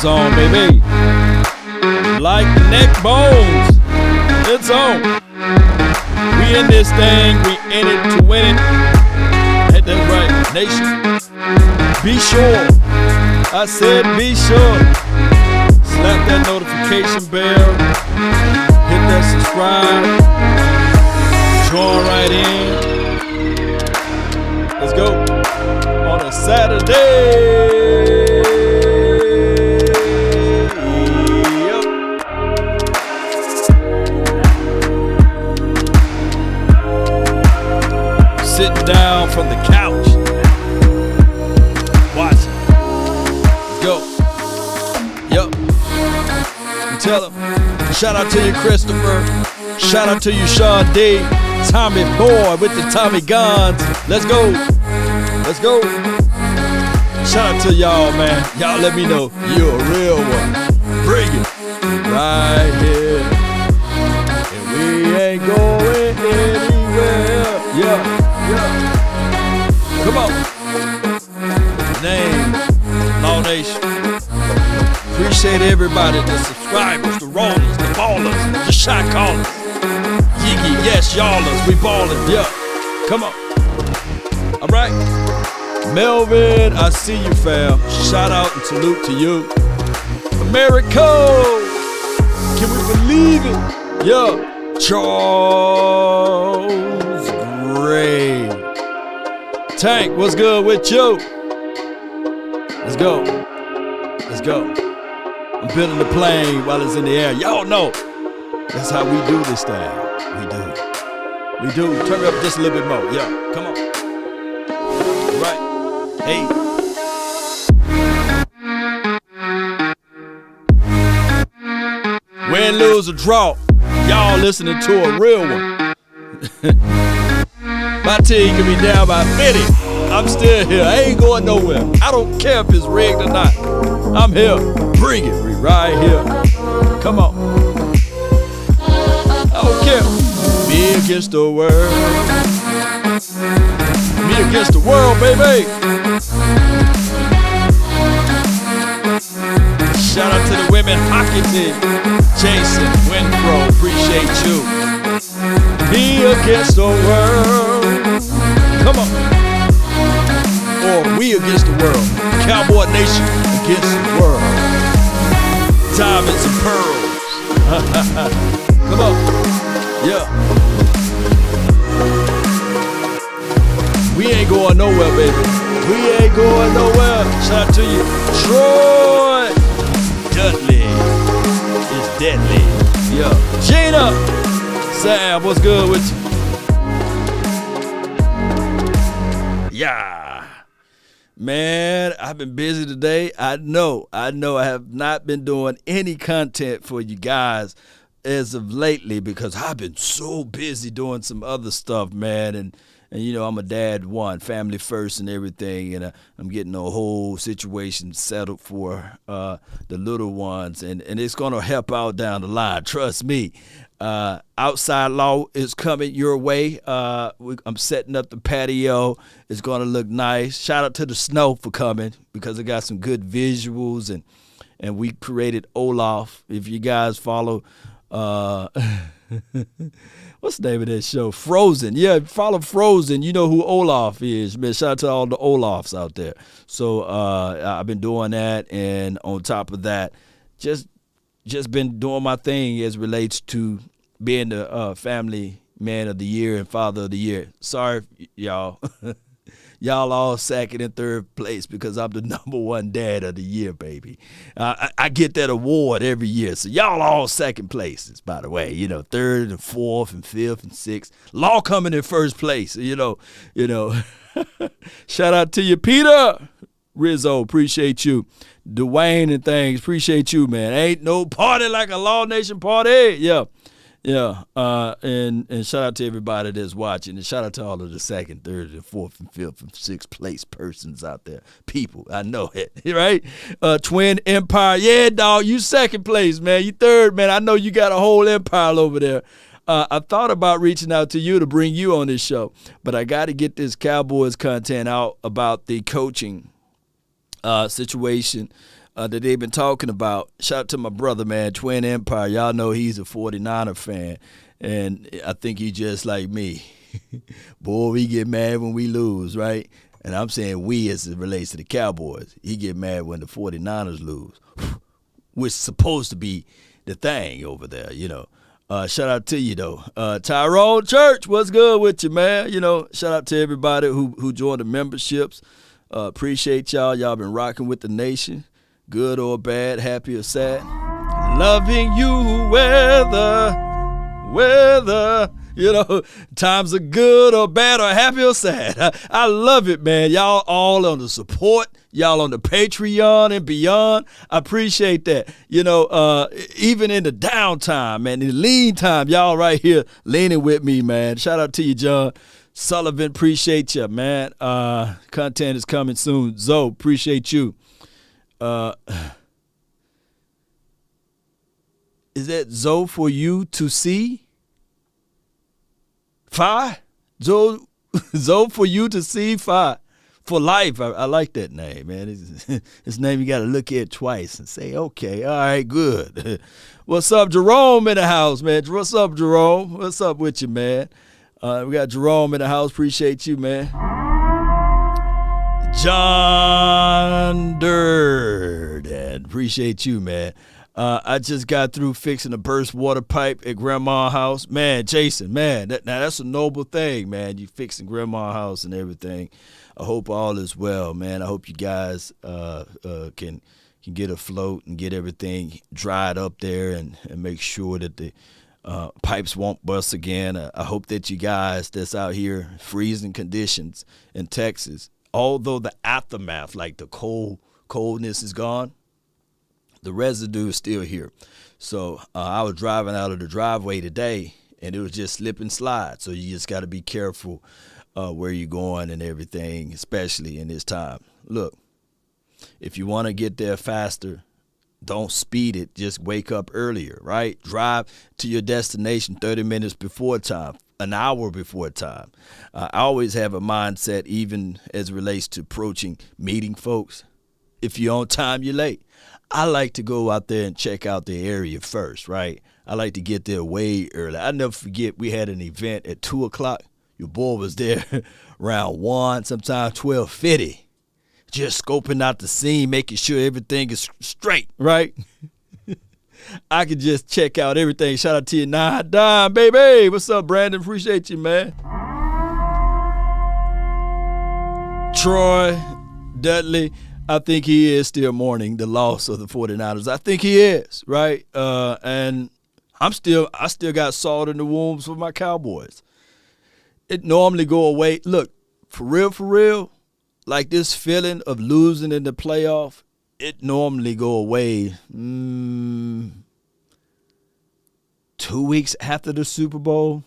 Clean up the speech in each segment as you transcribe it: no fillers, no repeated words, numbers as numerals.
on, baby. Like neck bones. It's on. We in this thing. We in it to win it. Ain't that right, nation? Be sure. I said be sure. Slap that notification bell. Hit that subscribe. Join right in. Let's go. On a Saturday. Sitting down from the couch, watching. Go. Yup. Tell him. Shout out to you, Christopher. Shout out to you, Sean D. Tommy Boy with the Tommy guns. Let's go. Let's go. Shout out to y'all, man. Y'all let me know you're a real one. Bring it. Right here. And we ain't going anywhere. Yeah. Yeah. Come on. Name, Law Nation. Appreciate everybody, the subscribers, the rollers, the ballers, the shot callers. Yiggy, yes, y'allers, we ballin', yeah. Come on. All right. Melvin, I see you, fam. Shout out and salute to you. America. Can we believe it? Yeah. Charles Gray. Tank, what's good with you? Let's go. Let's go. I'm building the plane while it's in the air. Y'all know that's how we do this thing. We do. We do. Turn it up just a little bit more. Yeah, come on. All right. Hey. Win, lose, or draw. Y'all listening to a real one. My team can be down by 50. I'm still here. I ain't going nowhere. I don't care if it's rigged or not. I'm here. Bring it. We right here. Come on. I don't care. Me against the world. Me against the world, baby. Shout out to the women hockey team. Jason, Winfro, appreciate you. Me against the world. Come on. Or we against the world. Cowboy Nation against the world. Diamonds and pearls. Come on. Yeah. We ain't going nowhere, baby. We ain't going nowhere. Shout out to you. Troy Dudley is deadly. Yeah. Gina. Sam, what's good with you? Yeah. Man, I've been busy today. I know I have not been doing any content for you guys as of lately because I've been so busy doing some other stuff, man. And you know, I'm a dad, family first and everything. And I'm getting a whole situation settled for the little ones. And it's going to help out down the line. Trust me. Outside law is coming your way. I'm setting up the patio. It's going to look nice. Shout out to the snow for coming because it got some good visuals and we created Olaf. If you guys follow, what's the name of that show? Frozen. Yeah, follow Frozen. You know who Olaf is, man. Shout out to all the Olafs out there. So I've been doing that, and on top of that, just been doing my thing as relates to being the family man of the year and father of the year. Sorry, y'all. Y'all all second and third place because I'm the number one dad of the year, baby. I get that award every year. So y'all all second places, by the way. You know, third and fourth and fifth and sixth. Law coming in first place, you know. Shout out to you, Peter. Rizzo, appreciate you. Dwayne and things, appreciate you, man. Ain't no party like a Law Nation party. Yeah. And shout out to everybody that's watching. And shout out to all of the second, third, and fourth, and fifth, and sixth place persons out there. People, I know it, right? Twin Empire. Yeah, dog, you second place, man. You third, man. I know you got a whole empire over there. I thought about reaching out to you to bring you on this show, but I got to get this Cowboys content out about the coaching situation that they've been talking about. Shout out to my brother, man, Twin Empire. Y'all know he's a 49er fan, and I think he just like me. Boy, we get mad when we lose, right? And I'm saying we as it relates to the Cowboys. He get mad when the 49ers lose, which is supposed to be the thing over there, you know. Shout out to you, though. Tyrone Church, what's good with you, man? You know, shout out to everybody who joined the memberships. Appreciate y'all. Y'all been rocking with the nation, good or bad, happy or sad. Loving you, whether, you know, times are good or bad or happy or sad. I love it, man. Y'all all on the support. Y'all on the Patreon and beyond. I appreciate that. You know, even in the downtime, man, in the lean time, y'all right here leaning with me, man. Shout out to you, John Sullivan. Appreciate you, man. Content is coming soon. Zoe, appreciate you. Is that Zoe for you to see? Fi? Zoe for you to see? Fi? For life. I like that name, man. His name you got to look at twice and say, okay, all right, good. What's up, Jerome in the house, man? What's up, Jerome? What's up with you, man? We got Jerome in the house. Appreciate you, man. John Durden. Appreciate you, man. I just got through fixing a burst water pipe at Grandma's house. Man, Jason, man, that's a noble thing, man. You fixing Grandma's house and everything. I hope all is well, man. I hope you guys can get afloat and get everything dried up there and make sure that the pipes won't bust again. I hope that you guys that's out here, freezing conditions in Texas, although the aftermath, like the coldness is gone, the residue is still here. So I was driving out of the driveway today, and it was just slip and slide. So you just got to be careful where you're going and everything, especially in this time. Look, if you want to get there faster, don't speed it. Just wake up earlier, right? Drive to your destination 30 minutes before time, an hour before time. I always have a mindset, even as it relates to approaching meeting folks. If you're on time, you're late. I like to go out there and check out the area first, right? I like to get there way early. I never forget we had an event at 2 o'clock. Your boy was there around 1, sometimes 12:50. Just scoping out the scene, making sure everything is straight, right? I could just check out everything. Shout out to you, Dime, baby. What's up, Brandon? Appreciate you, man. Troy Dudley, I think he is still mourning the loss of the 49ers. I think he is, right? And I still got salt in the wounds for my Cowboys. It normally go away. Look, for real, like this feeling of losing in the playoff, it normally go away 2 weeks after the Super Bowl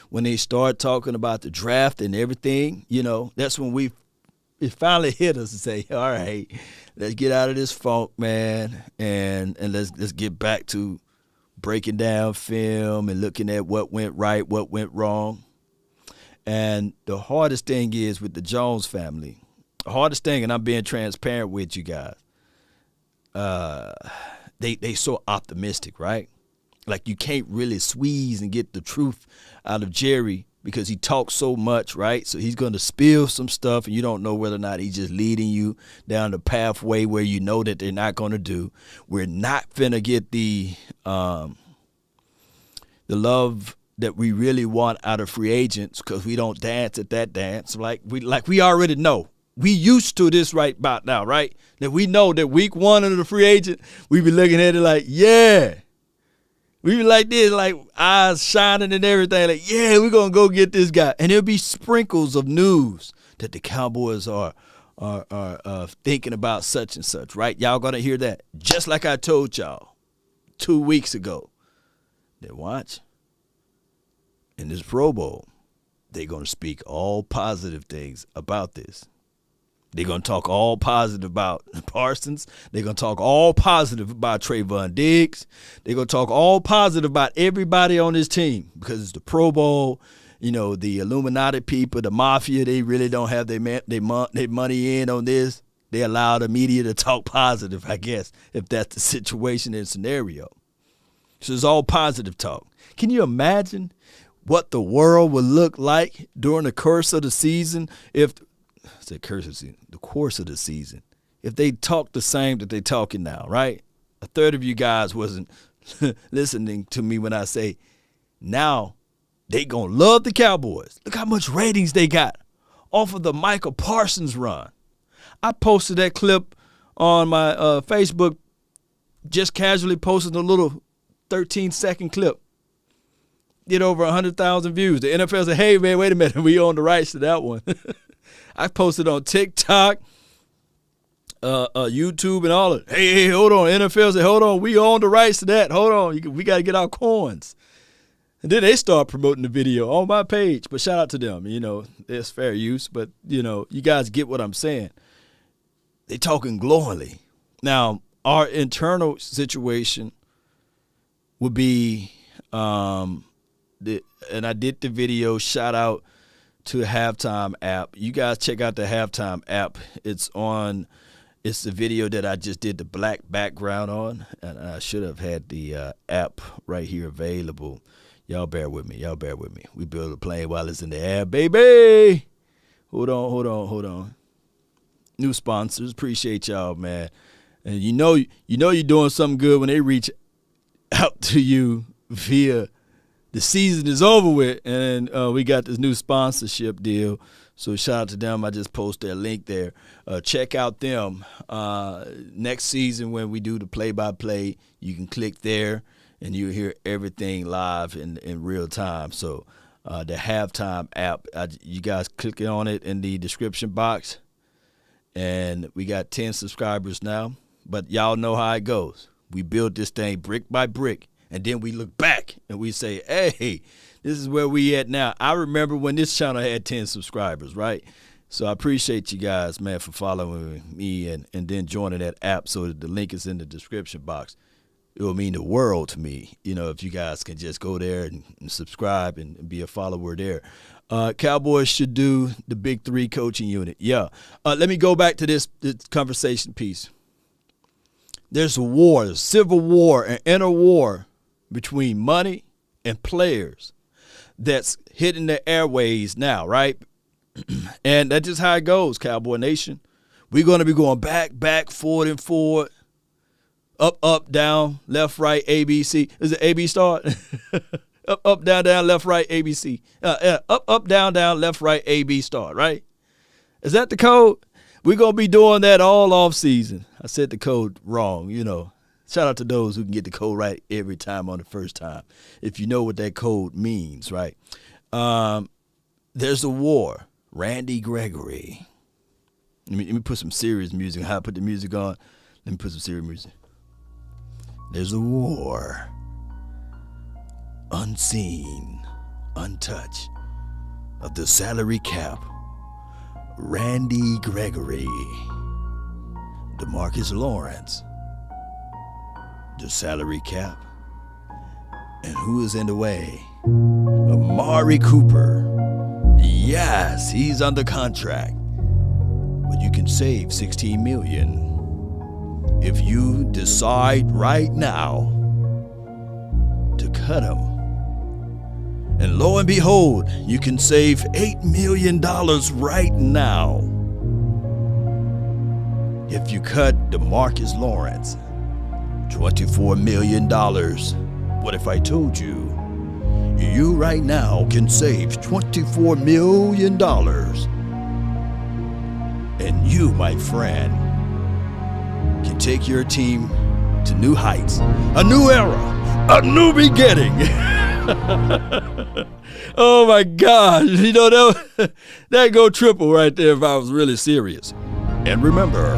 when they start talking about the draft and everything. You know, that's when it finally hit us and say, all right, let's get out of this funk, man, and let's get back to breaking down film and looking at what went right, what went wrong. And the hardest thing is with the Jones family, the hardest thing, and I'm being transparent with you guys, they so optimistic, right? Like you can't really squeeze and get the truth out of Jerry because he talks so much, right? So he's going to spill some stuff, and you don't know whether or not he's just leading you down the pathway where you know that they're not going to do. We're not finna get the love that we really want out of free agents because we don't dance at that dance. Like we already know. We used to this right about now, right? That we know that week 1 of the free agent, we be looking at it like, yeah. We be like this, like eyes shining and everything. Like, yeah, we're going to go get this guy. And there'll be sprinkles of news that the Cowboys are thinking about such and such, right? Y'all going to hear that. Just like I told y'all 2 weeks ago. Then watch. In this Pro Bowl, they're going to speak all positive things about this. They're going to talk all positive about Parsons. They're going to talk all positive about Trayvon Diggs. They're going to talk all positive about everybody on this team because it's the Pro Bowl. You know, the Illuminati people, the mafia, they really don't have their money in on this. They allow the media to talk positive, I guess, if that's the situation and scenario. So it's all positive talk. Can you imagine what the world would look like during the course of the season the course of the season, if they talked the same that they talking now, right? A third of you guys wasn't listening to me when I say now they gonna love the Cowboys. Look how much ratings they got off of the Michael Parsons run. I posted that clip on my Facebook, just casually posted a little 13-second clip. Did over 100,000 views. The NFL said, hey, man, wait a minute. We own the rights to that one. I posted on TikTok, YouTube, and all of it. Hey, hold on. NFL said, hold on. We own the rights to that. Hold on. We got to get our coins. And then they start promoting the video on my page. But shout out to them. You know, it's fair use. But, you know, you guys get what I'm saying. They talking glowingly. Now, our internal situation would be, and I did the video, shout out to Halftime app. You guys check out the Halftime app. It's the video that I just did the black background on. And I should have had the app right here available. Y'all bear with me. We build a plane while it's in the air, baby. Hold on. New sponsors. Appreciate y'all, man. And you know you're doing something good when they reach out to you via the season is over with, and we got this new sponsorship deal. So shout out to them. I just posted a link there. Check out them. Next season when we do the play-by-play, you can click there, and you'll hear everything live in real time. So the Halftime app, you guys click on it in the description box. And we got 10 subscribers now. But y'all know how it goes. We build this thing brick by brick. And then we look back and we say, hey, this is where we at now. I remember when this channel had 10 subscribers, right? So I appreciate you guys, man, for following me and then joining that app. So the link is in the description box. It will mean the world to me, you know, if you guys can just go there and subscribe and be a follower there. Cowboys should do the Big Three coaching unit. Yeah. Let me go back to this conversation piece. There's a war, a civil war, an inner war between money and players that's hitting the airways now, right? And that's just how it goes, Cowboy Nation. We're going to be going back, forward and forward, up, down, left, right, ABC. Is it AB start? Up, down, left, right, ABC. Up, down, left, right, AB start, right? Is that the code? We're going to be doing that all off season. I said the code wrong, you know. Shout out to those who can get the code right every time on the first time, if you know what that code means, right? There's a war. Randy Gregory. Let me put some serious music. How I put the music on? Let me put some serious music. There's a war. Unseen, untouched, of the salary cap. Randy Gregory, DeMarcus Lawrence, the salary cap, and who is in the way? Amari Cooper. Yes, he's under contract, but you can save $16 million if you decide right now to cut him. And lo and behold, you can save $8 million right now if you cut DeMarcus Lawrence. $24 million. What if I told you, you right now can save $24 million? And you, my friend, can take your team to new heights, a new era, a new beginning. Oh my gosh, you know, that go triple right there if I was really serious. And remember,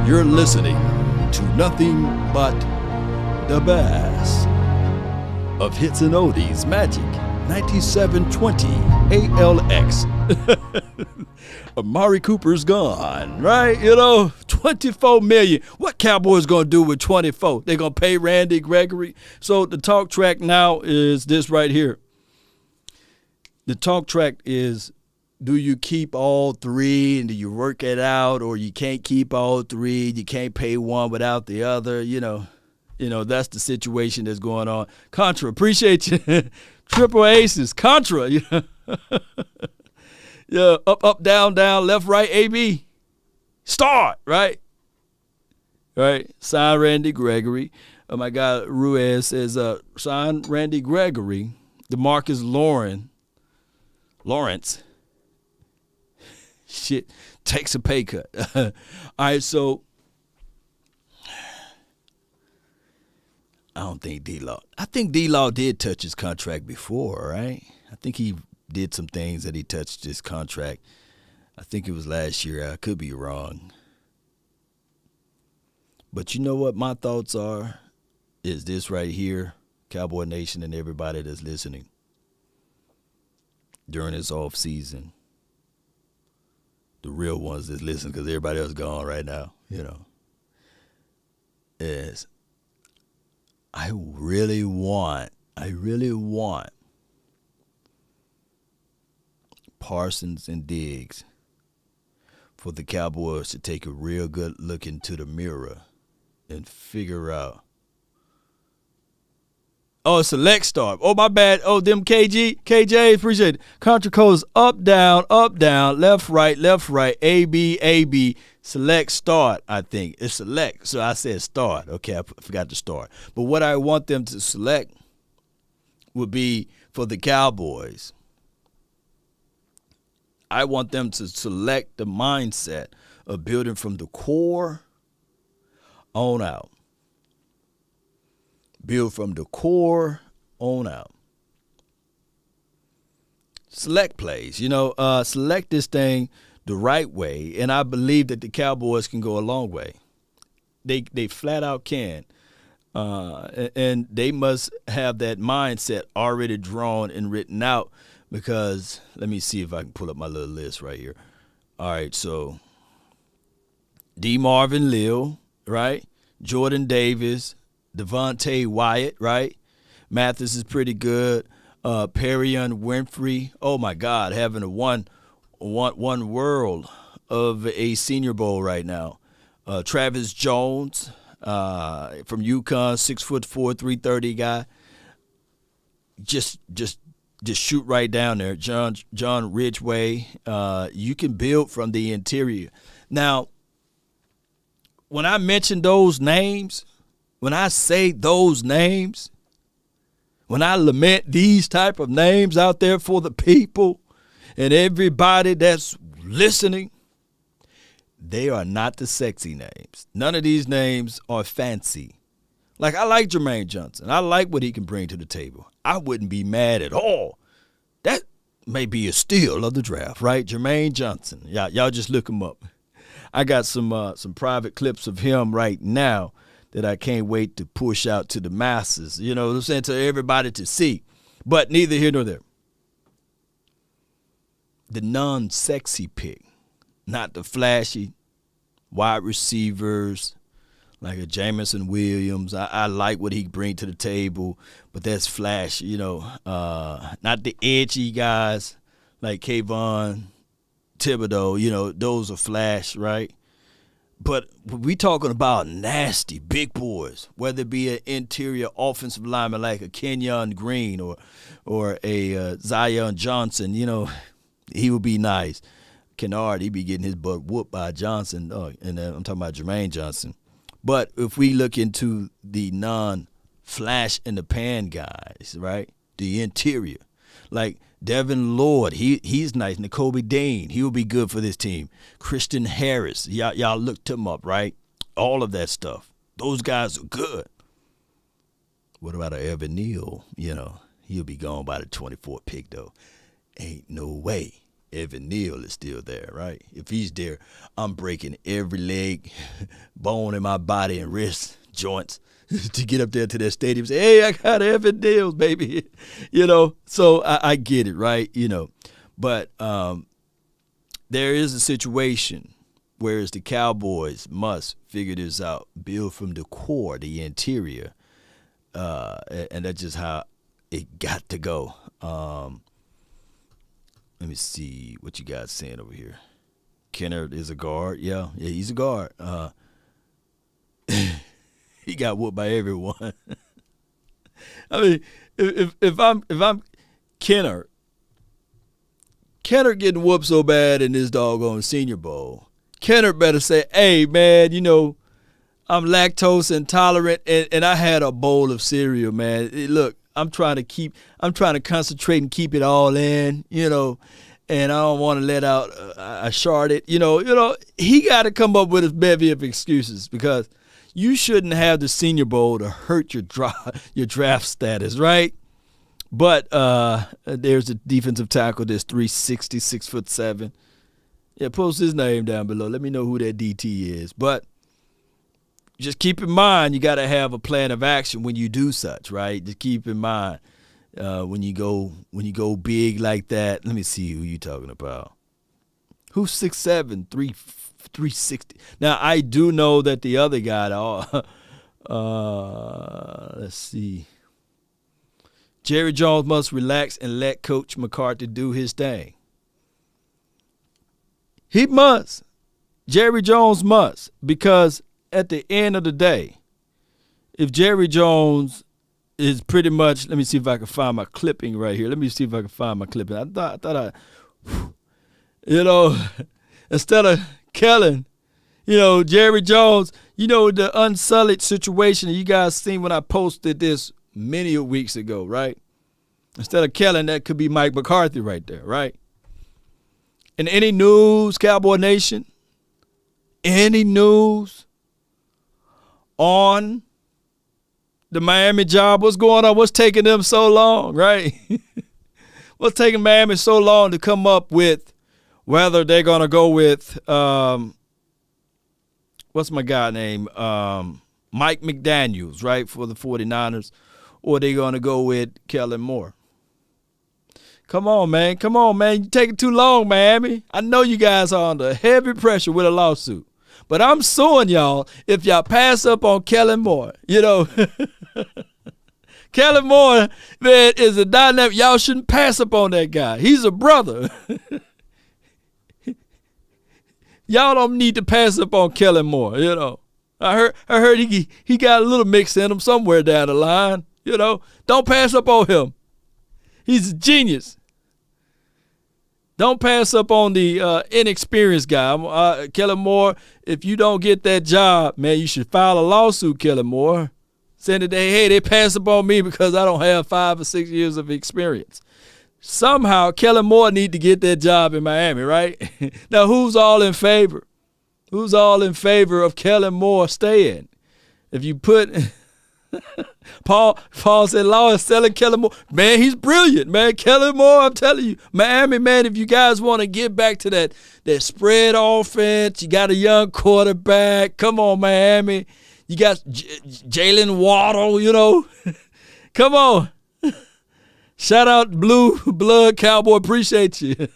you're listening to nothing but the best of Hits and Oldies Magic 9720 ALX. Amari Cooper's gone, right? You know, $24 million. What Cowboys gonna do with 24? They gonna pay Randy Gregory? So the talk track now is this right here. The talk track is do you keep all three and do you work it out, or you can't keep all three, you can't pay one without the other, that's the situation that's going on. Contra, appreciate you. Triple aces, Contra. Yeah, up, down, left, right, AB. Start, right? Right. Sign Randy Gregory. Oh my God, Ruiz says, sign Randy Gregory, DeMarcus Lawrence. Shit, takes a pay cut. All right, so I don't think D-Law. I think D-Law did touch his contract before, right? I think he did some things that he touched his contract. I think it was last year. I could be wrong. But you know what my thoughts are? Is this right here, Cowboy Nation and everybody that's listening during this off season. The real ones that's listening, because everybody else gone right now, is I really want Parsons and Diggs for the Cowboys to take a real good look into the mirror and figure out. Oh, select start. Oh, my bad. Oh, them KJ, appreciate it. Contra codes up, down, left, right, A, B. Select start, I think. It's select. So I said start. Okay, I forgot to start. But what I want them to select would be for the Cowboys. I want them to select the mindset of building from the core on out. Build from the core on out. Select plays. Select this thing the right way, and I believe that the Cowboys can go a long way. They flat out can. And they must have that mindset already drawn and written out, because let me see if I can pull up my little list right here. All right, so D. Marvin Leal, right? Jordan Davis, Devontae Wyatt, right? Mathis is pretty good. Perrion Winfrey, oh my God, having a one world of a Senior Bowl right now. Travis Jones from UConn, 6'4", 330 guy. Just shoot right down there. John Ridgeway. You can build from the interior. Now, when I mention those names, when I say those names, when I lament these type of names out there for the people and everybody that's listening, they are not the sexy names. None of these names are fancy. Like, I like Jermaine Johnson. I like what he can bring to the table. I wouldn't be mad at all. That may be a steal of the draft, right? Jermaine Johnson. Y'all just look him up. I got some private clips of him right now that I can't wait to push out to the masses, you know what I'm saying, to everybody to see. But neither here nor there. The non-sexy pick, not the flashy wide receivers like a Jamison Williams. I like what he bring to the table, but that's flashy, not the edgy guys like Kayvon Thibodeau, those are flash, right? But we talking about nasty big boys, whether it be an interior offensive lineman like a Kenyon Green or a Zion Johnson, he would be nice. Kennard, he be getting his butt whooped by Johnson, and I'm talking about Jermaine Johnson. But if we look into the non-flash in the pan guys, right, the interior, like Devin Lloyd, he's nice. N'Kobe Dean, he will be good for this team. Christian Harris, y'all looked him up, right? All of that stuff. Those guys are good. What about Evan Neal? He'll be gone by the 24th pick, though. Ain't no way Evan Neal is still there, right? If he's there, I'm breaking every leg, bone in my body and wrist joints to get up there to that stadium and say, hey, I got Evan Neal, baby. So I get it, right? But there is a situation where the Cowboys must figure this out, build from the core, the interior, and that's just how it got to go. Let me see what you guys saying over here. Kennard is a guard. Yeah, he's a guard. He got whooped by everyone. I mean, if I'm Kennard getting whooped so bad in this doggone Senior Bowl, Kennard better say, "Hey man, I'm lactose intolerant and I had a bowl of cereal, man. Look, I'm trying to concentrate and keep it all in, and I don't want to let out I shard it, He got to come up with a bevy of excuses because you shouldn't have the Senior Bowl to hurt your draft status, right? But there's a defensive tackle that's 360, 6'7". Yeah, post his name down below. Let me know who that DT is. But just keep in mind, you got to have a plan of action when you do such, right? Just keep in mind when you go big like that. Let me see who you talking about. Who's 6'7", 360? Now I do know that the other guy. Let's see. Jerry Jones must relax and let Coach McCarthy do his thing. He must. Jerry Jones must, because at the end of the day, if Jerry Jones is pretty much, let me see if I can find my clipping right here. I thought instead of Kellen, Jerry Jones, the unsullied situation you guys seen when I posted this many weeks ago, right? Instead of Kellen, that could be Mike McCarthy right there, right? And any news, Cowboy Nation, any news on the Miami job? What's going on? What's taking them so long, right? What's taking Miami so long to come up with whether they're going to go with, what's my guy name? Mike McDaniels, right, for the 49ers, or they're going to go with Kellen Moore? Come on, man. You're taking too long, Miami. I know you guys are under heavy pressure with a lawsuit. But I'm suing y'all if y'all pass up on Kellen Moore. Kellen Moore, man, is a dynamic. Y'all shouldn't pass up on that guy. He's a brother. Y'all don't need to pass up on Kellen Moore, I heard he got a little mix in him somewhere down the line, Don't pass up on him. He's a genius. Don't pass up on the inexperienced guy. Kellen Moore, if you don't get that job, man, you should file a lawsuit, Kellen Moore. Saying that they pass up on me because I don't have 5 or 6 years of experience. Somehow, Kellen Moore need to get that job in Miami, right? Now, who's all in favor? Who's all in favor of Kellen Moore staying? If you put Paul said, "Law is selling Kellen Moore." Man, he's brilliant, man. Kellen Moore, I'm telling you. Miami, man, if you guys want to get back to that spread offense, you got a young quarterback. Come on, Miami. You got Jalen Waddle, Come on. Shout out Blue Blood Cowboy. Appreciate you.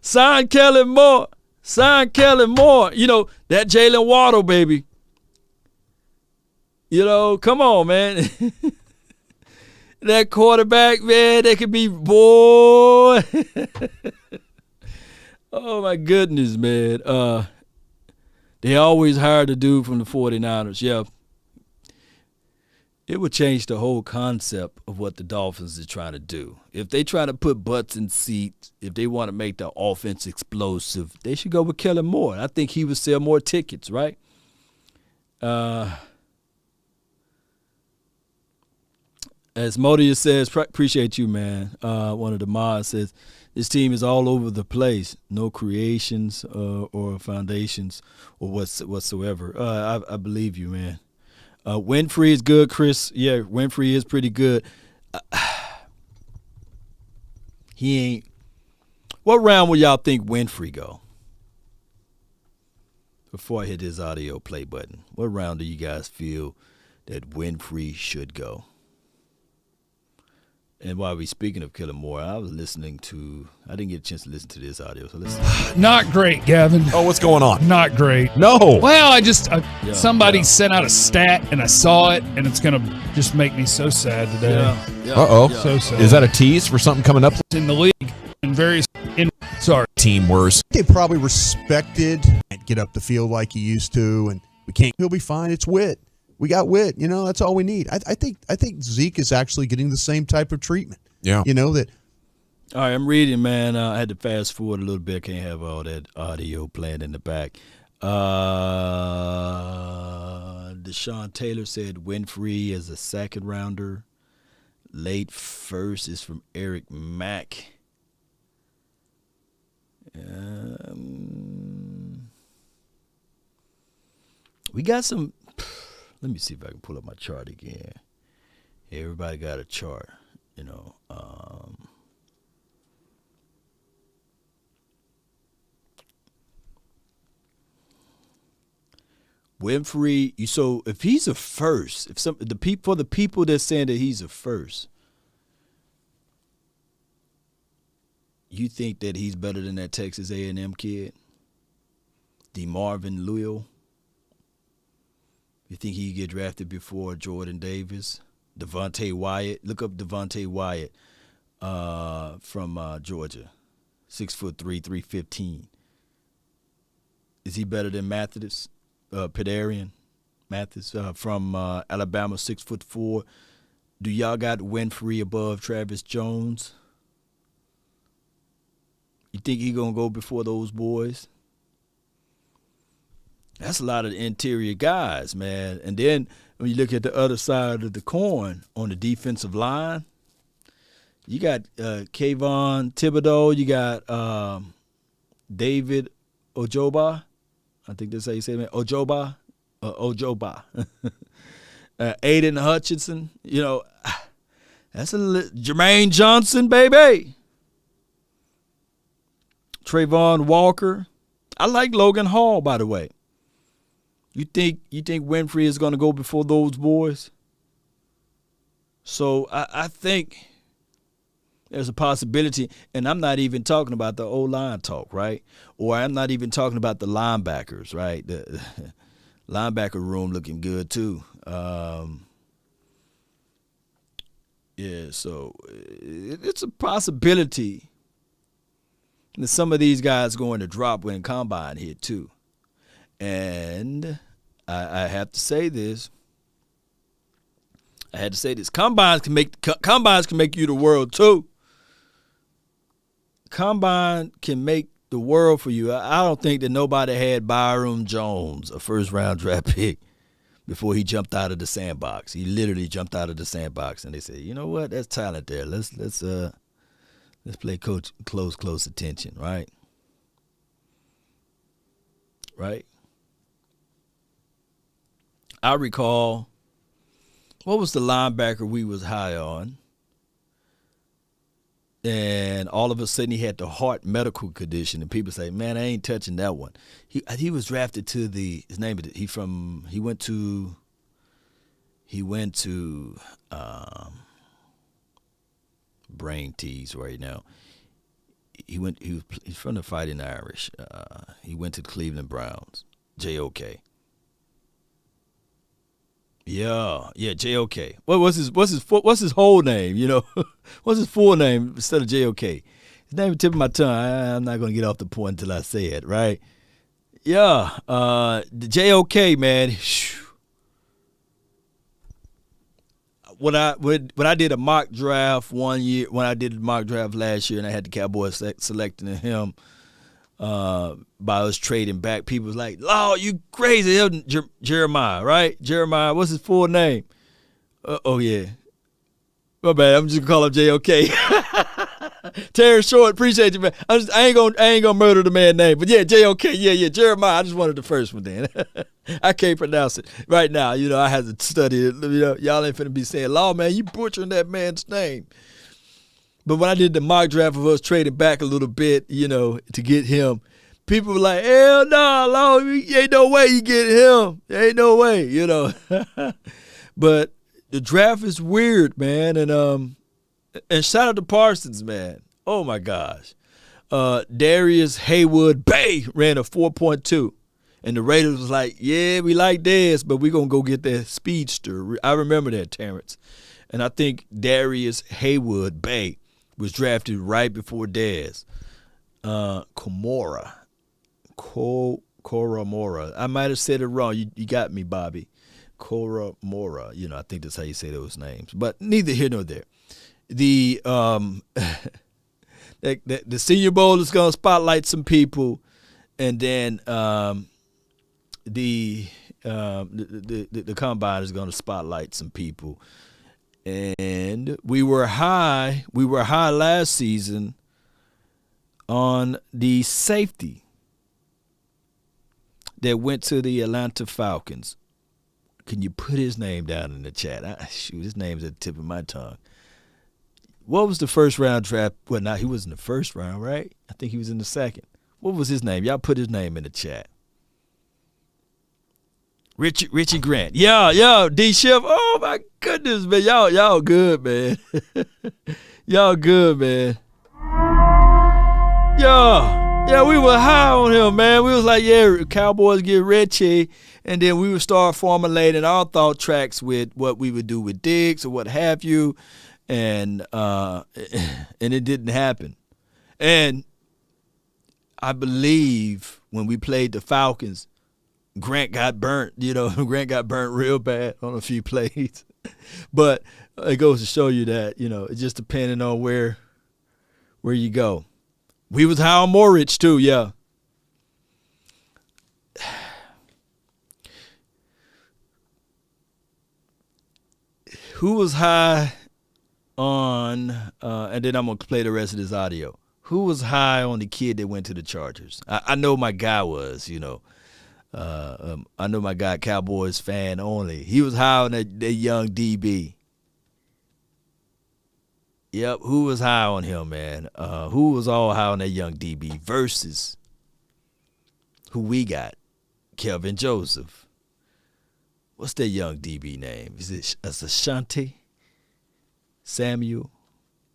Sign Kellen Moore. That Jalen Waddle, baby. Come on, man. That quarterback, man, they could be, boy. Oh, my goodness, man. They always hired a dude from the 49ers. Yeah. It would change the whole concept of what the Dolphins are trying to do. If they try to put butts in seats, if they want to make the offense explosive, they should go with Kellen Moore. I think he would sell more tickets, right? As Modia says, appreciate you, man. One of the mods says, this team is all over the place. No creations or foundations or whatsoever. I believe you, man. Winfrey is good, Chris. Yeah, Winfrey is pretty good. He ain't. What round will y'all think Winfrey go? Before I hit his audio play button, what round do you guys feel that Winfrey should go? And while we speaking of Kellen Moore, I didn't get a chance to listen to this audio, so listen. Not great, Gavin. Oh, what's going on? Not great. No. Well, somebody sent out a stat, and I saw it, and it's going to just make me so sad today. Uh-oh. So sad. Is that a tease for something coming up? In the league, in various Sorry. Team worse. They probably respected and get up the field like he used to, and we can't. He'll be fine. It's Witt. We got Witt. That's all we need. I think Zeke is actually getting the same type of treatment. Yeah. That. All right, I'm reading, man. I had to fast forward a little bit. Can't have all that audio playing in the back. Deshaun Taylor said Winfrey is a second rounder. Late first is from Eric Mack. We got some. Let me see if I can pull up my chart again. Everybody got a chart, Winfrey, so if he's a first, for the people that's saying that he's a first, you think that he's better than that Texas A&M kid, DeMarvin Leal? You think he get drafted before Jordan Davis, Devontae Wyatt? Look up Devontae Wyatt from Georgia, 6'3", 315. Is he better than Mathis? Pedarian Mathis from Alabama, 6'4". Do y'all got Winfrey above Travis Jones? You think he gonna go before those boys? That's a lot of interior guys, man. And then when you look at the other side of the coin on the defensive line, you got Kayvon Thibodeau, you got David Ojoba. I think that's how you say it, man. Ojoba. Aiden Hutchinson. That's Jermaine Johnson, baby. Trayvon Walker. I like Logan Hall, by the way. You think Winfrey is going to go before those boys? So I think there's a possibility, and I'm not even talking about the O-line talk, right? Or I'm not even talking about the linebackers, right? The linebacker room looking good too. So it's a possibility that some of these guys going to drop when combine here too. And I have to say this. Combines can make you the world too. Combine can make the world for you. I don't think that nobody had Byron Jones, a first-round draft pick, before he jumped out of the sandbox. He literally jumped out of the sandbox, and they said, "You know what? That's talent there. Let's play close attention, right? Right." I recall, what was the linebacker we was high on? And all of a sudden he had the heart medical condition, and people say, "Man, I ain't touching that one." He was drafted to his name is he went to brain tease right now. He's from the Fighting Irish. He went to the Cleveland Browns. JOK. Yeah, JOK. What's his whole name? What's his full name instead of JOK? His name is tip of my tongue. I'm not gonna get off the point until I say it, right? Yeah, the JOK, man. When I did a mock draft one year, when I did the mock draft last year, and I had the Cowboys selecting him. By us trading back, people was like, "Oh, you crazy." Jeremiah, right? Jeremiah, what's his full name? Oh, yeah. My bad. I'm just going to call him JOK. Terrence Short, appreciate you, man. I ain't gonna murder the man's name. But, yeah, JOK. Yeah, Jeremiah. I just wanted the first one then. I can't pronounce it right now. I had to study it. Y'all ain't finna be saying, "Law, man, you butchering that man's name." But when I did the mock draft of us trading back a little bit, to get him, people were like, "Hell no, Law, ain't no way you get him. There ain't no way, But the draft is weird, man. And shout out to Parsons, man. Oh, my gosh. Darius Haywood Bay ran a 4.2. And the Raiders was like, "Yeah, we like Dez, but we're going to go get that speedster." I remember that, Terrence. And I think Darius Haywood Bay was drafted right before Dez. Komora. Koramora. I might have said it wrong. You got me, Bobby. Koramora. I think that's how you say those names. But neither here nor there. The the Senior Bowl is going to spotlight some people, and then the Combine is going to spotlight some people. And we were high last season on the safety that went to the Atlanta Falcons. Can you put his name down in the chat? His name's at the tip of my tongue. What was the first round draft? Well, now he was in the first round, right? I think he was in the second. What was his name? Y'all put his name in the chat. Richie Grant. Yo, D Shiv. Oh my goodness, man. Y'all good, man. Y'all good, man. Yeah, we were high on him, man. We was like, yeah, Cowboys get Richie, and then we would start formulating our thought tracks with what we would do with Diggs or what have you, and it didn't happen. And I believe when we played the Falcons, Grant got burnt. Grant got burnt real bad on a few plays. But it goes to show you that, it's just depending on where you go. We was high on Morich too, yeah. Who was high on, and then I'm going to play the rest of this audio. Who was high on the kid that went to the Chargers? I know my guy was, I know my guy, Cowboys fan only. He was high on that young DB. Yep, who was high on him, man? Who was all high on that young DB versus who we got? Kelvin Joseph. What's that young DB name? Is it Ashanti Samuel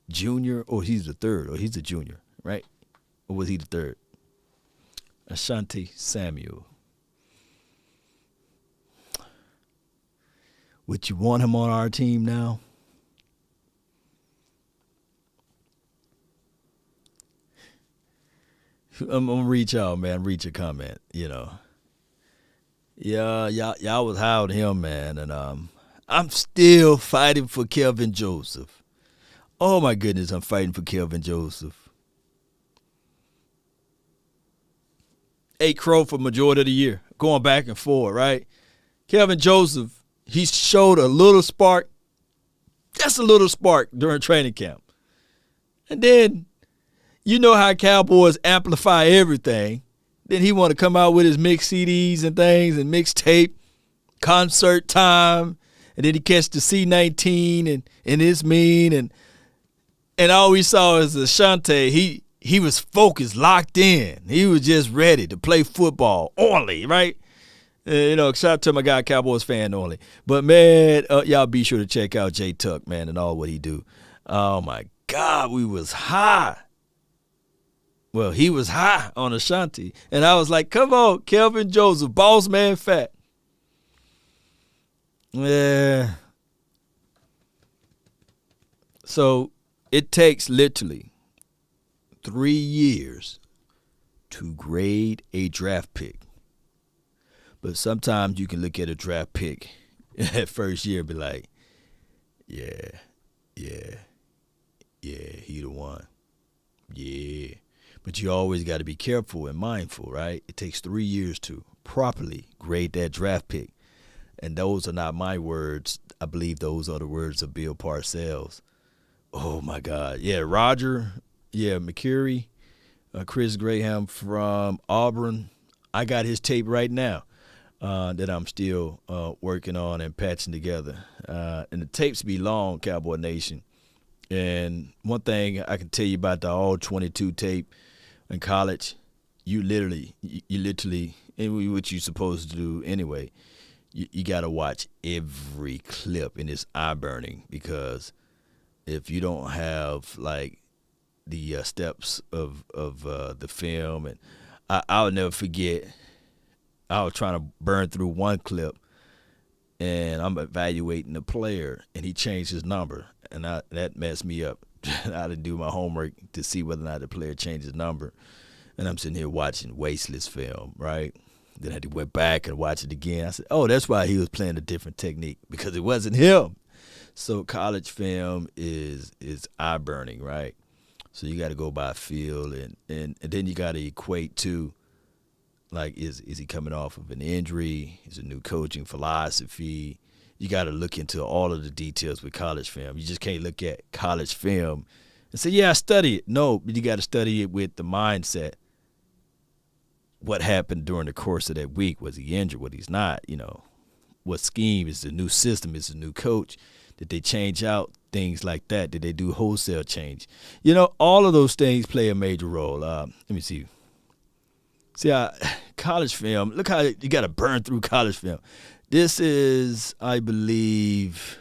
Jr.? Or he's the third, or he's the junior, right? Or was he the third? Ashanti Samuel. Would you want him on our team now? I'm going to reach out, man. Reach a comment, Yeah, y'all was high on him, man. And I'm still fighting for Kelvin Joseph. Oh, my goodness, I'm fighting for Kelvin Joseph. Ate crow for majority of the year, going back and forth, right? Kelvin Joseph, he showed a little spark, just a little spark during training camp. And then, you know how Cowboys amplify everything. Then he want to come out with his mixed CDs and things and mixtape, concert time. And then he catch the C19 and it's mean. And all we saw is Ashanti. He was focused, locked in. He was just ready to play football only, right? Shout out to my guy, Cowboys fan only. But, man, y'all be sure to check out Jay Tuck, man, and all what he do. Oh, my God, we was high. Well, he was high on Ashanti. And I was like, come on, Kelvin Joseph, boss man fat. Yeah. So it takes literally 3 years to grade a draft pick. But sometimes you can look at a draft pick that first year and be like, yeah, he the one. Yeah. But you always got to be careful and mindful, right? It takes 3 years to properly grade that draft pick. And those are not my words. I believe those are the words of Bill Parcells. Oh, my God. Yeah, Roger. Yeah, McCurry. Chris Graham from Auburn. I got his tape right now that I'm still working on and patching together. And the tapes be long, Cowboy Nation. And one thing I can tell you about the All-22 tape in college, you literally, and what you're supposed to do anyway, you got to watch every clip, and it's eye-burning because if you don't have, like, the steps of the film, and I'll never forget, I was trying to burn through one clip, and I'm evaluating the player, and he changed his number, and that messed me up. I didn't do my homework to see whether or not the player changed his number. And I'm sitting here watching wasteless film, right? Then I had to went back and watch it again. I said, oh, that's why he was playing a different technique, because it wasn't him. So college film is eye-burning, right? So you got to go by feel, and then you got to equate to, like, is he coming off of an injury? Is it a new coaching philosophy? You got to look into all of the details with college film. You just can't look at college film and say, yeah, I study it. No, but you got to study it with the mindset. What happened during the course of that week? Was he injured? Was he not? You know, what scheme? Is the new system? Is the new coach? Did they change out things like that? Did they do wholesale change? You know, all of those things play a major role. Let me see. See, college film, look how you got to burn through college film. This is, I believe,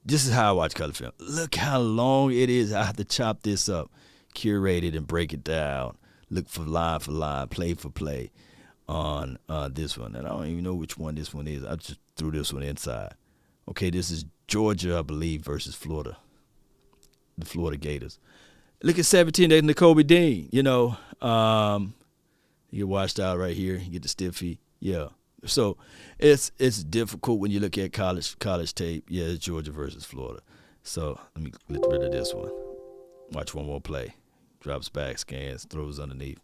this is how I watch college film. Look how long it is. I have to chop this up, curate it, and break it down. Look for line, play for play on this one. And I don't even know which one this one is. I just threw this one inside. Okay, this is Georgia, I believe, versus Florida. The Florida Gators. Look at 17, there's Nakobe Dean. You know, you get washed out right here. You get the stiff feet. Yeah. So it's difficult when you look at college tape. Yeah, it's Georgia versus Florida. So let me get rid of this one. Watch one more play. Drops back, scans, throws underneath.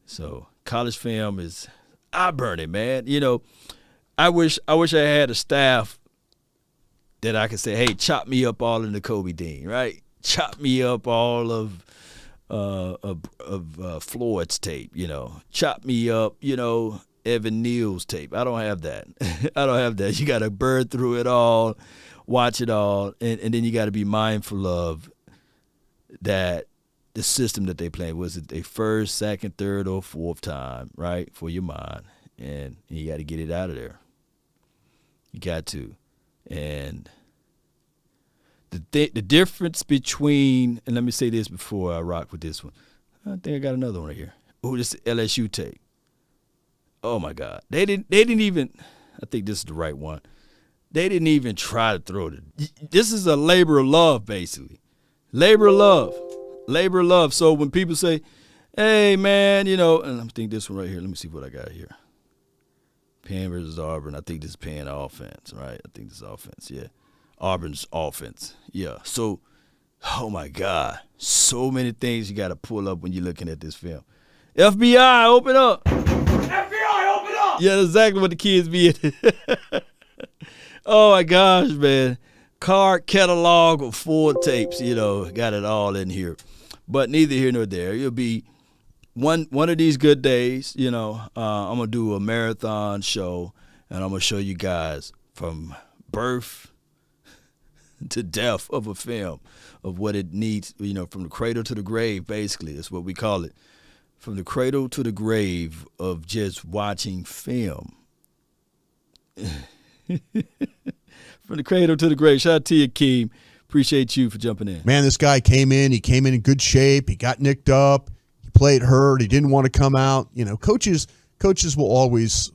So college film is eye-burning, man. You know, I wish I had a staff that I could say, hey, chop me up all in the Kobe Dean, right? Chop me up all of Floyd's tape, you know. Chop me up, you know, Evan Neal's tape. I don't have that. I don't have that. You got to burn through it all, watch it all, and then you got to be mindful of that the system that they play. Was it their first, second, third, or fourth time, right, for your mind? And you got to get it out of there. You got to. And the difference between, and let me say this before I rock with this one. I think I got another one right here. Oh, this is LSU tape. Oh my God. They didn't even, I think this is the right one. They didn't even try to throw it. This is a labor of love, basically. Labor of love. Labor of love. So when people say, hey man, you know, and I'm thinking this one right here. Let me see what I got here. Penn versus Auburn. I think this is Penn offense, right? I think this is offense, yeah. Auburn's offense, yeah. So, oh my God, so many things you got to pull up when you're looking at this film. FBI, open up. FBI, open up. Yeah, that's exactly what the kids be in. Oh my gosh, man. Card catalog of 4 tapes, you know, got it all in here. But neither here nor there. It'll be one of these good days, you know, I'm going to do a marathon show, and I'm going to show you guys from birth to death of a film, of what it needs, you know, from the cradle to the grave, basically. That's what we call it. From the cradle to the grave of just watching film. From the cradle to the grave. Shout out to you, Keem. Appreciate you for jumping in. Man, this guy came in in good shape. He got nicked up. Played hurt. He didn't want to come out. You know, coaches will always,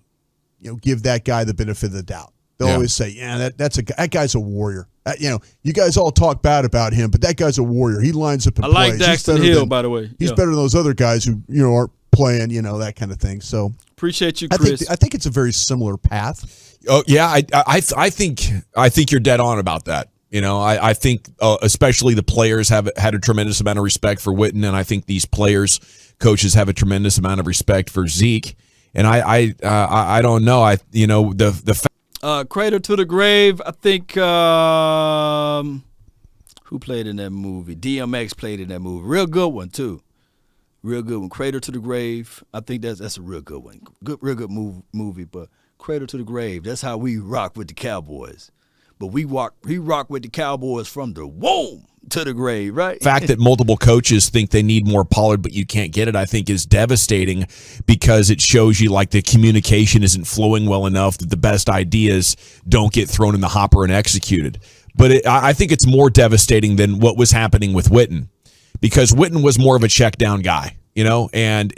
you know, give that guy the benefit of the doubt. They'll always say, yeah, that guy's a warrior. You know, you guys all talk bad about him, but that guy's a warrior. He lines up and plays. I like Daxton Hill, by the way. He's better than those other guys who, you know, aren't playing, you know, that kind of thing. So appreciate you, Chris. I think it's a very similar path. Oh yeah, I think you're dead on about that. You know, I think especially the players have had a tremendous amount of respect for Witten, and I think these coaches have a tremendous amount of respect for Zeke. And I don't know. Cradle to the Grave. I think who played in that movie? DMX played in that movie. Real good one too. Real good one. Cradle to the Grave. I think that's a real good one. Real good movie. But Cradle to the Grave. That's how we rock with the Cowboys. But we rock with the Cowboys from the womb to the grave, right? The fact that multiple coaches think they need more Pollard, but you can't get it, I think is devastating, because it shows you like the communication isn't flowing well enough, that the best ideas don't get thrown in the hopper and executed. But I think it's more devastating than what was happening with Witten, because Witten was more of a check down guy, you know, and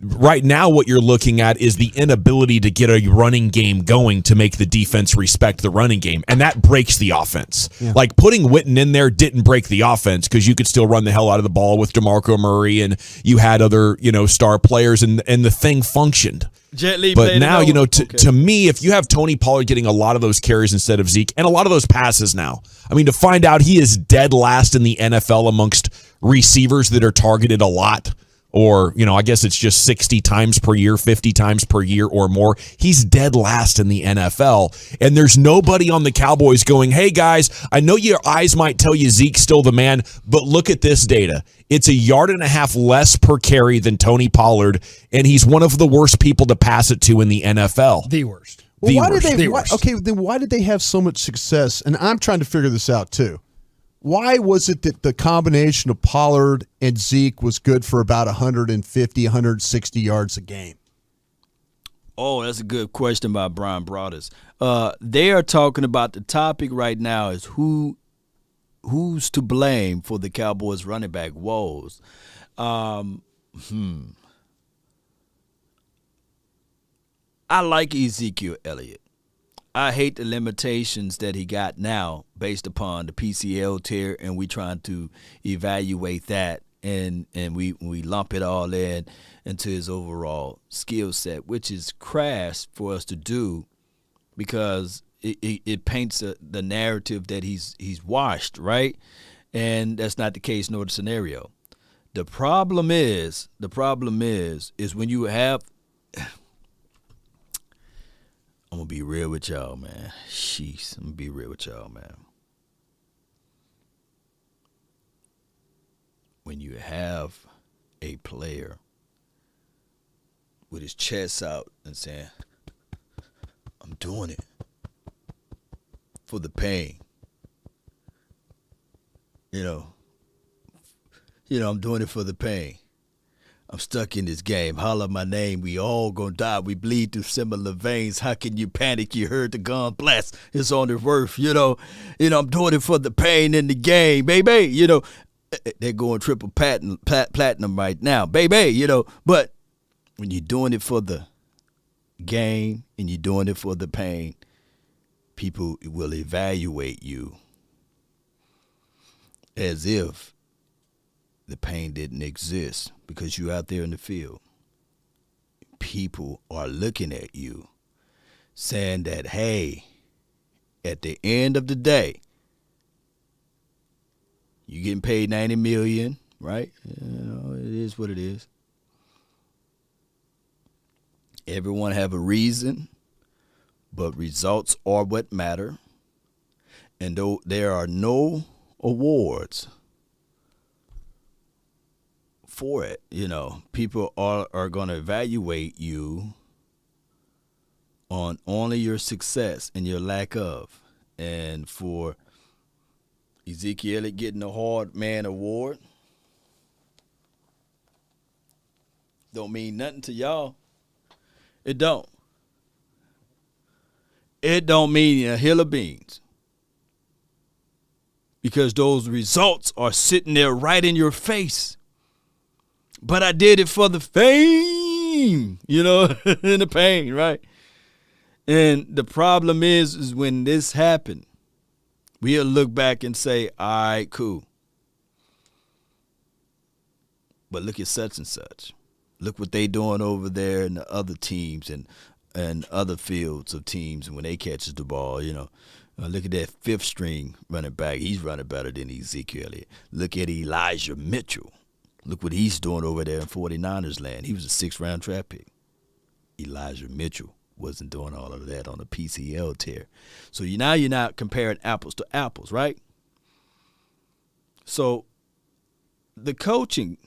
right now what you're looking at is the inability to get a running game going to make the defense respect the running game, and that breaks the offense. Yeah. Like putting Witten in there didn't break the offense because you could still run the hell out of the ball with DeMarco Murray, and you had other star players, and the thing functioned. Jet Li But played now, it over. to me, if you have Tony Pollard getting a lot of those carries instead of Zeke and a lot of those passes now, I mean, to find out he is dead last in the NFL amongst receivers that are targeted a lot, or, I guess it's just 60 times per year, 50 times per year or more. He's dead last in the NFL. And there's nobody on the Cowboys going, hey, guys, I know your eyes might tell you Zeke's still the man, but look at this data. It's 1.5 yards less per carry than Tony Pollard, and he's one of the worst people to pass it to in the NFL. The worst. Well, why did The they? worst. Okay, then why did they have so much success? And I'm trying to figure this out too. Why was it that the combination of Pollard and Zeke was good for about 150, 160 yards a game? Oh, that's a good question by Brian Broadus. They are talking about the topic right now is who's to blame for the Cowboys running back woes. I like Ezekiel Elliott. I hate the limitations that he got now based upon the PCL tear, and we trying to evaluate that, and we lump it all into his overall skill set, which is crass for us to do because it paints the narrative that he's washed, right? And that's not the case nor the scenario. The problem is when you have I'm going to be real with y'all, man. Sheesh. I'm going to be real with y'all, man. When you have a player with his chest out and saying, I'm doing it for the pain. I'm doing it for the pain. I'm stuck in this game. Holler my name. We all gonna die. We bleed through similar veins. How can you panic? You heard the gun blast. It's on the roof. I'm doing it for the pain in the game, baby. They're going triple platinum right now, baby. But when you're doing it for the game and you're doing it for the pain, people will evaluate you as if the pain didn't exist because you're out there in the field. People are looking at you saying that, hey, at the end of the day, you're getting paid $90 million, right? It is what it is. Everyone have a reason, but results are what matter. And though there are no awards for it, people are going to evaluate you on only your success and your lack of. And for Ezekiel getting the Hard Man Award don't mean nothing to y'all. It don't. It don't mean a hill of beans. Because those results are sitting there right in your face. But I did it for the fame, and the pain, right? And the problem is when this happened, we'll look back and say, all right, cool. But look at such and such. Look what they doing over there in the other teams and other fields of teams when they catches the ball, Look at that fifth string running back. He's running better than Ezekiel Elliott. Look at Elijah Mitchell. Look what he's doing over there in 49ers land. He was a 6th-round draft pick. Elijah Mitchell wasn't doing all of that on a PCL tear. So now you're not comparing apples to apples, right? So the coaching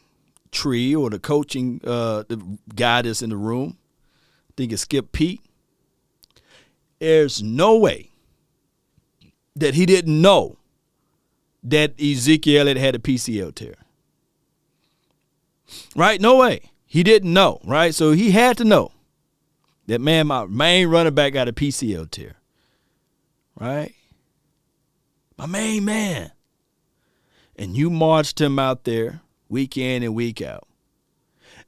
tree or the coaching the guy that's in the room, I think it's Skip Pete, there's no way that he didn't know that Ezekiel Elliott had a PCL tear. Right? No way. He didn't know, right? So he had to know that, man, my main running back got a PCL tear. Right? My main man. And you marched him out there week in and week out.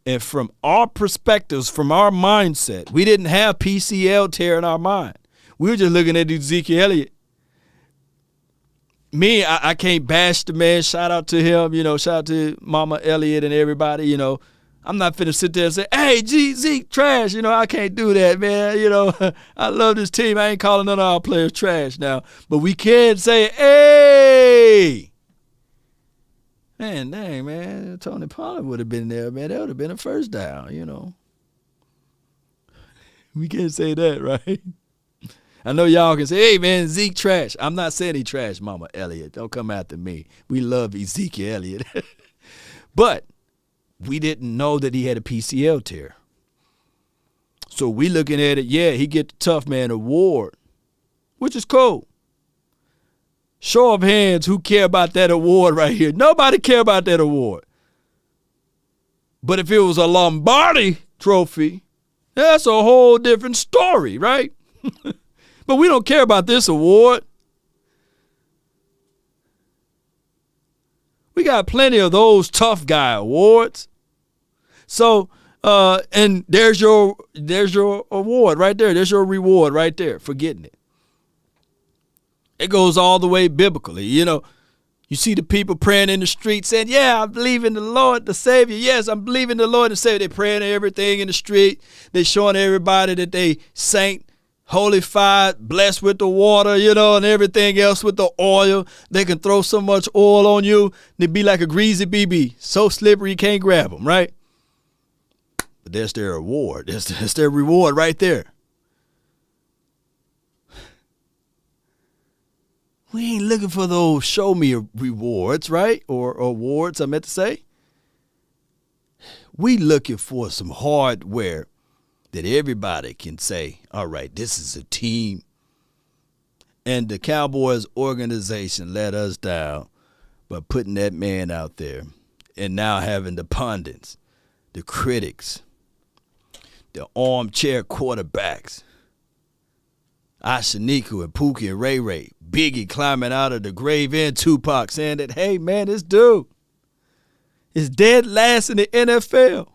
And from our perspectives, from our mindset, we didn't have PCL tear in our mind. We were just looking at Ezekiel Elliott. Me, I can't bash the man. Shout out to him, shout out to Mama Elliott and everybody, I'm not finna sit there and say, hey, Zeke, trash. I can't do that, man. I love this team. I ain't calling none of our players trash now. But we can say, hey. Man, dang, man. Tony Pollard would have been there, man. That would have been a first down, We can't say that, right? I know y'all can say, hey, man, Zeke trash. I'm not saying he trash, Mama Elliott. Don't come after me. We love Ezekiel Elliott. But we didn't know that he had a PCL tear. So we looking at it, yeah, he get the Tough Man Award, which is cool. Show of hands, who care about that award right here? Nobody care about that award. But if it was a Lombardi trophy, that's a whole different story, right? But we don't care about this award. We got plenty of those tough guy awards. So, and there's your award right there. There's your reward right there for getting it. It goes all the way biblically. You see the people praying in the street saying, yeah, I believe in the Lord, the Savior. Yes, I'm believing the Lord, the Savior. They're praying everything in the street. They're showing everybody that they saint, holified, blessed with the water, and everything else with the oil. They can throw so much oil on you, they be like a greasy BB, so slippery you can't grab them, right? But that's their reward. That's their reward right there. We ain't looking for those show me rewards, right? Or awards, I meant to say. We looking for some hardware that everybody can say, all right, this is a team. And the Cowboys organization let us down by putting that man out there and now having the pundits, the critics, the armchair quarterbacks, Ashaniku and Pookie and Ray Ray, Biggie climbing out of the grave, and Tupac saying that, hey, man, this dude is dead last in the NFL.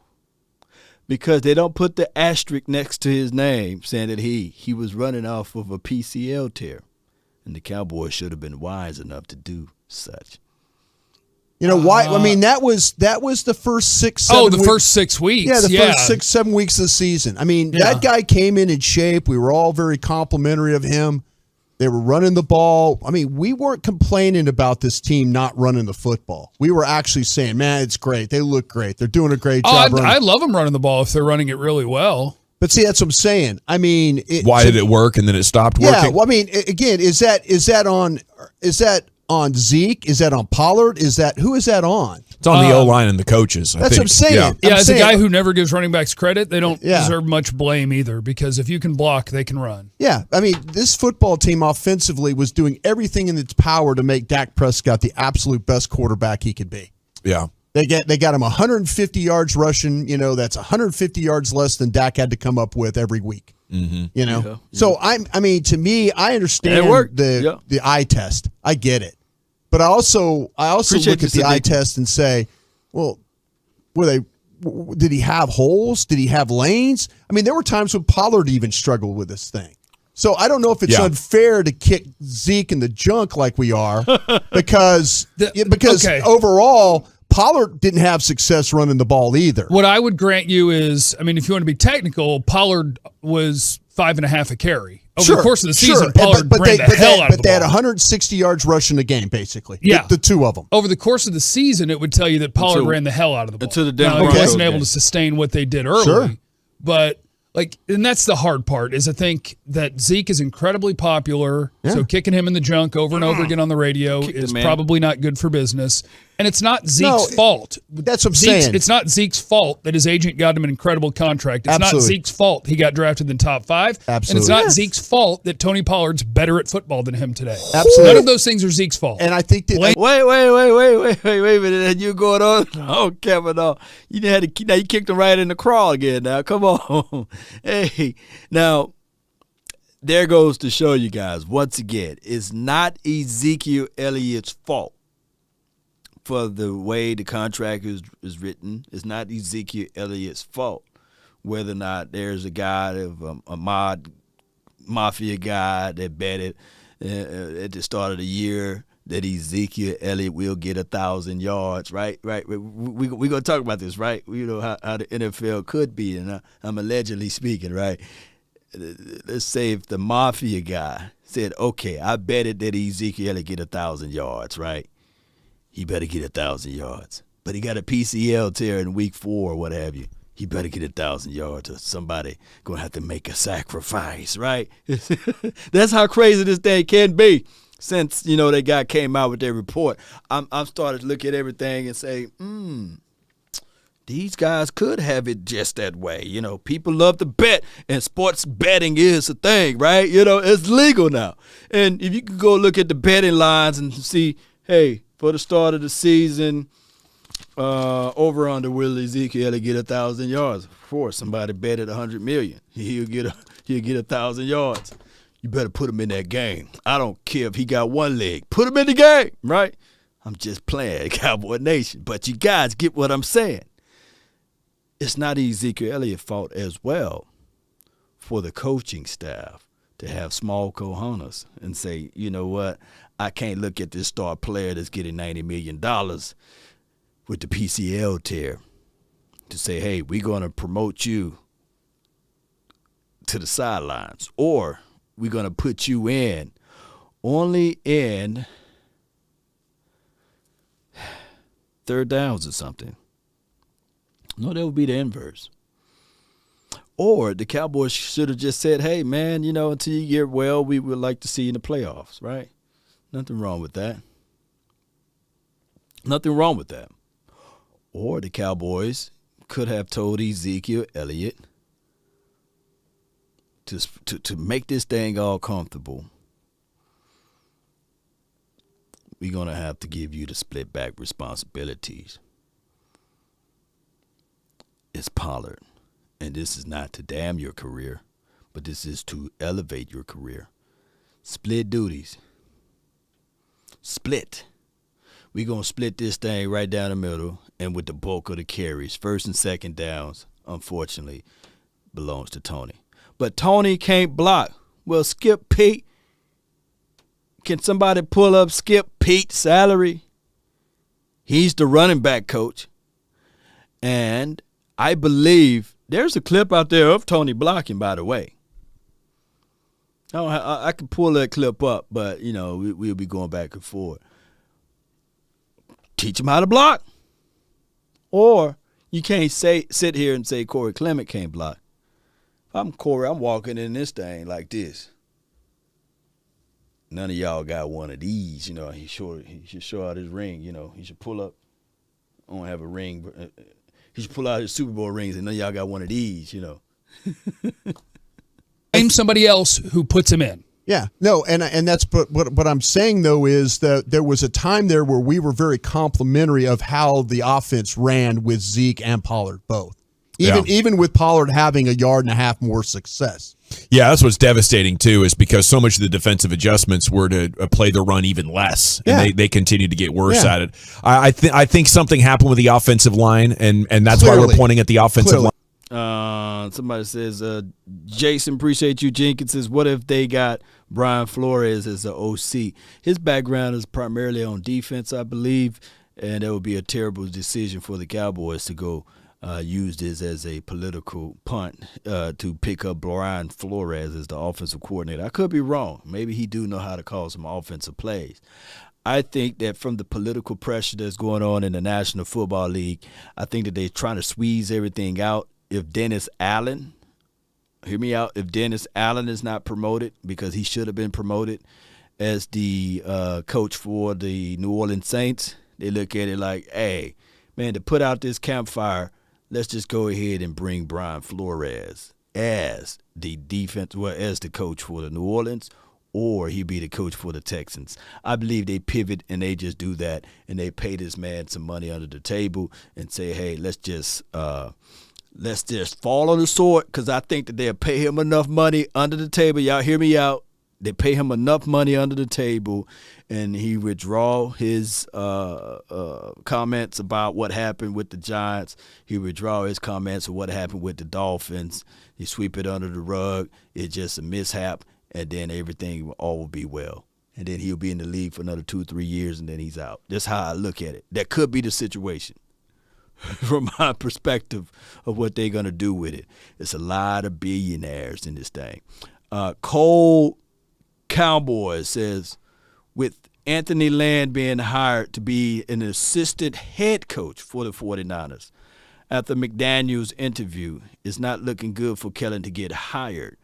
Because they don't put the asterisk next to his name saying that he was running off of a PCL tear. And the Cowboys should have been wise enough to do such. Why? I mean, that was the first 6-7 weeks. First 6 weeks. Yeah, the first 6-7 weeks of the season. I mean, that guy came in shape. We were all very complimentary of him. They were running the ball. I mean, we weren't complaining about this team not running the football. We were actually saying, man, it's great. They look great. They're doing a great job. I love them running the ball if they're running it really well. But see, that's what I'm saying. I mean, why did it work and then it stopped working? Yeah, well, I mean, again, is that on Zeke? Is that on Pollard? Who is that on? It's on the O-line and the coaches. That's what I'm saying. Yeah, as a guy who never gives running backs credit, they don't deserve much blame either, because if you can block, they can run. Yeah, I mean, this football team offensively was doing everything in its power to make Dak Prescott the absolute best quarterback he could be. Yeah. They got him 150 yards rushing. That's 150 yards less than Dak had to come up with every week. Mm-hmm. Yeah. So to me, I understand the eye test. I get it. But I also look at the eye test and say, well, did he have holes? Did he have lanes? I mean, there were times when Pollard even struggled with this thing. So I don't know if it's unfair to kick Zeke in the junk like we are, because overall Pollard didn't have success running the ball either. What I would grant you is, I mean, if you want to be technical, Pollard was 5.5 a carry. Over the course of the season, Pollard ran the hell out of the ball. But they had 160 yards rushing a game, basically. Yeah. The two of them. Over the course of the season, it would tell you that Pollard ran the hell out of the ball. Until the Denver Broncos wasn't able to sustain what they did early. Sure. But, and that's the hard part, is I think that Zeke is incredibly popular, so kicking him in the junk over and over again on the radio is probably not good for business. And it's not Zeke's fault. That's what I'm saying. It's not Zeke's fault that his agent got him an incredible contract. It's not Zeke's fault he got drafted in the top 5. Absolutely. And it's not Zeke's fault that Tony Pollard's better at football than him today. Absolutely. None of those things are Zeke's fault. And I think that wait a minute. You going on? Oh, Kevin, now you kicked him right in the crawl again. Now, come on. Hey, now there goes to show you guys once again, it's not Ezekiel Elliott's fault. for the way the contract is written, it's not Ezekiel Elliott's fault. Whether or not there's a guy, a mafia guy that betted at the start of the year that Ezekiel Elliott will get 1,000 yards, right? We're going to talk about this, right? You know how the NFL could be, and I'm allegedly speaking, right? Let's say if the mafia guy said, okay, I betted that Ezekiel Elliott get 1,000 yards, right? He better get 1,000 yards. But he got a PCL tear in week 4 or what have you. He better get 1,000 yards or somebody going to have to make a sacrifice, right? That's how crazy this thing can be. Since, you know, that guy came out with their report, I'm starting to look at everything and say, these guys could have it just that way. You know, people love to bet, and sports betting is a thing, right? You know, it's legal now. And if you could go look at the betting lines and see, hey, for the start of the season, over under will Ezekiel get 1,000 yards? Of course, somebody betted $100 million. He'll get 1,000 yards. You better put him in that game. I don't care if he got one leg. Put him in the game, right? I'm just playing Cowboy Nation, but you guys get what I'm saying. It's not Ezekiel Elliott's fault as well for the coaching staff to have small cojones and say, you know what, I can't look at this star player that's getting $90 million with the PCL tear to say, hey, we're going to promote you to the sidelines, or we're going to put you in only in third downs or something. No, that would be the inverse. Or the Cowboys should have just said, hey, man, you know, until you get well, we would like to see you in the playoffs, right? Nothing wrong with that. Nothing wrong with that. Or the Cowboys could have told Ezekiel Elliott to make this thing all comfortable, we're going to have to give you the split back responsibilities. It's Pollard. And this is not to damn your career, but this is to elevate your career. Split duties. Split. We're going to split this thing right down the middle, and with the bulk of the carries, first and second downs, unfortunately, belongs to Tony. But Tony can't block. Well, Skip Pete. Can somebody pull up Skip Pete's salary? He's the running back coach. And I believe there's a clip out there of Tony blocking, by the way. I can pull that clip up, but, you know, we'll be going back and forth. Teach him how to block. Or you can't sit here and say Corey Clement can't block. If I'm Corey, I'm walking in this thing like this. None of y'all got one of these, you know. He should show out his ring, you know. He should pull up. I don't have a ring. He should pull out his Super Bowl rings, and none of y'all got one of these, you know. Name somebody else who puts him in. Yeah, no, and that's what I'm saying, though, is that there was a time there where we were very complimentary of how the offense ran with Zeke and Pollard both. Even with Pollard having 1.5 yards more success. Yeah, that's what's devastating, too, is because so much of the defensive adjustments were to play the run even less, and they continue to get worse at it. I think something happened with the offensive line, and that's why we're pointing at the offensive line. Somebody says, Jason, appreciate you. Jenkins says, what if they got Brian Flores as the OC? His background is primarily on defense, I believe, and that would be a terrible decision for the Cowboys to go use this as a political punt to pick up Brian Flores as the offensive coordinator. I could be wrong. Maybe he do know how to call some offensive plays. I think that from the political pressure that's going on in the National Football League, I think that they're trying to squeeze everything out. If Dennis Allen, hear me out, if Dennis Allen is not promoted, because he should have been promoted as the coach for the New Orleans Saints, they look at it like, hey, man, to put out this campfire, let's just go ahead and bring Brian Flores as the as the coach for the New Orleans, or he'd be the coach for the Texans. I believe they pivot and they just do that, and they pay this man some money under the table and say, hey, let's just fall on the sword, because I think that they'll pay him enough money under the table. Y'all hear me out. They pay him enough money under the table, and he withdraw his comments about what happened with the Giants. He withdraw his comments of what happened with the Dolphins. He sweep it under the rug. It's just a mishap, and then everything all will be well. And then he'll be in the league for another 2-3 years, and then he's out. That's how I look at it. That could be the situation from my perspective of what they're going to do with it. It's a lot of billionaires in this thing. Cole Cowboys says, with Anthony Land being hired to be an assistant head coach for the 49ers after McDaniel's interview, it's not looking good for Kellen to get hired.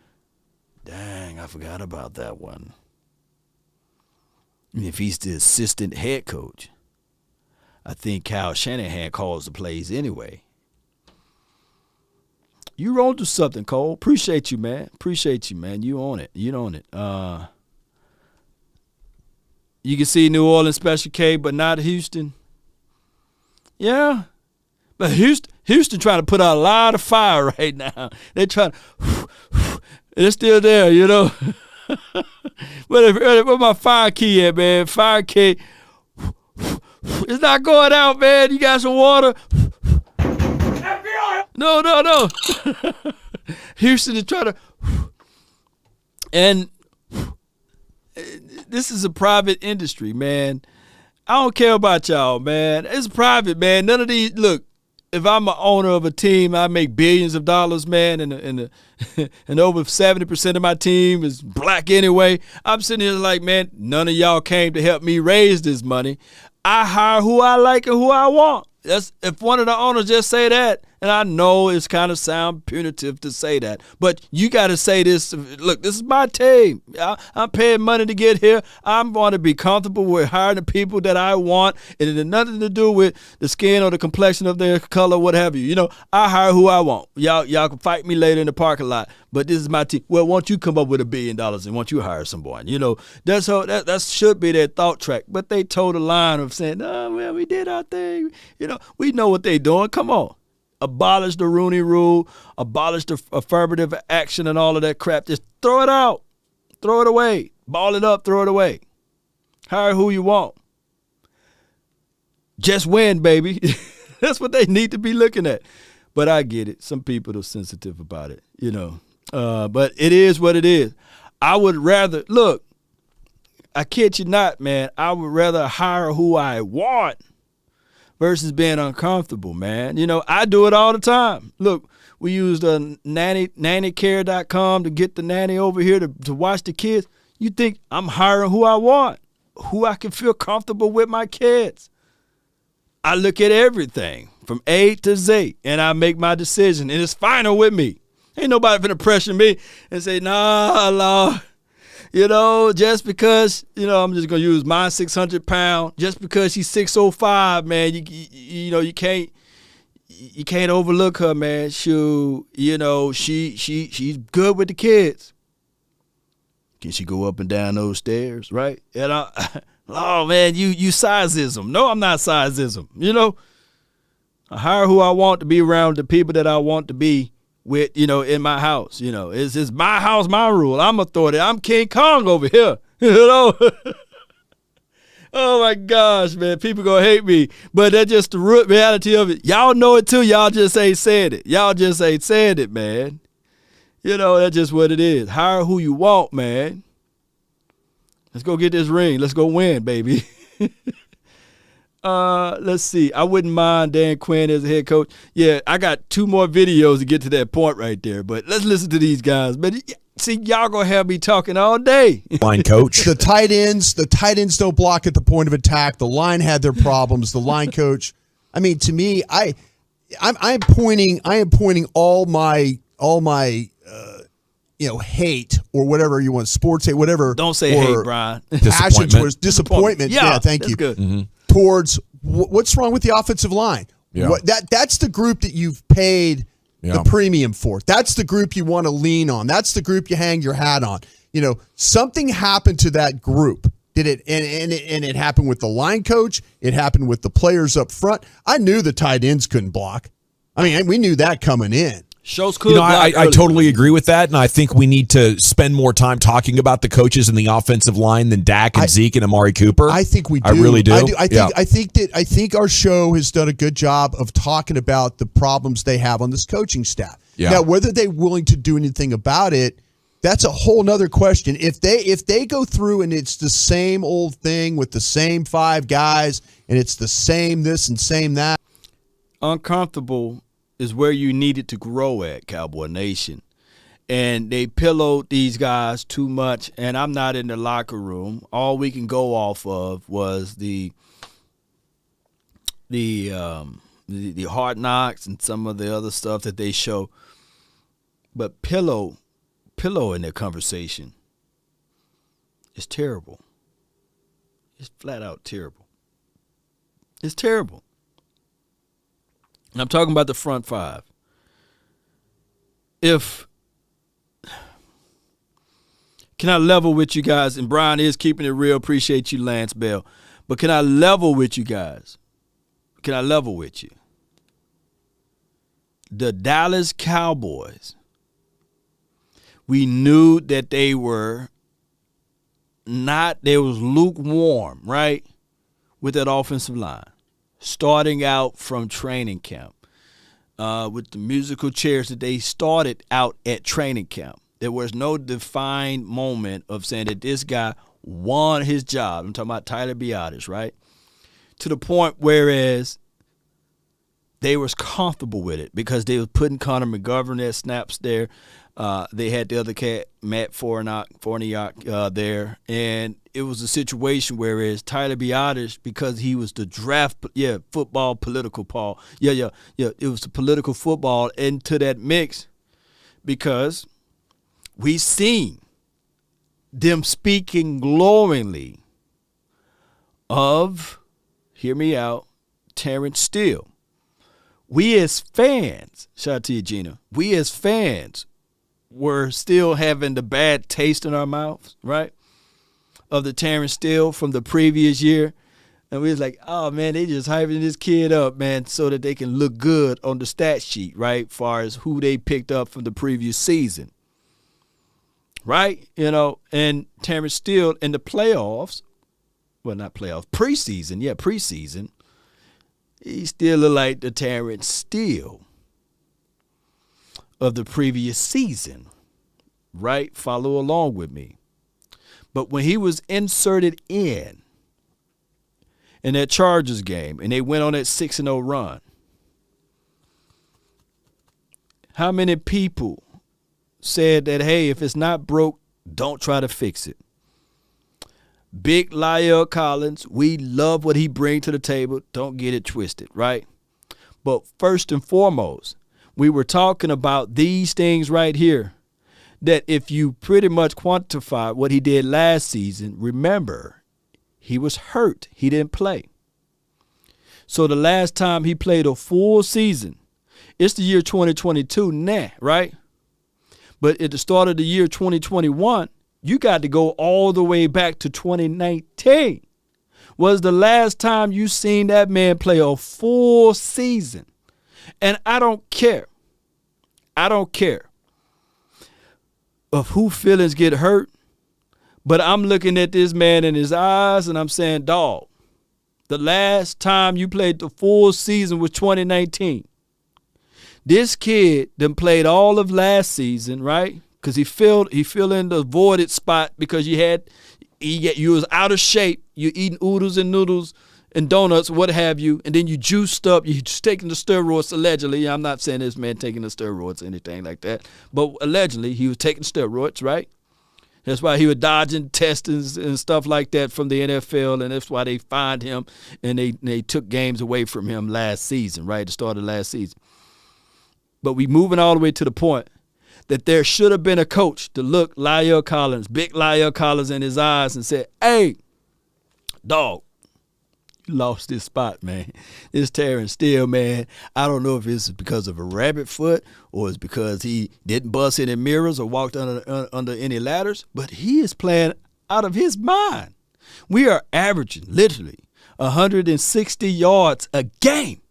Dang, I forgot about that one. And if he's the assistant head coach, I think Kyle Shanahan calls the plays anyway. You rolled to something, Cole. Appreciate you, man. Appreciate you, man. You on it. You on it. You can see New Orleans Special K, but not Houston. Yeah. But Houston trying to put out a lot of fire right now. They're trying to, it's still there, you know. Where my fire key at, man? Fire key. It's not going out, man. You got some water? No. Houston is trying to, and this is a private industry, man. I don't care about y'all, man. It's private, man. None of these, look, if I'm an owner of a team, I make billions of dollars, man, and over 70% of my team is black anyway. I'm sitting here like, man, none of y'all came to help me raise this money. I hire who I like and who I want. That's if one of the owners just say that, and I know it's kind of sound punitive to say that, but you got to say this. Look, this is my team. I'm paying money to get here. I'm going to be comfortable with hiring the people that I want, and it has nothing to do with the skin or the complexion of their color, what have you. You know, I hire who I want. Y'all can fight me later in the parking lot, but this is my team. Well, won't you come up with $1 billion and won't you hire someone? You know, that's how that should be their thought track. But they told the line of saying, "No, man, we did our thing. You know, we know what they're doing. Come on." Abolish the Rooney Rule, abolish the affirmative action and all of that crap. Just throw it out. Throw it away. Ball it up, throw it away. Hire who you want. Just win, baby. That's what they need to be looking at. But I get it. Some people are sensitive about it, you know. But it is what it is. I would rather, look, I kid you not, man, I would rather hire who I want versus being uncomfortable, man. You know, I do it all the time. Look, we used nannycare.com to get the nanny over here to watch the kids. You think I'm hiring who I want, who I can feel comfortable with my kids. I look at everything from A to Z, and I make my decision, and it's final with me. Ain't nobody finna pressure me and say, nah, Lord. You know, just because, you know, I'm just going to use my 600 pound, just because she's 605, man, you know, you can't overlook her, man. Shoot, you know, she's good with the kids. Can she go up and down those stairs, right? And oh, man, you sizeism. No, I'm not sizeism. You know, I hire who I want to be around the people that I want to be with, you know, in my house. You know, it's my house, my rule. I'm authority. I'm King Kong over here. You know? Oh my gosh, man. People gonna hate me. But that's just the root reality of it. Y'all know it too. Y'all just ain't saying it. Y'all just ain't saying it, man. You know, that's just what it is. Hire who you want, man. Let's go get this ring. Let's go win, baby. Let's see. I wouldn't mind Dan Quinn as a head coach. Yeah, I got 2 more videos to get to that point right there. But let's listen to these guys. But see, y'all gonna have me talking all day. Line coach. The tight ends don't block at the point of attack. The line had their problems. The line coach. I mean, to me, I am pointing all my hate or whatever you want, sports hate, whatever. Don't say hate, Brian. Passion towards disappointment. Yeah, thank you. Good. Mm-hmm. Towards what's wrong with the offensive line. Yeah. That's the group that you've paid the premium for. That's the group you want to lean on. That's the group you hang your hat on. You know, something happened to that group. Did it? And it happened with the line coach. It happened with the players up front. I knew the tight ends couldn't block. I mean, we knew that coming in. Schultz could. I totally agree with that, and I think we need to spend more time talking about the coaches in the offensive line than Dak and Zeke and Amari Cooper. I think we do. I really do. I think our show has done a good job of talking about the problems they have on this coaching staff. Yeah. Now, whether they're willing to do anything about it, that's a whole nother question. If they go through and it's the same old thing with the same 5 guys and it's the same this and same that, uncomfortable is where you needed to grow at, Cowboy Nation. And they pillowed these guys too much, and I'm not in the locker room. All we can go off of was the Hard Knocks and some of the other stuff that they show. But pillow in their conversation is terrible. It's flat out terrible. It's terrible. And I'm talking about the front 5. Can I level with you guys? And Brian is keeping it real. Appreciate you, Lance Bell. But can I level with you guys? Can I level with you? The Dallas Cowboys, we knew that they was lukewarm, right? With that offensive line. Starting out from training camp with the musical chairs that they started out at training camp. There was no defined moment of saying that this guy won his job. I'm talking about Tyler Biadasz, right? To the point whereas they was comfortable with it because they was putting Connor McGovern at snaps there. They had the other cat, Matt Forniak there. And it was a situation whereas Tyler Biadasz, because he was the football political Paul. It was the political football into that mix because we seen them speaking glowingly of, hear me out, Terrence Steele. We as fans, shout out to you, Gina, we as fans were still having the bad taste in our mouths, right, of the Terrence Steele from the previous year. And we was like, oh, man, they just hyping this kid up, man, so that they can look good on the stat sheet, right, as far as who they picked up from the previous season. Right? And Terrence Steele in the playoffs, well, not playoffs, preseason, he still looked like the Terrence Steele of the previous season, right? Follow along with me. But when he was inserted in that Chargers game and they went on that 6-0 run, how many people said that, hey, if it's not broke, don't try to fix it? Big La'el Collins, we love what he brings to the table. Don't get it twisted, right? But first and foremost, we were talking about these things right here, that if you pretty much quantify what he did last season, remember, he was hurt. He didn't play. So the last time he played a full season, it's the year 2022 right? But at the start of the year 2021, you got to go all the way back to 2019. Was the last time you seen that man play a full season. And I don't care. Of who feelings get hurt. But I'm looking at this man in his eyes and I'm saying, dog, the last time you played the full season was 2019. This kid done played all of last season, right? Because he filled in the voided spot because you was out of shape. You eating oodles and noodles and donuts, what have you, and then you juiced up. You just taking the steroids allegedly. I'm not saying this man taking the steroids or anything like that, but allegedly he was taking steroids, right? That's why he was dodging tests and stuff like that from the NFL, and that's why they fined him and they took games away from him last season, right? The start of last season. But we moving all the way to the point that there should have been a coach to look La'el Collins, big La'el Collins in his eyes and said, hey, dog, you lost this spot, man. This Terrence Steele, man, I don't know if it's because of a rabbit foot or it's because he didn't bust any mirrors or walked under any ladders, but he is playing out of his mind. We are averaging literally 160 yards a game.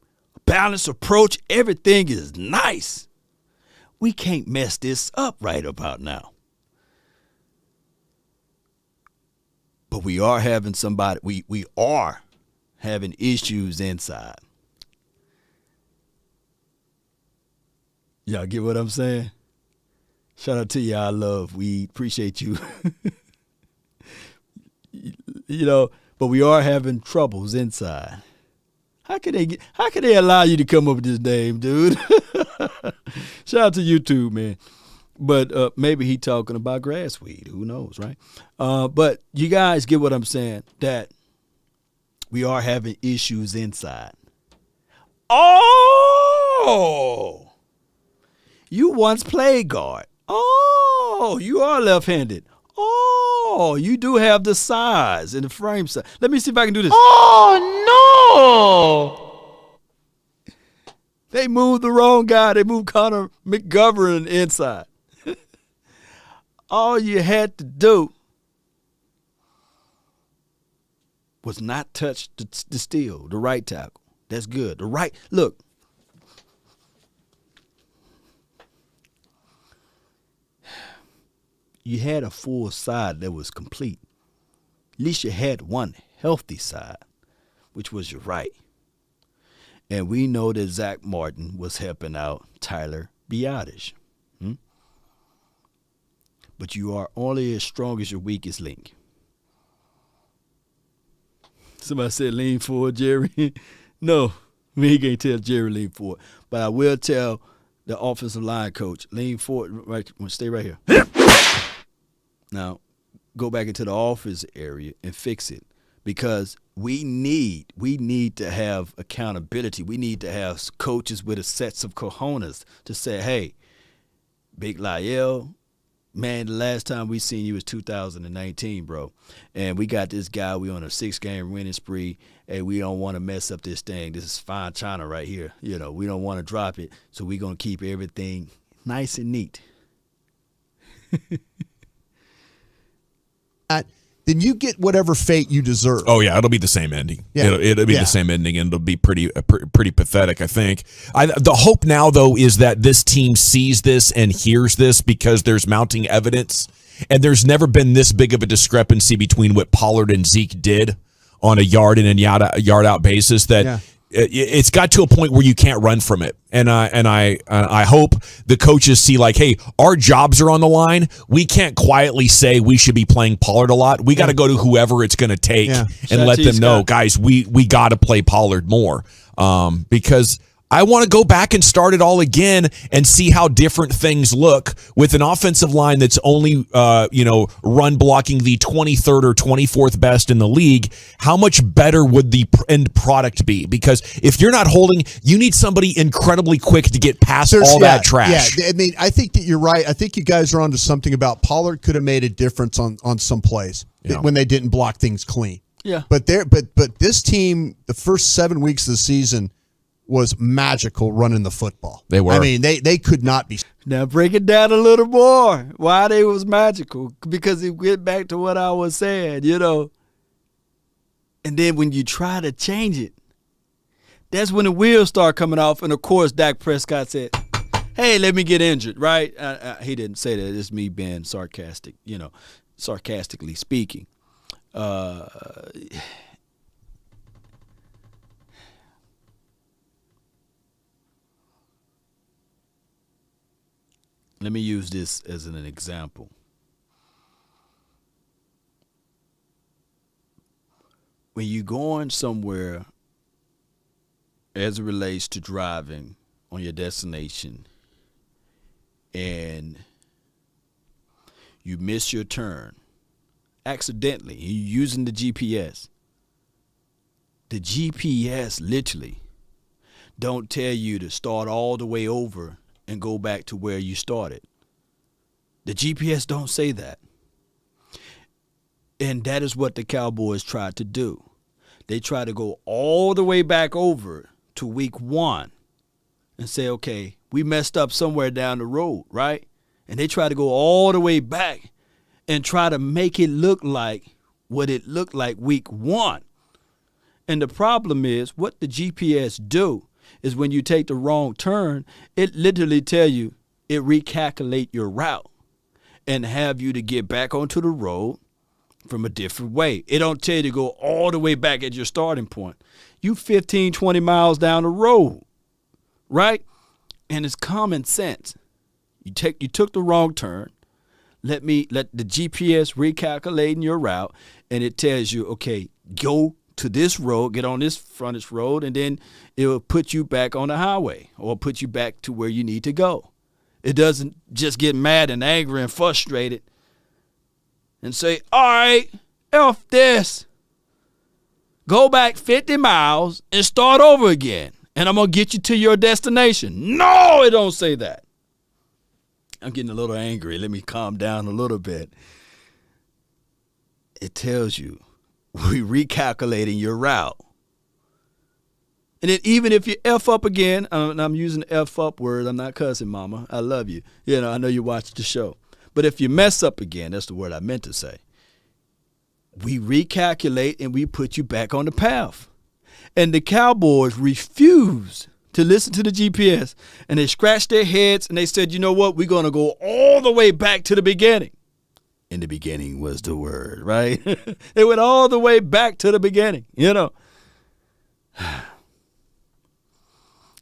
Balanced approach, everything is nice. we can't mess this up right about now. But we are having we are having issues inside. Y'all get what I'm saying? Shout out to y'all. Love. We appreciate you. But we are having troubles inside. How could they allow you to come up with this name, dude? Shout out to YouTube, man. But maybe he talking about grass weed. Who knows, right? But you guys get what I'm saying, that we are having issues inside. Oh! You once played guard. Oh, you are left-handed. Oh, you do have the size and the frame size. Let me see if I can do this. Oh, no! They moved the wrong guy. They moved Connor McGovern inside. All you had to do was not touch the steal, the right tackle. That's good. Look. You had a full side that was complete. At least you had one healthy side, which was your right. And we know that Zach Martin was helping out Tyler Biadasz. But you are only as strong as your weakest link. Somebody said lean forward, Jerry. No, he can't tell Jerry lean forward. But I will tell the offensive line coach, lean forward, right, stay right here. Now, go back into the office area and fix it, because we need to have accountability. We need to have coaches with a sets of cojones to say, hey, Big Lyell, man, the last time we seen you was 2019, bro. And we got this guy, we on a 6-game winning spree. Hey, we don't want to mess up this thing. This is fine china right here. We don't want to drop it, so we're going to keep everything nice and neat. Then you get whatever fate you deserve. Oh yeah, it'll be the same ending. Yeah. It'll be the same ending, and it'll be pretty pathetic, I think. The hope now, though, is that this team sees this and hears this, because there's mounting evidence, and there's never been this big of a discrepancy between what Pollard and Zeke did on a yard in and yard out basis that. It's got to a point where you can't run from it, and I hope the coaches see, like, hey, our jobs are on the line. We can't quietly say we should be playing Pollard a lot. We got to go to whoever it's going to take and let them know, guys, we got to play Pollard more, because I want to go back and start it all again and see how different things look with an offensive line that's only, run blocking the 23rd or 24th best in the league. How much better would the end product be? Because if you're not holding, you need somebody incredibly quick to get past all that trash. Yeah, I mean, I think that you're right. I think you guys are onto something about Pollard could have made a difference on some plays when they didn't block things clean. Yeah. But this team, the first 7 weeks of the season, was magical running the football. They were. I mean, they could not be. Now break it down a little more. Why they was magical? Because it went back to what I was saying, And then when you try to change it, that's when the wheels start coming off. And of course, Dak Prescott said, "Hey, let me get injured." Right? He didn't say that. It's me being sarcastic. Sarcastically speaking. Let me use this as an example. When you're going somewhere as it relates to driving on your destination and you miss your turn accidentally, you're using the GPS. The GPS literally don't tell you to start all the way over and go back to where you started. The GPS don't say that. And that is what the Cowboys tried to do. They tried to go all the way back over to week 1 and say, okay, we messed up somewhere down the road, right? And they tried to go all the way back and try to make it look like what it looked like week 1. And the problem is, what the GPS do is when you take the wrong turn, it literally tell you, it recalculate your route and have you to get back onto the road from a different way. It don't tell you to go all the way back at your starting point. You 15, 20 miles down the road, right? And it's common sense. You took the wrong turn. Let the GPS recalculating your route, and it tells you, okay, go to this road, get on this frontage road, and then it will put you back on the highway or put you back to where you need to go. It doesn't just get mad and angry and frustrated and say, all right, F this. Go back 50 miles and start over again, and I'm going to get you to your destination. No, it don't say that. I'm getting a little angry. Let me calm down a little bit. It tells you we recalculating your route. And then even if you F up again, and I'm using the F up word, I'm not cussing, mama. I love you. You know, I know you watch the show. But if you mess up again, that's the word I meant to say. We recalculate and we put you back on the path. And the Cowboys refused to listen to the GPS. And they scratched their heads and they said, you know what? We're going to go all the way back to the beginning. In the beginning was the word, right? They went all the way back to the beginning, you know.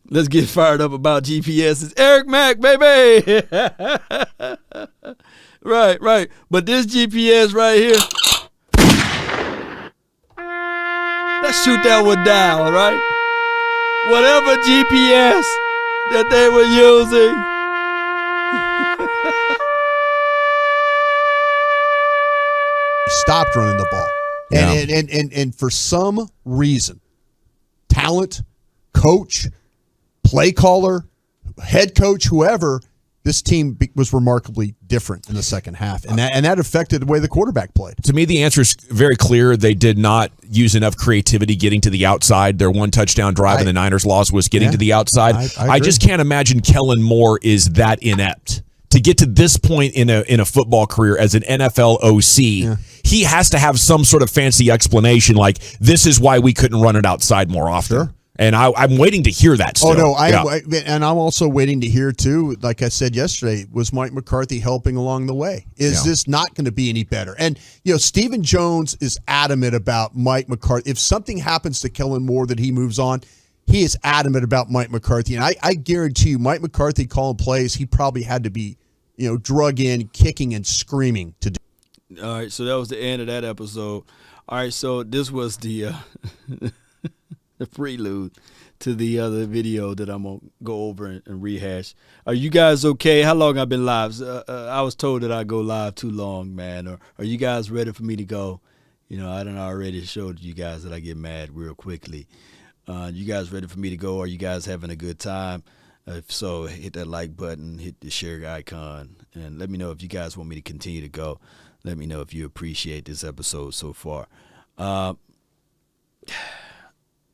Let's get fired up about GPSs. Eric Mack, baby. Right. But this GPS right here, let's shoot that one down, all right? Whatever GPS that they were using. He stopped running the ball. And for some reason, talent, coach, play caller, head coach, whoever, this team was remarkably different in the second half, and that affected the way the quarterback played. To me, the answer is very clear. They did not use enough creativity getting to the outside. Their one touchdown drive in the Niners loss was getting to the outside. I just can't imagine Kellen Moore is that inept. To get to this point in a football career as an NFL OC, he has to have some sort of fancy explanation like, this is why we couldn't run it outside more often. Sure. And I'm waiting to hear that still. Oh, no, and I'm also waiting to hear, too, like I said yesterday, was Mike McCarthy helping along the way? Is this not going to be any better? And, Stephen Jones is adamant about Mike McCarthy. If something happens to Kellen Moore that he moves on, he is adamant about Mike McCarthy. And I guarantee you, Mike McCarthy calling plays, he probably had to be, drug in, kicking and screaming to do. All right, so that was the end of that episode. All right, so this was the the prelude to the other video that I'm going to go over and rehash. Are you guys okay? How long I've been live? I was told that I go live too long, man. Or are you guys ready for me to go? I done already showed you guys that I get mad real quickly. You guys ready for me to go? Are you guys having a good time? If so, hit that like button, hit the share icon, and let me know if you guys want me to continue to go. Let me know if you appreciate this episode so far.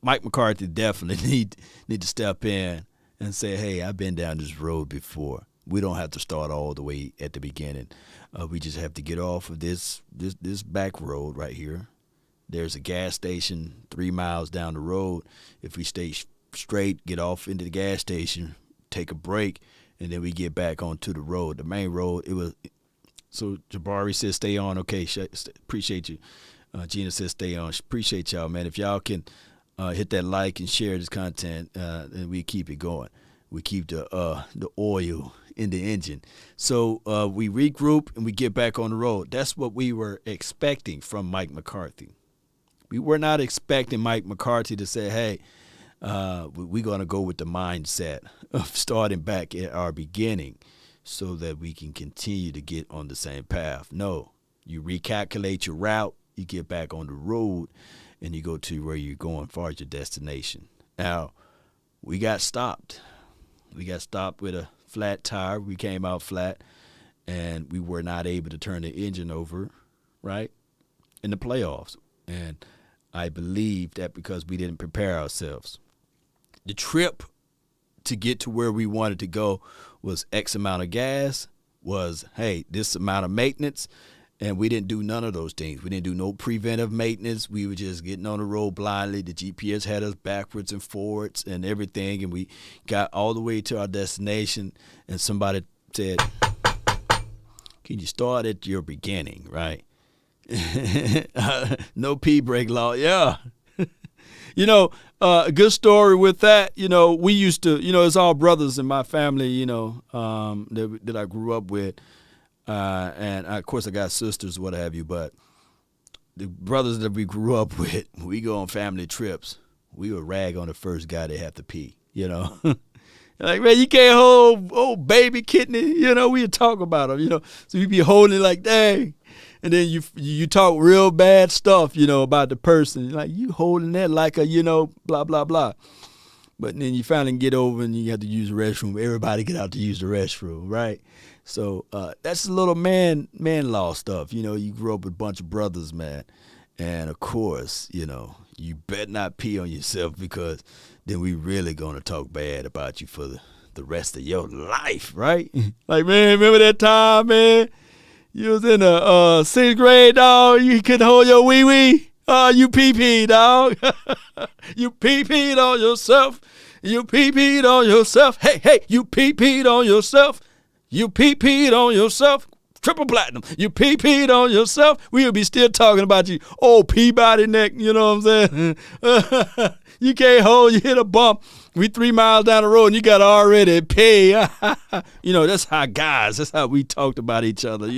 Mike McCarthy definitely need to step in and say, hey, I've been down this road before. We don't have to start all the way at the beginning. We just have to get off of this back road right here. There's a gas station 3 miles down the road. If we stay straight, get off into the gas station, take a break, and then we get back onto the road. The main road, so Jabari says stay on. Okay, appreciate you. Gina says stay on. Appreciate y'all, man. If y'all can hit that like and share this content, and we keep it going. We keep the oil in the engine. So we regroup and we get back on the road. That's what we were expecting from Mike McCarthy. We were not expecting Mike McCarthy to say, hey, we're going to go with the mindset of starting back at our beginning so that we can continue to get on the same path. No, you recalculate your route, you get back on the road, and you go to where you're going as far as your destination. Now, we got stopped. We got stopped with a flat tire. We came out flat, and we were not able to turn the engine over, right, in the playoffs. And I believe that because we didn't prepare ourselves. The trip to get to where we wanted to go was X amount of gas, was, hey, this amount of maintenance, and we didn't do none of those things. We didn't do no preventive maintenance. We were just getting on the road blindly. The GPS had us backwards and forwards and everything, and we got all the way to our destination, and somebody said, can you start at your beginning, right? No pee break law. Yeah. A good story with that, we used to, it's all brothers in my family, that I grew up with. And of course I got sisters, what have you, but the brothers that we grew up with, when we go on family trips, we would rag on the first guy that have to pee, Like, man, you can't hold old baby kidney, we'd talk about him, So we'd be holding it like, dang. And then you talk real bad stuff, about the person. Like, you holding that like a, blah, blah, blah. But then you finally get over and you have to use the restroom. Everybody get out to use the restroom, right? So that's a little man law stuff. You grew up with a bunch of brothers, man. And, of course, you better not pee on yourself because then we really going to talk bad about you for the rest of your life, right? Like, man, remember that time, man? You was in the 6th grade, dog. You couldn't hold your wee-wee. You pee-peed, dog. You pee-peed on yourself. You pee-peed on yourself. Hey, you pee-peed on yourself. You pee-peed on yourself. Triple platinum. You pee-peed on yourself. We'll be still talking about you. Oh, Peabody neck. You know what I'm saying? You can't hold. You hit a bump. We 3 miles down the road and you got to already pay. That's how guys. That's how we talked about each other.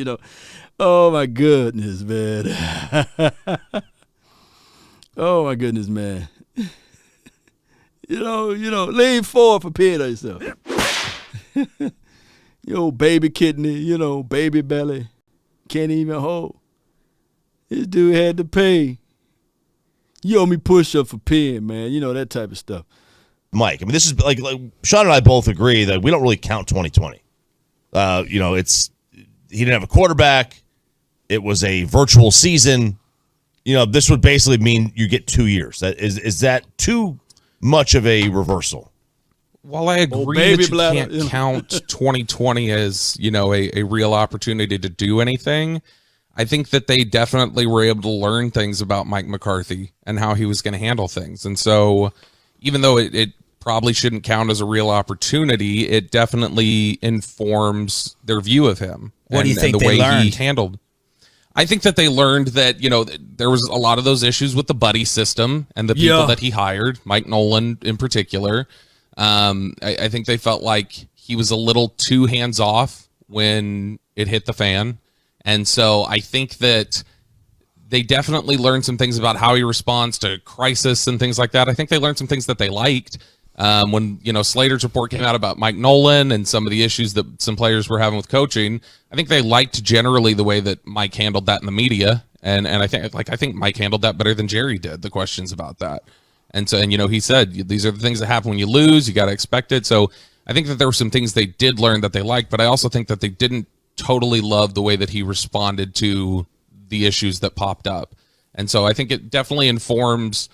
Oh my goodness, man. Oh my goodness, man. Lean forward for peeing on yourself. Baby kidney, baby belly, can't even hold. This dude had to pay. You owe me push-up for peeing, man. That type of stuff. Mike, I mean, this is like Sean and I both agree that we don't really count 2020. He didn't have a quarterback. It was a virtual season. This would basically mean you get 2 years. Is that too much of a reversal? Well, I agree that you can't count 2020 as, a real opportunity to do anything. I think that they definitely were able to learn things about Mike McCarthy and how he was going to handle things. And so even though it probably shouldn't count as a real opportunity, it definitely informs their view of him. What do you think the they way learned? he handled. I think that they learned that, there was a lot of those issues with the buddy system and the people that he hired, Mike Nolan in particular. I think they felt like he was a little too hands-off when it hit the fan. And so I think that they definitely learned some things about how he responds to crisis and things like that. I think they learned some things that they liked. When, Slater's report came out about Mike Nolan and some of the issues that some players were having with coaching, I think they liked generally the way that Mike handled that in the media. And I think Mike handled that better than Jerry did, the questions about that. And so, he said, these are the things that happen when you lose. You got to expect it. So I think that there were some things they did learn that they liked, but I also think that they didn't totally love the way that he responded to the issues that popped up. And so I think it definitely informs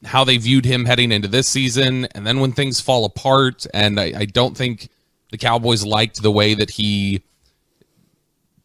how they viewed him heading into this season. And then when things fall apart, and I don't think the Cowboys liked the way that he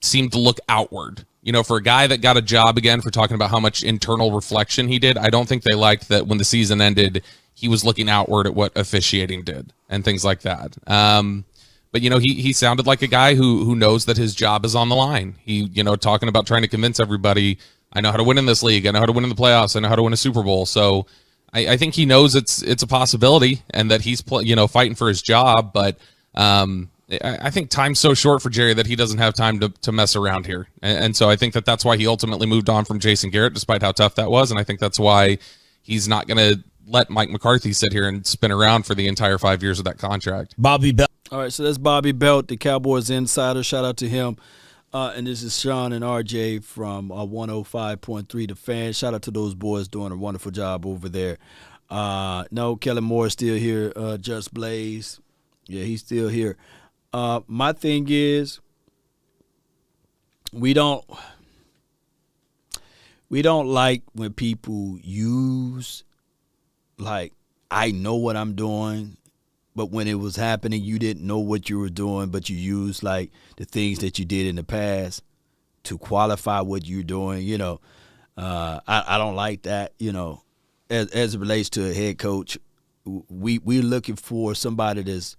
seemed to look outward. For a guy that got a job again for talking about how much internal reflection he did, I don't think they liked that when the season ended, he was looking outward at what officiating did and things like that. But, he sounded like a guy who knows that his job is on the line. He, talking about trying to convince everybody, I know how to win in this league. I know how to win in the playoffs. I know how to win a Super Bowl. So I think he knows it's a possibility and that he's, fighting for his job. But I think time's so short for Jerry that he doesn't have time to mess around here. And so I think that's why he ultimately moved on from Jason Garrett, despite how tough that was. And I think that's why he's not going to let Mike McCarthy sit here and spin around for the entire 5 years of that contract. Bobby Belt. All right, so that's Bobby Belt, the Cowboys insider. Shout out to him. And this is Sean and RJ from 105.3 The Fan. Shout out to those boys doing a wonderful job over there. No, Kellen Moore is still here. Just Blaze. Yeah, he's still here. My thing is, we don't like when people use, like, I know what I'm doing, but when it was happening, you didn't know what you were doing, but you used, like, the things that you did in the past to qualify what you're doing. I don't like that. As it relates to a head coach, we're looking for somebody that's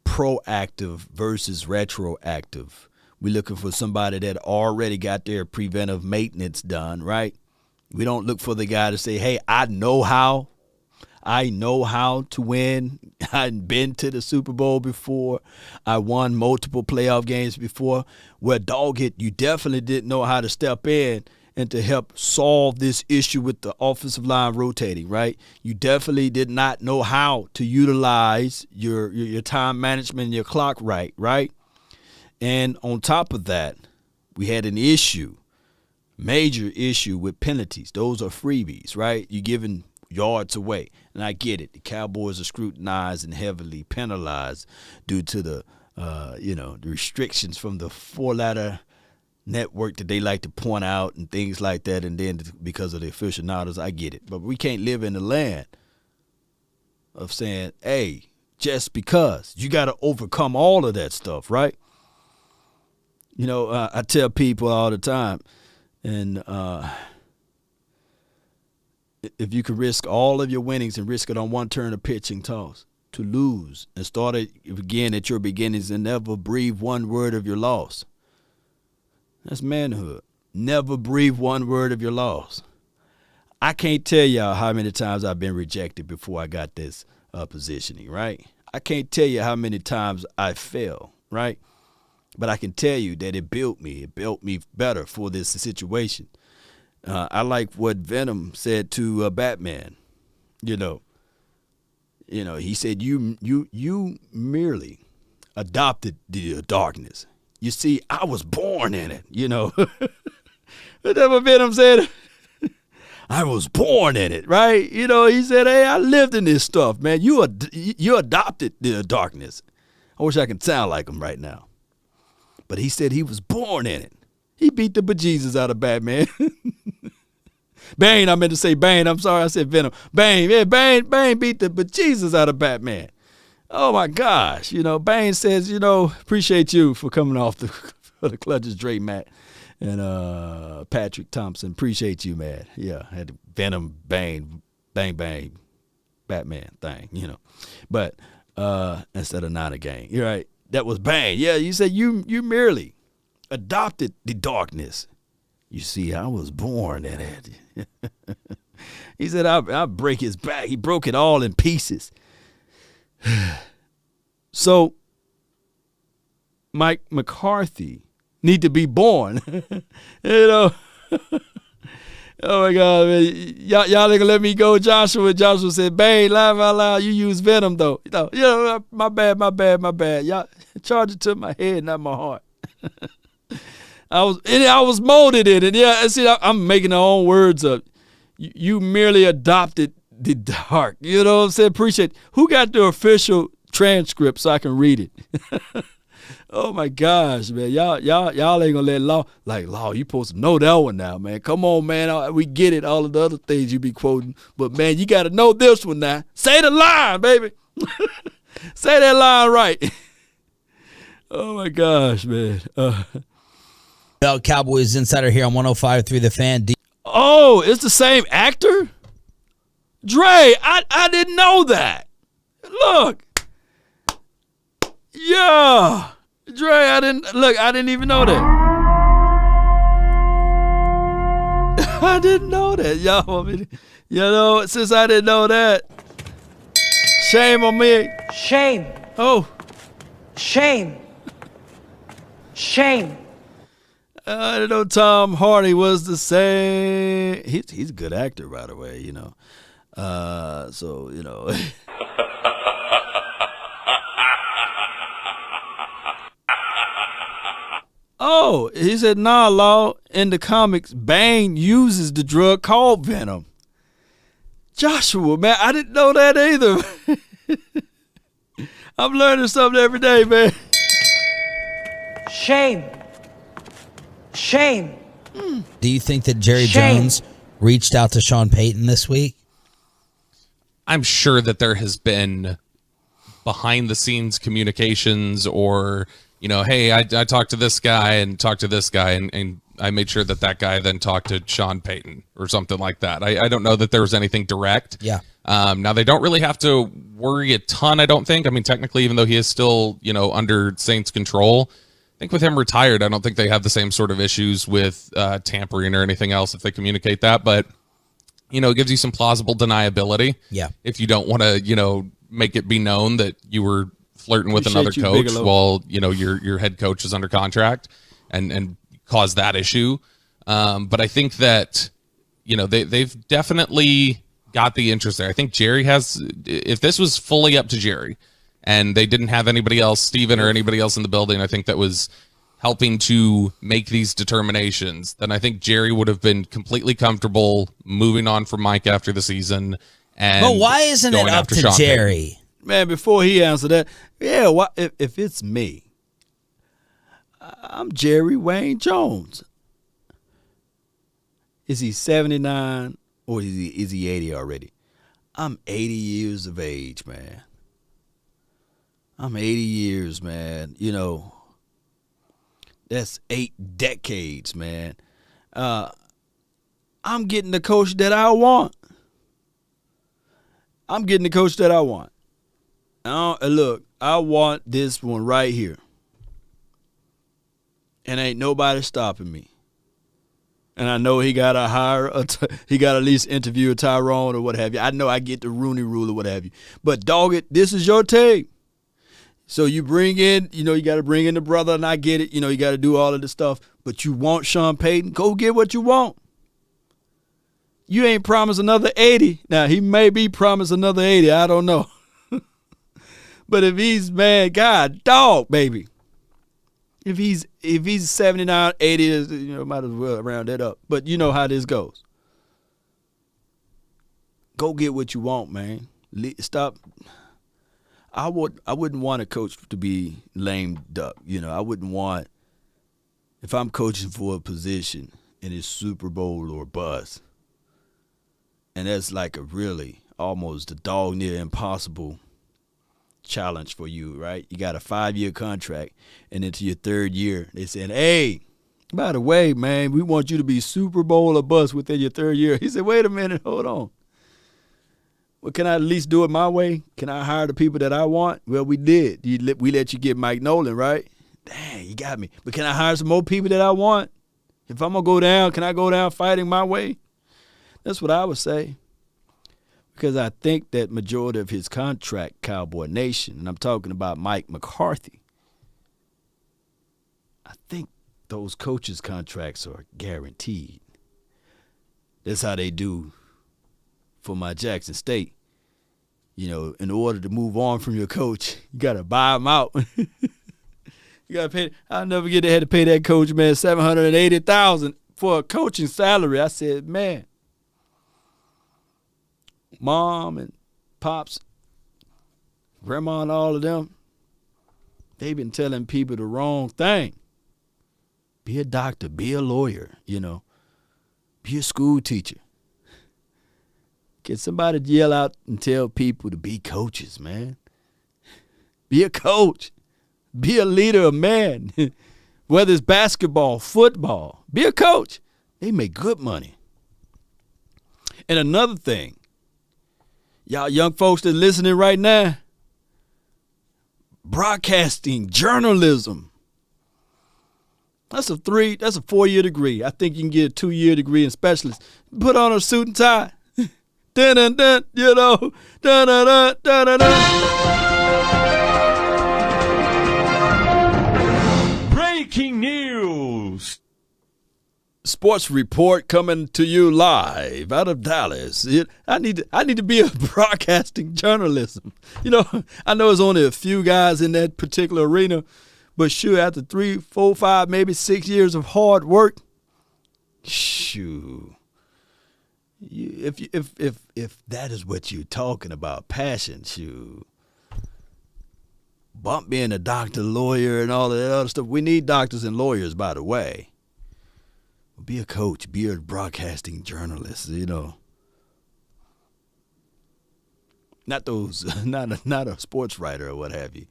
proactive versus retroactive. We're looking for somebody that already got their preventive maintenance done, right? We don't look for the guy to say, hey, I know how to win. I've been to the Super Bowl before. I won multiple playoff games before. Well, dog it, you definitely didn't know how to step in and to help solve this issue with the offensive line rotating, right? You definitely did not know how to utilize your time management and your clock right? And on top of that, we had an issue, major issue with penalties. Those are freebies, right? You're giving yards away. And I get it. The Cowboys are scrutinized and heavily penalized due to the the restrictions from the four-letter network that they like to point out and things like that, and then because of the aficionados, I get it. But we can't live in the land of saying, hey, just because. You got to overcome all of that stuff, right? I tell people all the time, and if you could risk all of your winnings and risk it on one turn of pitching toss to lose and start it again at your beginnings and never breathe one word of your loss, that's manhood. Never breathe one word of your loss. I can't tell y'all how many times I've been rejected before I got this positioning, right? I can't tell you how many times I fell, right? But I can tell you that it built me. It built me better for this situation. I like what Venom said to Batman. He said, you merely adopted the darkness. You see, I was born in it, That's what Venom said. I was born in it, right? He said, hey, I lived in this stuff, man. You adopted the darkness. I wish I could sound like him right now. But he said he was born in it. He beat the bejesus out of Batman. Bane, I meant to say Bane. I'm sorry, I said Venom. Bane, yeah, Bane beat the bejesus out of Batman. Oh, my gosh. Bane says, appreciate you for coming off the Clutches, Dre, Matt, and Patrick Thompson. Appreciate you, man. Yeah, I had the Venom, Bane, Bang, Batman thing, But instead of not a gang. You're right. That was Bane. Yeah, you said you merely adopted the darkness. You see, I was born in it. He said, I'll break his back. He broke it all in pieces. So, Mike McCarthy need to be born. Oh my God, man. Y'all ain't gonna let me go, Joshua. Joshua said, Bane, laugh out loud. You use Venom though. My bad. Y'all charge it to my head, not my heart. I was molded in it. Yeah, see, I'm making my own words up. You merely adopted the dark. You know what I'm saying? Appreciate it. Who got the official transcript so I can read it? Oh my gosh, man. Y'all ain't gonna let Law, you supposed to know that one now, man. Come on, man. We get it, all of the other things you be quoting. But man, you gotta know this one now. Say the line, baby. Say that line right. Oh my gosh, man. Cowboys Insider here on 105.3 The Fan. Oh, it's the same actor? Dre, I didn't know that. Look. Yeah. Dre, I didn't even know that. I didn't know that. Y'all want me to, since I didn't know that, shame on me. Shame. Oh. Shame. Shame. I didn't know Tom Hardy was the same. He's a good actor, by the way, Oh, he said, nah, Law, in the comics, Bane uses the drug called Venom. Joshua, man, I didn't know that either. I'm learning something every day, man. Shame. Shame. Do you think that Jerry Jones reached out to Sean Payton this week? I'm sure that there has been behind the scenes communications or, hey, I talked to this guy and I made sure that guy then talked to Sean Payton or something like that. I don't know that there was anything direct. Yeah. Now they don't really have to worry a ton, I don't think. I mean, technically, even though he is still, under Saints control, I think with him retired, I don't think they have the same sort of issues with tampering or anything else if they communicate that. But, it gives you some plausible deniability. Yeah. If you don't want to, make it be known that you were flirting with another coach while, your head coach is under contract and cause that issue. But I think that, they've definitely got the interest there. I think Jerry has, if this was fully up to Jerry and they didn't have anybody else, Steven or anybody else in the building, I think that was helping to make these determinations, then I think Jerry would have been completely comfortable moving on from Mike after the season. But why isn't it up to Jerry? Man, before he answered that, if it's me, I'm Jerry Wayne Jones. Is he 79 or is he 80 already? I'm 80 years of age, man. I'm 80 years, man. That's 8 decades, man. I'm getting the coach that I want. Look, I want this one right here. And ain't nobody stopping me. And I know he got to he got to at least interview a Tyrone or what have you. I know I get the Rooney Rule or what have you. But dog it, this is your team. So you bring in, you got to bring in the brother, and I get it. You got to do all of this stuff. But you want Sean Payton, go get what you want. You ain't promised another 80. Now, he may be promised another 80. I don't know. But if he's, man, God, dog, baby. If he's 79, 80, might as well round it up. But you know how this goes. Go get what you want, man. Stop. I wouldn't want a coach to be lame duck. I wouldn't want, if I'm coaching for a position and it's Super Bowl or bust, and that's like a really almost a dog near impossible challenge for you, right? You got a 5-year contract, and into your 3rd year, they said, hey, by the way, man, we want you to be Super Bowl or bust within your 3rd year. He said, wait a minute, hold on. Well, can I at least do it my way? Can I hire the people that I want? Well, we did. We let you get Mike Nolan, right? Dang, you got me. But can I hire some more people that I want? If I'm going to go down, can I go down fighting my way? That's what I would say. Because I think that majority of his contract, Cowboy Nation, and I'm talking about Mike McCarthy, I think those coaches' contracts are guaranteed. That's how they do for my Jackson State. In order to move on from your coach, you got to buy him out. You got to pay. I'll never get they had to pay that coach, man, $780,000 for a coaching salary. I said, man, Mom and Pops, Grandma and all of them, they've been telling people the wrong thing. Be a doctor, be a lawyer, be a school teacher. Can somebody yell out and tell people to be coaches, man? Be a coach. Be a leader of men. Whether it's basketball, football, be a coach. They make good money. And another thing, y'all young folks that listening right now, broadcasting, journalism. That's a 4-year degree. I think you can get a 2-year degree in specialist. Put on a suit and tie. Dun dun dun, dun dun dun dun dun. Breaking news. Sports report coming to you live out of Dallas. I need to be a broadcasting journalism. I know there's only a few guys in that particular arena, but sure, after 3, 4, 5, maybe 6 years of hard work, shoot. If that is what you're talking about, passion, shoot. Bump being a doctor, lawyer, and all of that other stuff. We need doctors and lawyers, by the way. Be a coach, be a broadcasting journalist, Not those, not a sports writer or what have you.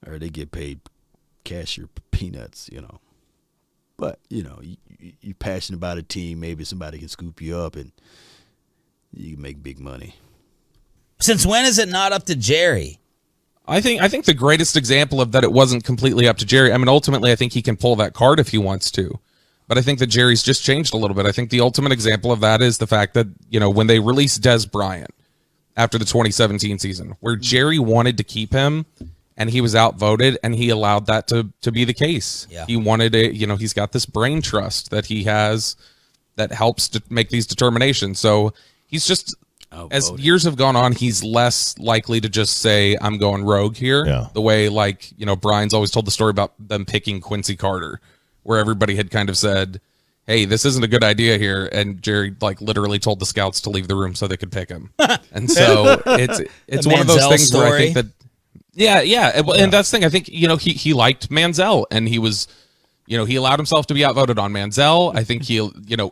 Or they get paid cash your peanuts, But, you're passionate about a team. Maybe somebody can scoop you up and you can make big money. Since when is it not up to Jerry? I think the greatest example of that it wasn't completely up to Jerry. I mean, ultimately, I think he can pull that card if he wants to. But I think that Jerry's just changed a little bit. I think the ultimate example of that is the fact that, when they released Des Bryant after the 2017 season, where Jerry wanted to keep him and he was outvoted, and he allowed that to be the case. Yeah. He wanted it, he's got this brain trust that he has that helps to make these determinations. So he's just, as years have gone on, he's less likely to just say, I'm going rogue here. Yeah. The way, Brian's always told the story about them picking Quincy Carter, where everybody had kind of said, hey, this isn't a good idea here. And Jerry, literally told the scouts to leave the room so they could pick him. And so it's one of those things story. where I think that, yeah. And that's the thing. I think, he liked Manziel, and he was, he allowed himself to be outvoted on Manziel. I think he,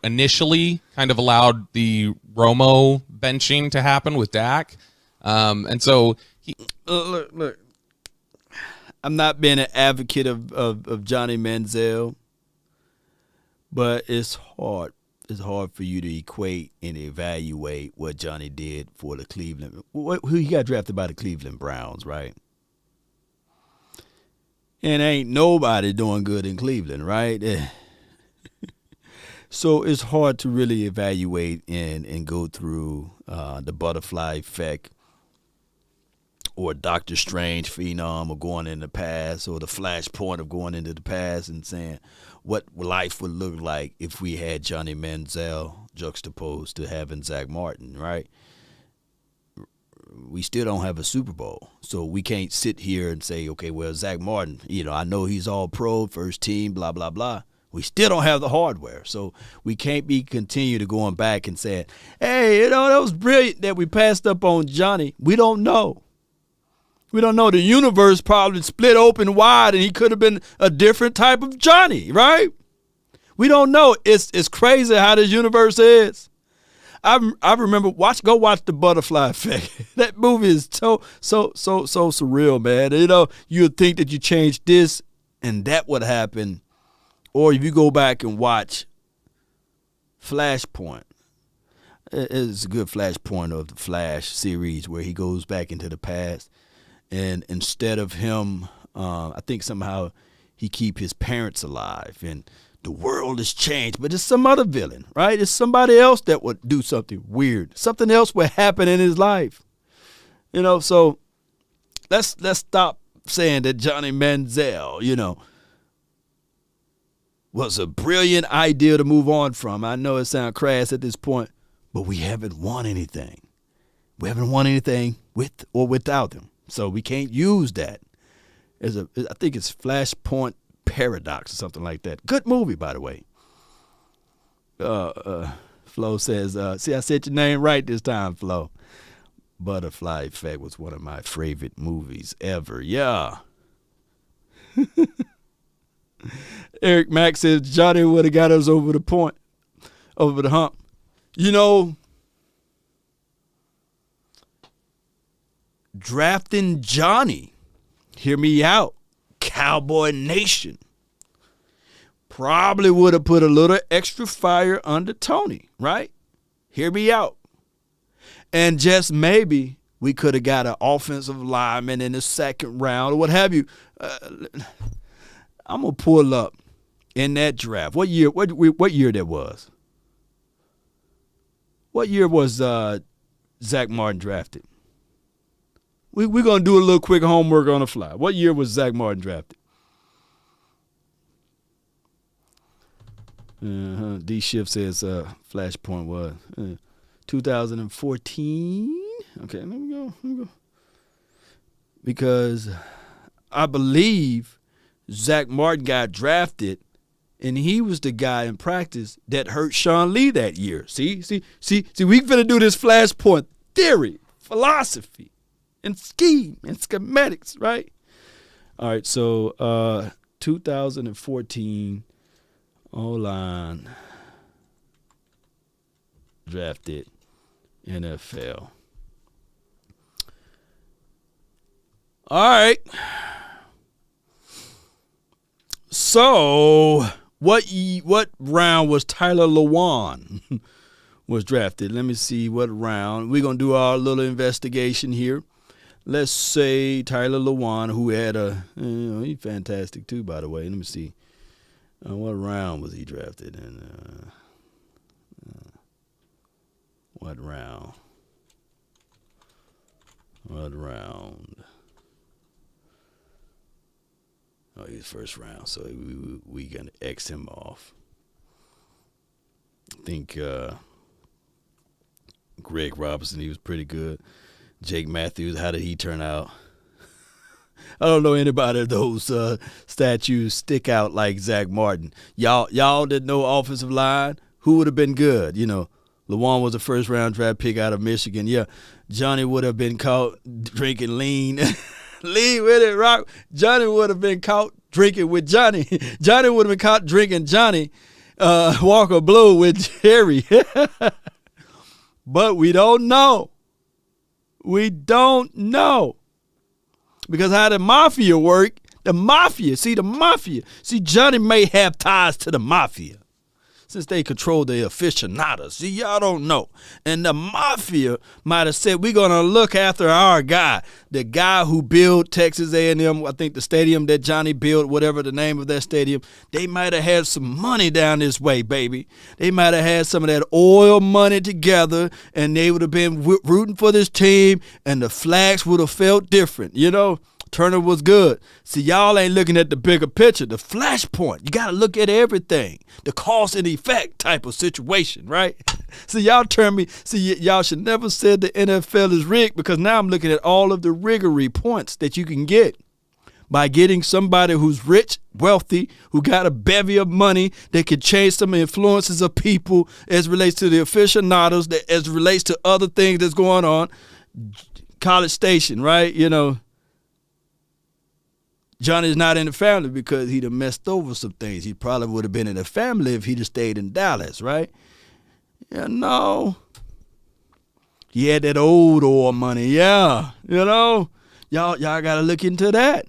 initially kind of allowed the Romo benching to happen with Dak. And so he Look. I'm not being an advocate of Johnny Manziel, but it's hard. It's hard for you to equate and evaluate what Johnny did for the Cleveland. Who he got drafted by the Cleveland Browns, right? And ain't nobody doing good in Cleveland, right? So it's hard to really evaluate and go through the butterfly effect, or Doctor Strange phenom, or going in the past, or the flashpoint of going into the past and saying what life would look like if we had Johnny Manziel juxtaposed to having Zach Martin, right? We still don't have a Super Bowl, so we can't sit here and say, okay, well, Zach Martin, I know he's all pro, first team, blah, blah, blah. We still don't have the hardware, so we can't be continue to going back and saying, hey, that was brilliant that we passed up on Johnny. We don't know. We don't know. The universe probably split open wide, and he could have been a different type of Johnny, right? We don't know. It's crazy how this universe is. I remember go watch The Butterfly Effect. That movie is so surreal, man. You'd think that you changed this and that would happen, or if you go back and watch Flashpoint. It's a good Flashpoint of the Flash series where he goes back into the past. And instead of him, I think somehow he keep his parents alive, and the world has changed. But it's some other villain, right? It's somebody else that would do something weird. Something else would happen in his life. So let's stop saying that Johnny Manziel, was a brilliant idea to move on from. I know it sounds crass at this point, but we haven't won anything. We haven't won anything with or without him. So we can't use that I think it's Flashpoint Paradox or something like that. Good movie, by the way. Flo says, see, I said your name right this time, Flo. Butterfly Effect was one of my favorite movies ever. Yeah. Eric Mack says Johnny would have got us over the hump. Drafting Johnny, hear me out, Cowboy Nation, probably would have put a little extra fire under Tony, right? Hear me out. And just maybe we could have got an offensive lineman in the second round or what have you. I'm going to pull up in that draft. What year that was? What year was Zach Martin drafted? We're going to do a little quick homework on the fly. What year was Zach Martin drafted? D Shift says Flashpoint was 2014. Okay, let me go. Because I believe Zach Martin got drafted, and he was the guy in practice that hurt Sean Lee that year. See, we finna do this Flashpoint theory, philosophy, and scheme and schematics, right? All right, so 2014 O-line drafted NFL. All right. So What round was Tyler Lewan was drafted? Let me see what round. We're going to do our little investigation here. Let's say Tyler Lewan, who had he's fantastic too, by the way. Let me see. What round was he drafted in? What round? What round? Oh, he's first round, so we gonna X him off. I think Greg Robinson, he was pretty good. Jake Matthews, how did he turn out? I don't know anybody of those statues stick out like Zach Martin. Y'all didn't know offensive line. Who would have been good? You know, Lewan was a first round draft pick out of Michigan. Yeah, Johnny would have been caught drinking lean. Lean with it, Rock. Johnny would have been caught drinking with Johnny. Johnny would have been caught drinking Johnny Walker Blue with Jerry. But we don't know. We don't know. Because how the mafia work, the mafia. See, Johnny may have ties to the mafia since they control the aficionados. See, y'all don't know. And the mafia might have said, we're going to look after our guy, the guy who built Texas A&M, I think the stadium that Johnny built, whatever the name of that stadium. They might have had some money down this way, baby. They might have had some of that oil money together, and they would have been rooting for this team, and the flags would have felt different, you know? Turner was good. See, y'all ain't looking at the bigger picture, the flashpoint. You got to look at everything, the cause and effect type of situation, right? See, y'all y'all should never said the NFL is rigged, because now I'm looking at all of the riggery points that you can get by getting somebody who's rich, wealthy, who got a bevy of money that can change some influences of people as relates to the aficionados, that as relates to other things that's going on. College Station, right? You know, Johnny's not in the family because he'd have messed over some things. He probably would have been in the family if he'd have stayed in Dallas, right? Yeah, no. He had that old oil money, yeah. You know, y'all got to look into that.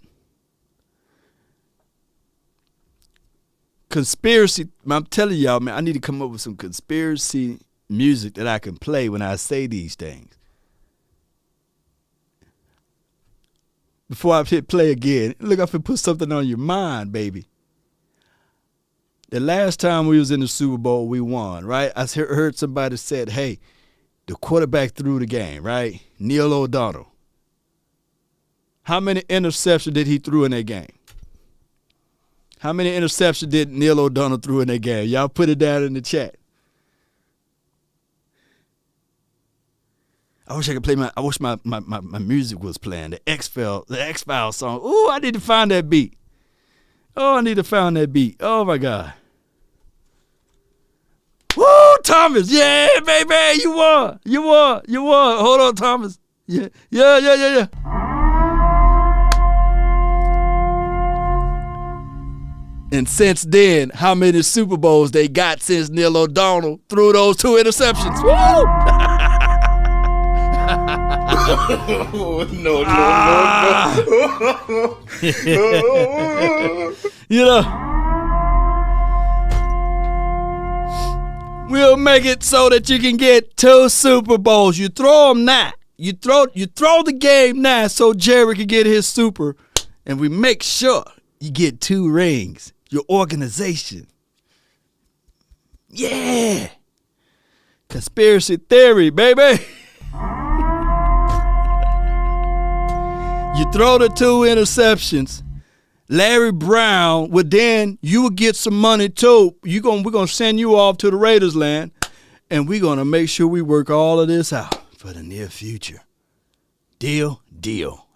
Conspiracy, I'm telling y'all, man, I need to come up with some conspiracy music that I can play when I say these things. Before I hit play again, look, I can put something on your mind, baby. The last time we was in the Super Bowl, we won, right? I heard somebody said, hey, the quarterback threw the game, right? Neil O'Donnell. How many interceptions did he throw in that game? How many interceptions did Neil O'Donnell throw in that game? Y'all put it down in the chat. I wish I could play my music was playing, the X-Files song. Ooh, I need to find that beat. Oh, I need to find that beat. Oh, my God. Woo, Thomas. Yeah, baby. You won. Hold on, Thomas. Yeah. And since then, how many Super Bowls they got since Neil O'Donnell threw those 2 interceptions? Woo! No. You know, we'll make it so that you can get 2 Super Bowls. You throw them now. You throw the game now so Jerry can get his super, and we make sure you get 2 rings. Your organization. Yeah. Conspiracy theory, baby. You throw the 2 interceptions, Larry Brown you would get some money too. We're gonna send you off to the Raiders land, and we're gonna make sure we work all of this out for the near future. Deal.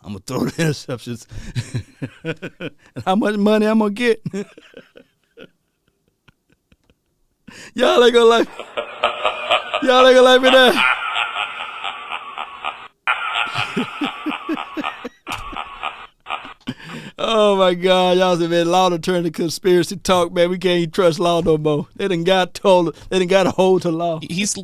I'm gonna throw the interceptions. And how much money I'm gonna get? Y'all ain't gonna like me there. Oh my God, y'all have been Law to turn to conspiracy talk, man. We can't even trust Law no more. They done got a hold to Law. He's,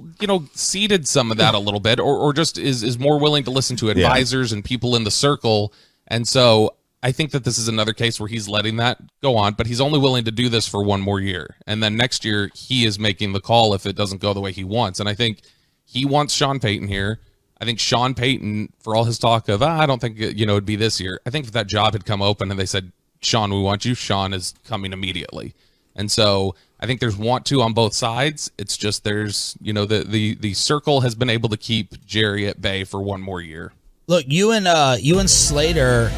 ceded some of that a little bit, or just is more willing to listen to advisors and people in the circle. And so I think that this is another case where he's letting that go on, but he's only willing to do this for one more year. And then next year, he is making the call if it doesn't go the way he wants. And I think he wants Sean Payton here. I think Sean Payton, for all his talk of, I don't think, it'd be this year. I think if that job had come open and they said, Sean, we want you, Sean is coming immediately. And so I think there's want to on both sides. It's just there's, the circle has been able to keep Jerry at bay for one more year. Look, you and Slater,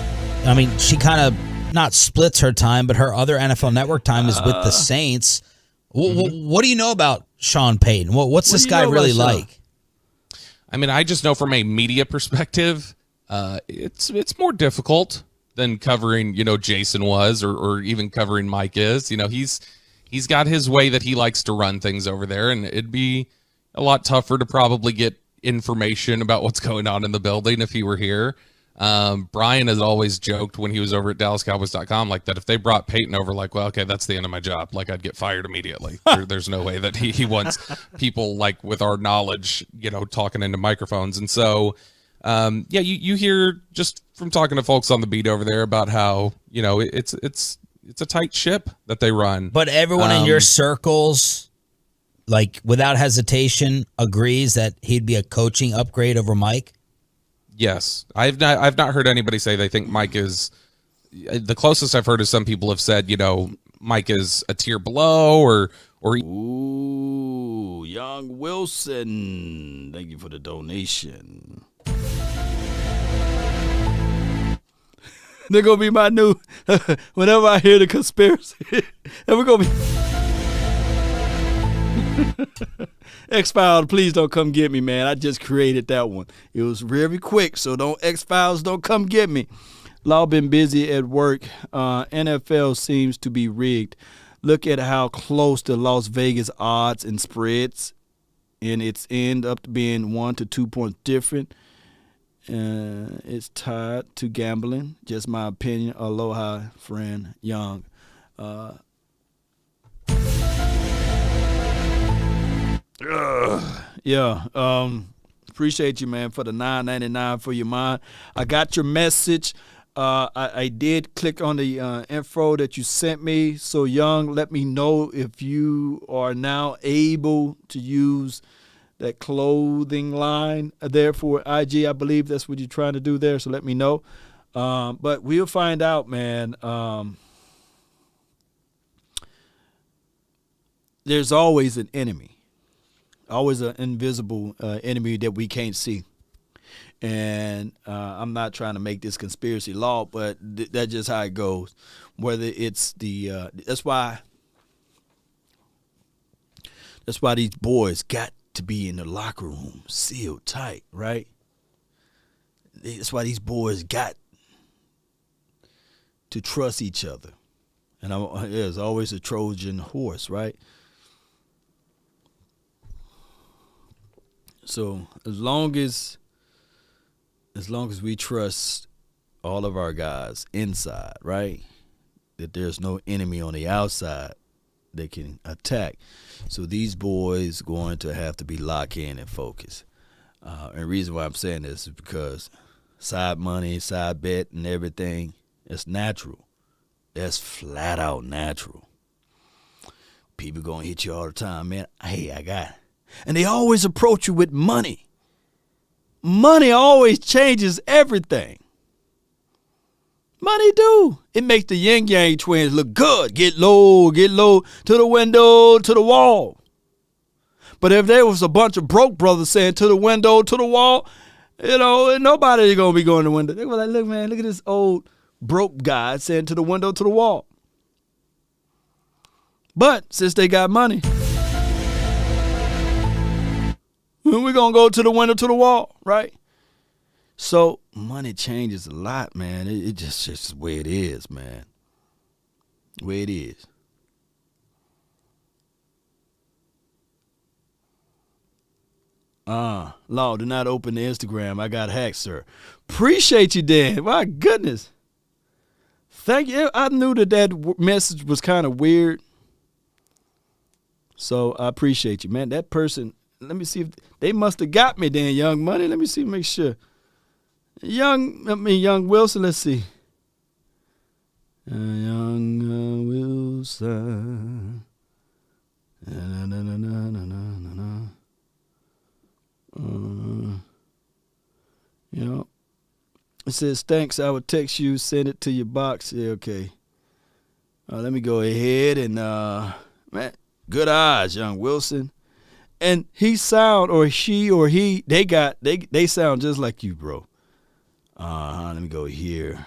I mean, she kind of not splits her time, but her other NFL Network time is with the Saints. What do you know about Sean Payton? What's this guy really like? I mean, I just know from a media perspective, it's more difficult than covering, Jason was or even covering Mike is. He's got his way that he likes to run things over there, and it'd be a lot tougher to probably get information about what's going on in the building if he were here. Brian has always joked when he was over at DallasCowboys.com like that if they brought Peyton over, like, well, okay, that's the end of my job. Like, I'd get fired immediately. There's no way that he wants people like with our knowledge, talking into microphones. And so, you hear just from talking to folks on the beat over there about how, it's a tight ship that they run. But everyone in your circles, like without hesitation, agrees that he'd be a coaching upgrade over Mike. Yes, I've not heard anybody say they think Mike is. The closest I've heard is some people have said, Mike is a tier below, or. Ooh, Young Wilson, thank you for the donation. They're gonna be my new. Whenever I hear the conspiracy, and we're gonna be. X-Files, please don't come get me, man. I just created that one. It was very quick, so X-Files don't come get me. Law been busy at work. NFL seems to be rigged. Look at how close the Las Vegas odds and spreads, and it's end up being 1 to 2 points different. It's tied to gambling. Just my opinion. Aloha, friend Young. Appreciate you, man, for the $9.99 for your mind. I got your message. I did click on the info that you sent me. So, Young, let me know if you are now able to use that clothing line there for IG. I believe that's what you're trying to do there. So let me know. But we'll find out, man. There's always an enemy. Always an invisible enemy that we can't see. And I'm not trying to make this conspiracy law, but that's just how it goes. Whether it's the that's why these boys got to be in the locker room sealed tight, right? That's why these boys got to trust each other. And there's always a Trojan horse, right? So as long as we trust all of our guys inside, right, that there's no enemy on the outside that can attack. So these boys going to have to be locked in and focused. And the reason why I'm saying this is because side money, side bet, and everything, it's natural. That's flat out natural. People gonna hit you all the time, man. Hey, I got it. And they always approach you with money. Money always changes everything. Money do. It makes the yin yang twins look good. Get low, to the window, to the wall. But if there was a bunch of broke brothers saying to the window, to the wall, nobody going to be going to the window. They were like, look, man, look at this old broke guy saying to the window, to the wall. But since they got money, we're going to go to the window, to the wall, right? So money changes a lot, man. It just the way it is, man. The way it is. Law, do not open the Instagram. I got hacked, sir. Appreciate you, Dan. My goodness. Thank you. I knew that message was kind of weird. So I appreciate you, man. That person, let me see if they must have got me then, Young Money. Let me see, make sure. Young Wilson, let's see. Young Wilson. Yeah. It says, thanks, I would text you, send it to your box. Yeah, okay. Let me go ahead and, man, good eyes, young Wilson. And he sound, or she or he, they sound just like you, bro. Let me go here.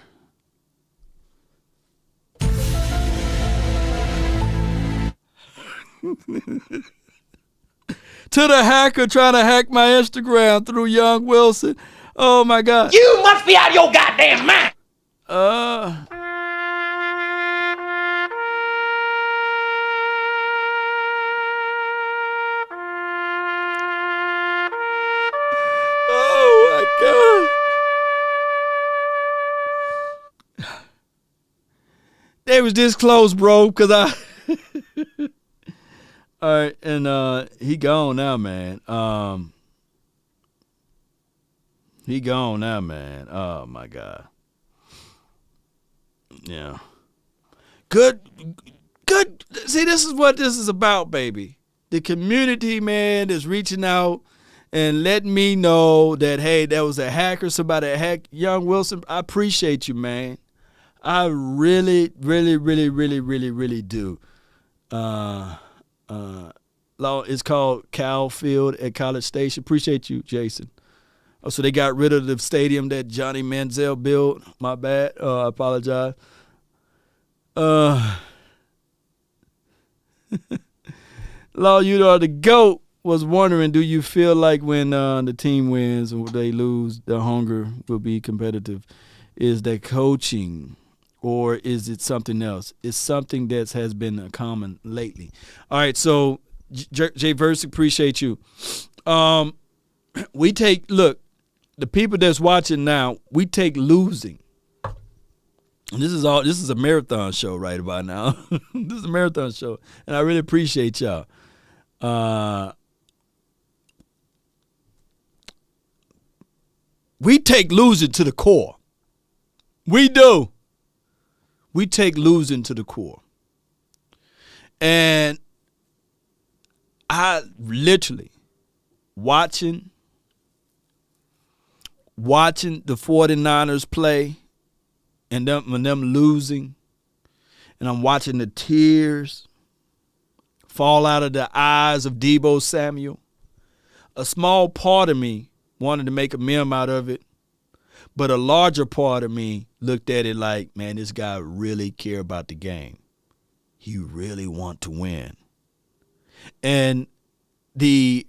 To the hacker trying to hack my Instagram through young Wilson. Oh my God. You must be out of your goddamn mind. Oh my God. They was this close, bro, because I all right, and he gone now, man. He gone now, man. Oh my God. Yeah. Good. See, this is what this is about, baby. The community, man, is reaching out and letting me know that, hey, there was a hacker, somebody hacked young Wilson. I appreciate you, man. I really, really, really, really, really, really do. It's called Cal Field at College Station. Appreciate you, Jason. Oh, so they got rid of the stadium that Johnny Manziel built. My bad. I apologize. Law, you are the GOAT. Was wondering, do you feel like when the team wins or they lose, the hunger will be competitive? Is that coaching, or is it something else? It's something that has been common lately. All right, so Jay Verse, appreciate you. Look, the people that's watching now, we take losing. And this is a marathon show right about now. This is a marathon show, and I really appreciate y'all. We take losing to the core. We do. We take losing to the core. And I literally watching the 49ers play and them losing, and I'm watching the tears fall out of the eyes of Deebo Samuel. A small part of me wanted to make a meme out of it, but a larger part of me looked at it like, man, this guy really care about the game. He really want to win. And the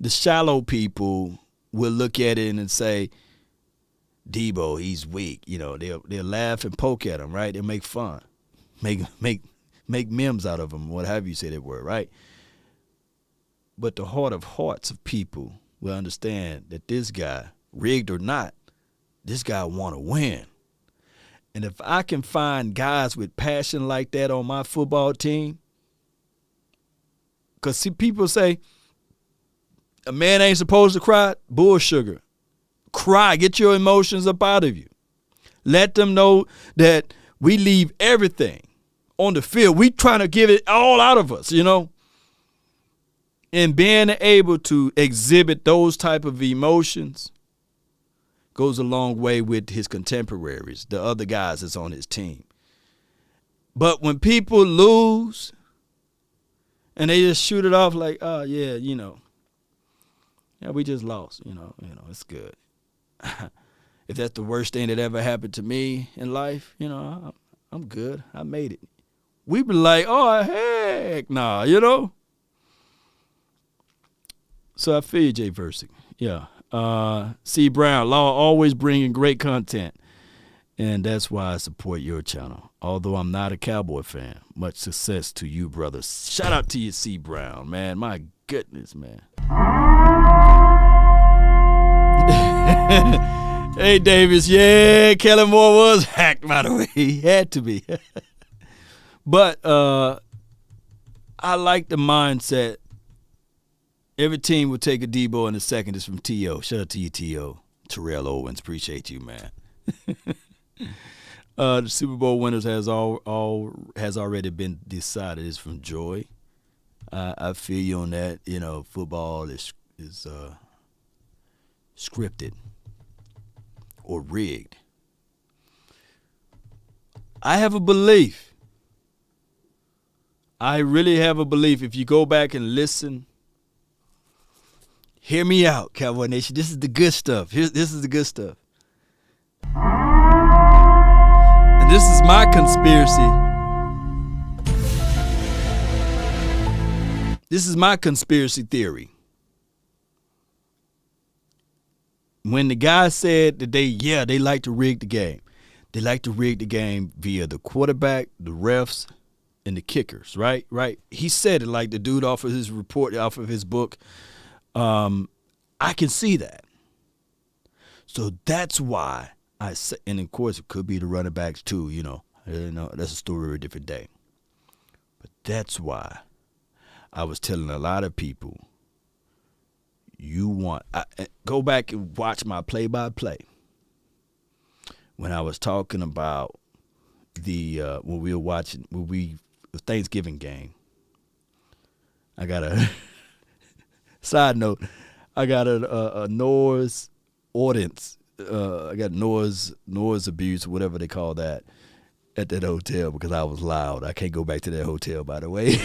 shallow people will look at it and say, Deebo, he's weak. You know, they'll laugh and poke at him, right? They'll make fun, make memes out of him, what have you say that word, right? But the heart of hearts of people will understand that this guy, rigged or not, this guy want to win. And if I can find guys with passion like that on my football team, because see, people say, a man ain't supposed to cry. Bull sugar. Cry. Get your emotions up out of you. Let them know that we leave everything on the field. We trying to give it all out of us, you know. And being able to exhibit those type of emotions goes a long way with his contemporaries, the other guys that's on his team. But when people lose and they just shoot it off like, oh, yeah, you know, yeah, we just lost, you know, it's good. If that's the worst thing that ever happened to me in life, you know, I'm good. I made it. We be like, oh, heck nah, you know. So I feel you, Jay Versick. Yeah. C. Brown, Law always bringing great content. And that's why I support your channel. Although I'm not a Cowboy fan. Much success to you, brothers. Shout out to you, C. Brown, man. My goodness, man. Hey, Davis. Yeah, Kellen Moore was hacked, by the way. He had to be. But I like the mindset. Every team will take a Deebo in a second. It's from T.O. Shout out to you, T.O. Terrell Owens. Appreciate you, man. The Super Bowl winners has already been decided. It's from Joy. I feel you on that. You know, football is scripted or rigged. I have a belief. I really have a belief. If you go back and listen, hear me out, Cowboy Nation. This is the good stuff. This is the good stuff. And this is my conspiracy. This is my conspiracy theory. When the guy said that they like to rig the game. They like to rig the game via the quarterback, the refs, and the kickers, right? Right. He said it like the dude off of his report, off of his book. I can see that. So that's why I say, and of course it could be the running backs too, you know. That's a story of a different day. But that's why I was telling a lot of people, go back and watch my play-by-play. When I was talking about when we were Thanksgiving game, I got a side note. I got a noise ordinance. I got noise abuse, whatever they call that, at that hotel because I was loud. I can't go back to that hotel, by the way.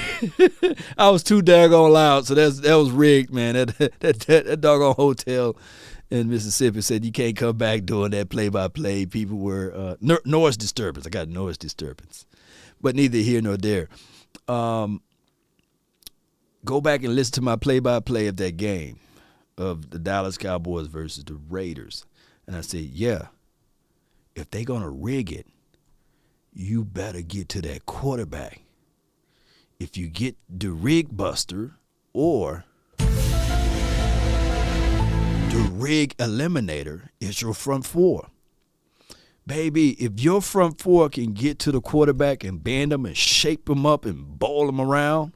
I was too daggone loud, so that was rigged, man. That doggone hotel in Mississippi said you can't come back doing that play-by-play. People were noise disturbance. I got noise disturbance, but neither here nor there. Go back and listen to my play-by-play of that game of the Dallas Cowboys versus the Raiders. And I said, yeah, if they're going to rig it, you better get to that quarterback. If you get the rig buster or the rig eliminator, it's your front four. Baby, if your front four can get to the quarterback and bend them and shape them up and bowl them around,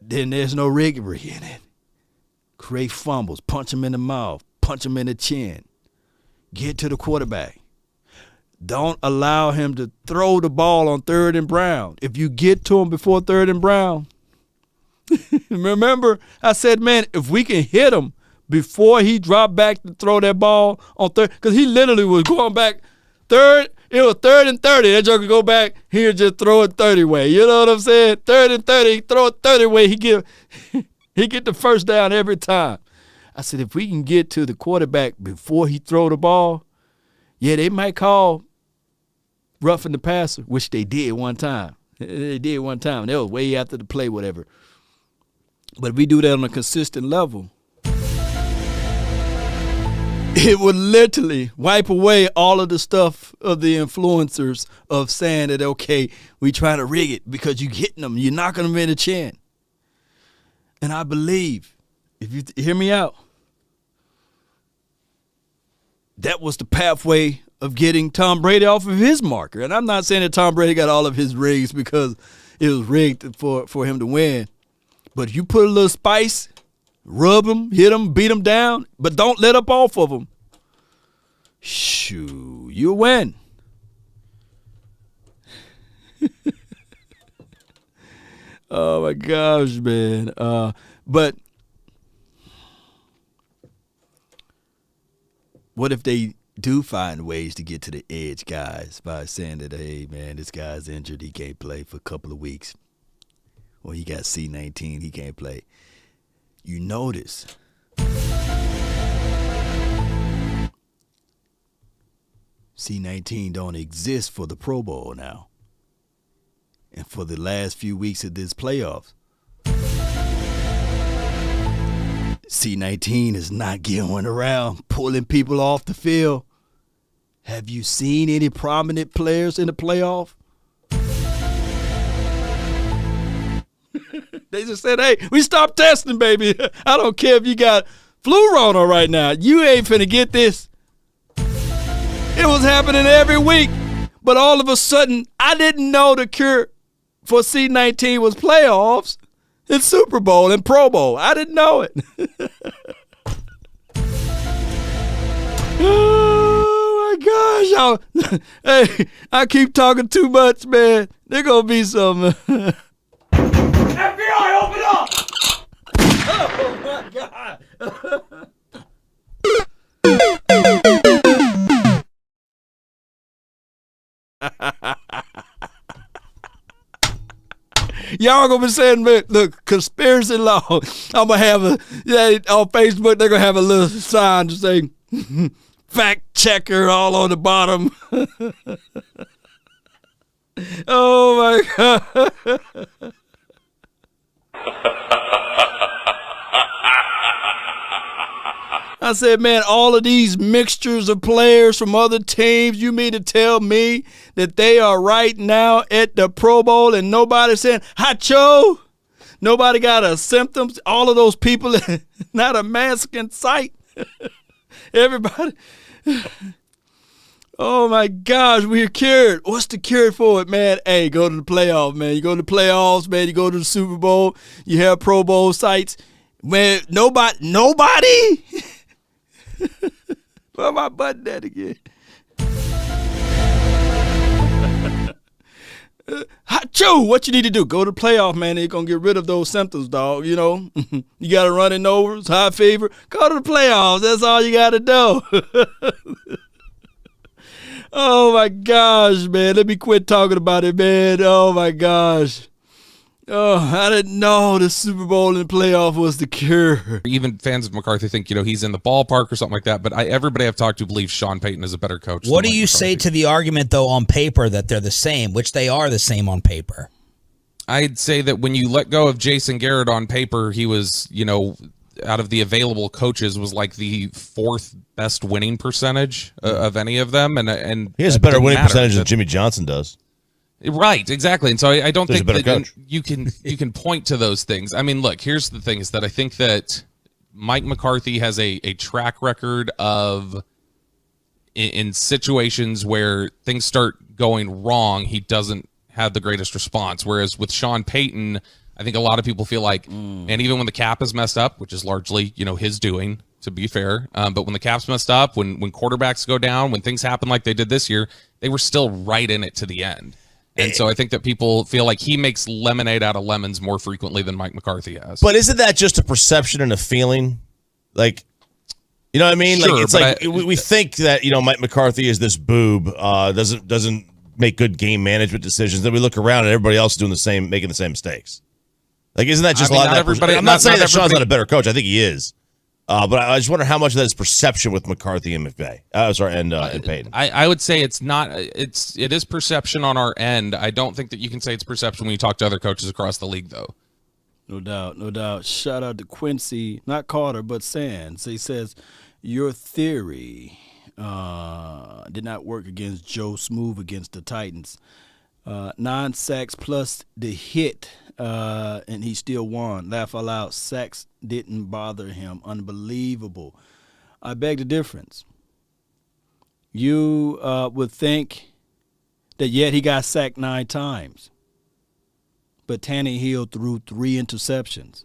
then there's no riggery in it. Create fumbles, punch him in the mouth, punch him in the chin. Get to the quarterback. Don't allow him to throw the ball on 3rd and Brown. If you get to him before 3rd and Brown, remember I said, man, if we can hit him before he dropped back to throw that ball on 3rd, because he literally was going back 3rd. It was 3rd and 30. That joker go back here, just throw it 30 way. You know what I'm saying? 3rd and 30, he throw it 30 way. He get the first down every time. I said, if we can get to the quarterback before he throw the ball, yeah, they might call roughing the passer, which they did one time. They did one time. They was way after the play, whatever. But if we do that on a consistent level, it would literally wipe away all of the stuff of the influencers of saying that, okay, we trying to rig it because you're hitting them, you're knocking them in the chin. And I believe, if you hear me out, that was the pathway of getting Tom Brady off of his marker. And I'm not saying that Tom Brady got all of his rigs because it was rigged for him to win. But if you put a little spice, rub him, hit him, beat him down, but don't let up off of him, shoo, you win. Oh, my gosh, man. But what if they do find ways to get to the edge, guys, by saying that, hey, man, this guy's injured, he can't play for a couple of weeks. Or he got C-19, he can't play. You notice C-19 don't exist for the Pro Bowl now. And for the last few weeks of this playoffs, C-19 is not going around pulling people off the field. Have you seen any prominent players in the playoff? They just said, hey, we stopped testing, baby. I don't care if you got flu Rona right now. You ain't finna get this. It was happening every week. But all of a sudden, I didn't know the cure for C-19 was playoffs and Super Bowl and Pro Bowl. I didn't know it. gosh, y'all. Hey, I keep talking too much, man. There gonna be some. FBI, open up! Oh my God. Y'all gonna be saying, man, look, conspiracy law. I'm gonna have on Facebook. They're gonna have a little sign to say fact checker all on the bottom. Oh my God. I said, man, all of these mixtures of players from other teams, you mean to tell me that they are right now at the Pro Bowl and nobody saying, Hacho? Nobody got a symptoms? All of those people, not a mask in sight? Everybody. Oh, my gosh, we're cured. What's the cure for it, man? Hey, go to the playoffs, man. You go to the playoffs, man. You go to the Super Bowl. You have Pro Bowl sites. Man, nobody? Where my button at again? Achoo! What you need to do? Go to the playoff, man. You're going to get rid of those symptoms, dog. You know, you got a running nose, high fever. Go to the playoffs. That's all you got to do. Oh, my gosh, man. Let me quit talking about it, man. Oh, my gosh. Oh, I didn't know the Super Bowl and playoff was the cure. Even fans of McCarthy think, he's in the ballpark or something like that. But everybody I've talked to believes Sean Payton is a better coach. What do you say to the argument, though, on paper that they're the same, which they are the same on paper? I'd say that when you let go of Jason Garrett on paper, he was, out of the available coaches, was like the fourth best winning percentage of any of them. And he has a better winning percentage than Jimmy Johnson does. Right, exactly. And so I don't think that coach. you can point to those things. I mean, look, here's the thing is that I think that Mike McCarthy has a track record of in situations where things start going wrong, he doesn't have the greatest response. Whereas with Sean Payton, I think a lot of people feel like, and even when the cap is messed up, which is largely, his doing, to be fair, but when the cap's messed up, when quarterbacks go down, when things happen like they did this year, they were still right in it to the end. And so I think that people feel like he makes lemonade out of lemons more frequently than Mike McCarthy has. But isn't that just a perception and a feeling? Like, you know what I mean? Sure, like it's like we think that Mike McCarthy is this boob, doesn't make good game management decisions. Then we look around and everybody else is doing the same, making the same mistakes. Like, isn't that just a lot of everybody? I'm not saying that Sean's not a better coach. I think he is. But I just wonder how much of that is perception with McCarthy and McVay. And Payton. I would say it's not. It is perception on our end. I don't think that you can say it's perception when you talk to other coaches across the league, though. No doubt. Shout out to Quincy, not Carter, but Sands. He says, your theory did not work against Joe Smooth against the Titans. 9 sacks plus the hit, and he still won. Laugh out loud. Sacks didn't bother him. Unbelievable. I beg the difference. You would think that yet he got sacked 9 times. But Tannehill threw 3 interceptions.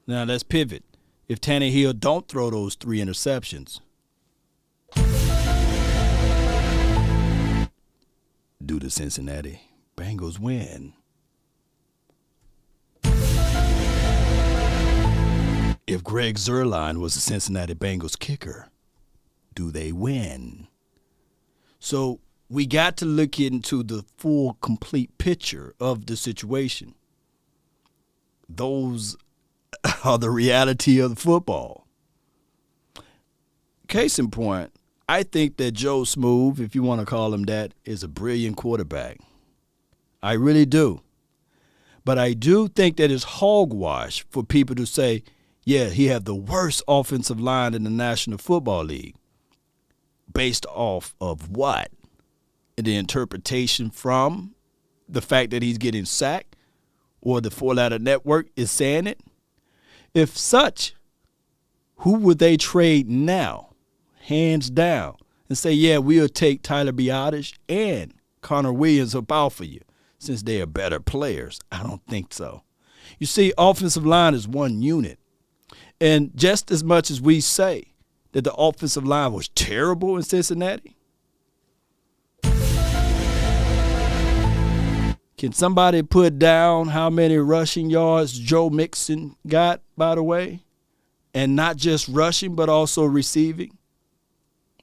Now let's pivot. If Tannehill don't throw those 3 interceptions, do the Cincinnati Bengals win? If Greg Zuerlein was the Cincinnati Bengals kicker, do they win? So we got to look into the full, complete picture of the situation. Those are the reality of the football. Case in point, I think that Joe Smooth, if you want to call him that, is a brilliant quarterback. I really do. But I do think that it's hogwash for people to say, yeah, he had the worst offensive line in the National Football League. Based off of what? The interpretation from the fact that he's getting sacked or the 4-letter network is saying it? If such, who would they trade now? Hands down. And say, yeah, we'll take Tyler Biadasz and Connor Williams up off of you since they are better players. I don't think so. You see, offensive line is one unit. And just as much as we say that the offensive line was terrible in Cincinnati, Can somebody put down how many rushing yards Joe Mixon got, by the way? And not just rushing, but also receiving?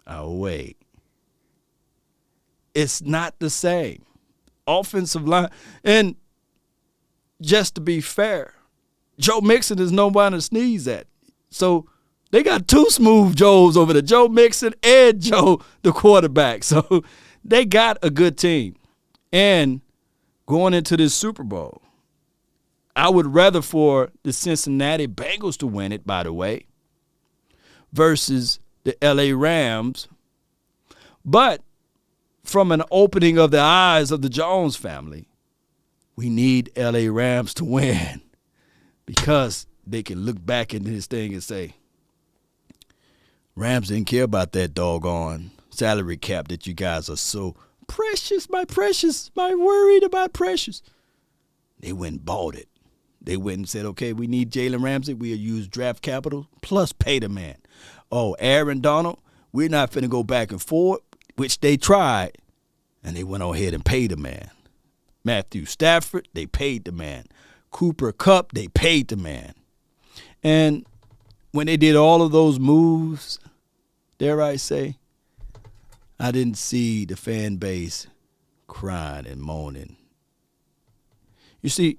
Oh, wait. It's not the same. Offensive line. And just to be fair, Joe Mixon is nobody to sneeze at. So they got two smooth Joes over there, Joe Mixon and Joe, the quarterback. So they got a good team. And going into this Super Bowl, I would rather for the Cincinnati Bengals to win it, by the way, versus the LA Rams. But from an opening of the eyes of the Jones family, we need LA Rams to win because they can look back into this thing and say, Rams didn't care about that doggone salary cap that you guys are so precious, my worried about precious. They went and bought it. They went and said, okay, we need Jalen Ramsey. We'll use draft capital plus pay the man. Oh, Aaron Donald, we're not finna go back and forth, which they tried, and they went on ahead and paid the man. Matthew Stafford, they paid the man. Cooper Kupp, they paid the man. And when they did all of those moves, dare I say, I didn't see the fan base crying and moaning. You see,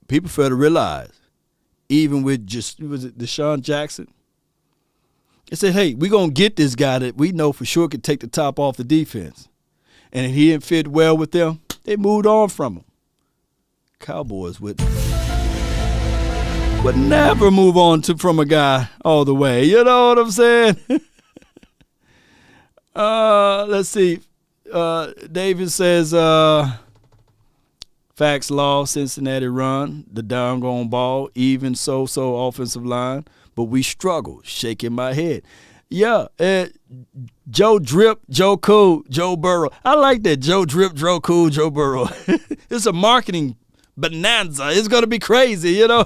people fail to realize, even with was it Deshaun Jackson? They said, hey, we're going to get this guy that we know for sure can take the top off the defense. And if he didn't fit well with them, they moved on from him. Cowboys would never move on from a guy all the way. You know what I'm saying? Let's see. David says, facts law, Cincinnati run, the doggone ball, even so offensive line, but we struggle. Shaking my head. Yeah, Joe Drip, Joe Cool, Joe Burrow. I like that. Joe Drip, Joe Cool, Joe Burrow. It's a marketing bonanza. It's gonna be crazy, you know.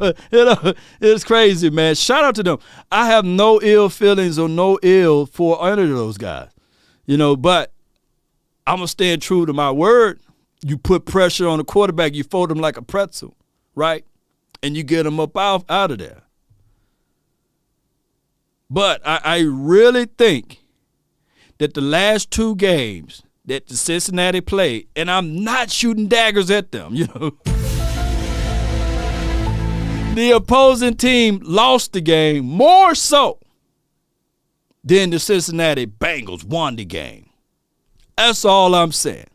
It's crazy, man. Shout out to them. I have no ill feelings or no ill for either of those guys, you know. But I'm gonna stand true to my word. You put pressure on the quarterback, you fold him like a pretzel, right? And you get him up out of there. But I really think that the last two games that the Cincinnati played, and I'm not shooting daggers at them, you know. The opposing team lost the game more so than the Cincinnati Bengals won the game. That's all I'm saying.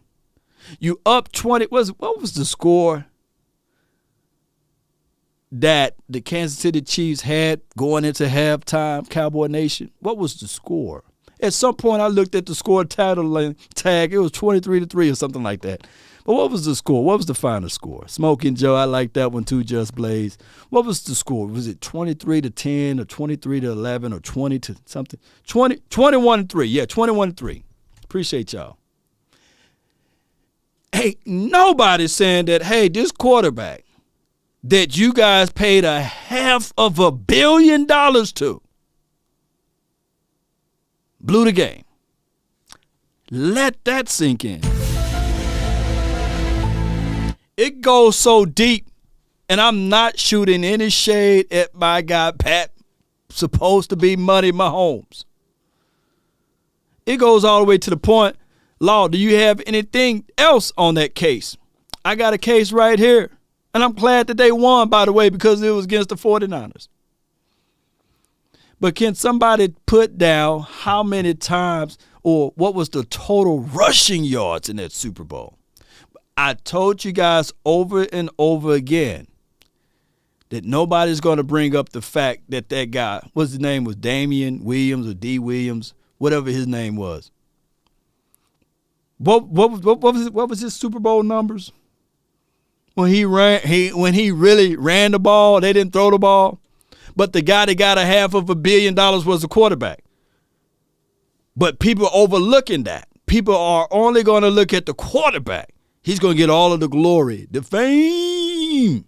You up 20. What was the score that the Kansas City Chiefs had going into halftime, Cowboy Nation? What was the score? At some point, I looked at the score tag. It was 23-3 or something like that. But what was the score? What was the final score? Smoking Joe, I like that one too, Just Blaze. What was the score? Was it 23-10 or 23-11 or 20 to something? 21-3. Yeah, 21-3. Appreciate y'all. Hey, nobody's saying that, hey, this quarterback that you guys paid $500 million to blew the game. Let that sink in. It goes so deep, and I'm not shooting any shade at my guy, Pat, supposed to be Money Mahomes. It goes all the way to the point, Law, do you have anything else on that case? I got a case right here. And I'm glad that they won, by the way, because it was against the 49ers. But can somebody put down how many times or what was the total rushing yards in that Super Bowl? I told you guys over and over again that nobody's going to bring up the fact that guy, what's his name, was Damian Williams or D. Williams, whatever his name was. What was his Super Bowl numbers? When he really ran the ball, they didn't throw the ball. But the guy that got $500 million was the quarterback. But people are overlooking that. People are only going to look at the quarterback. He's going to get all of the glory, the fame.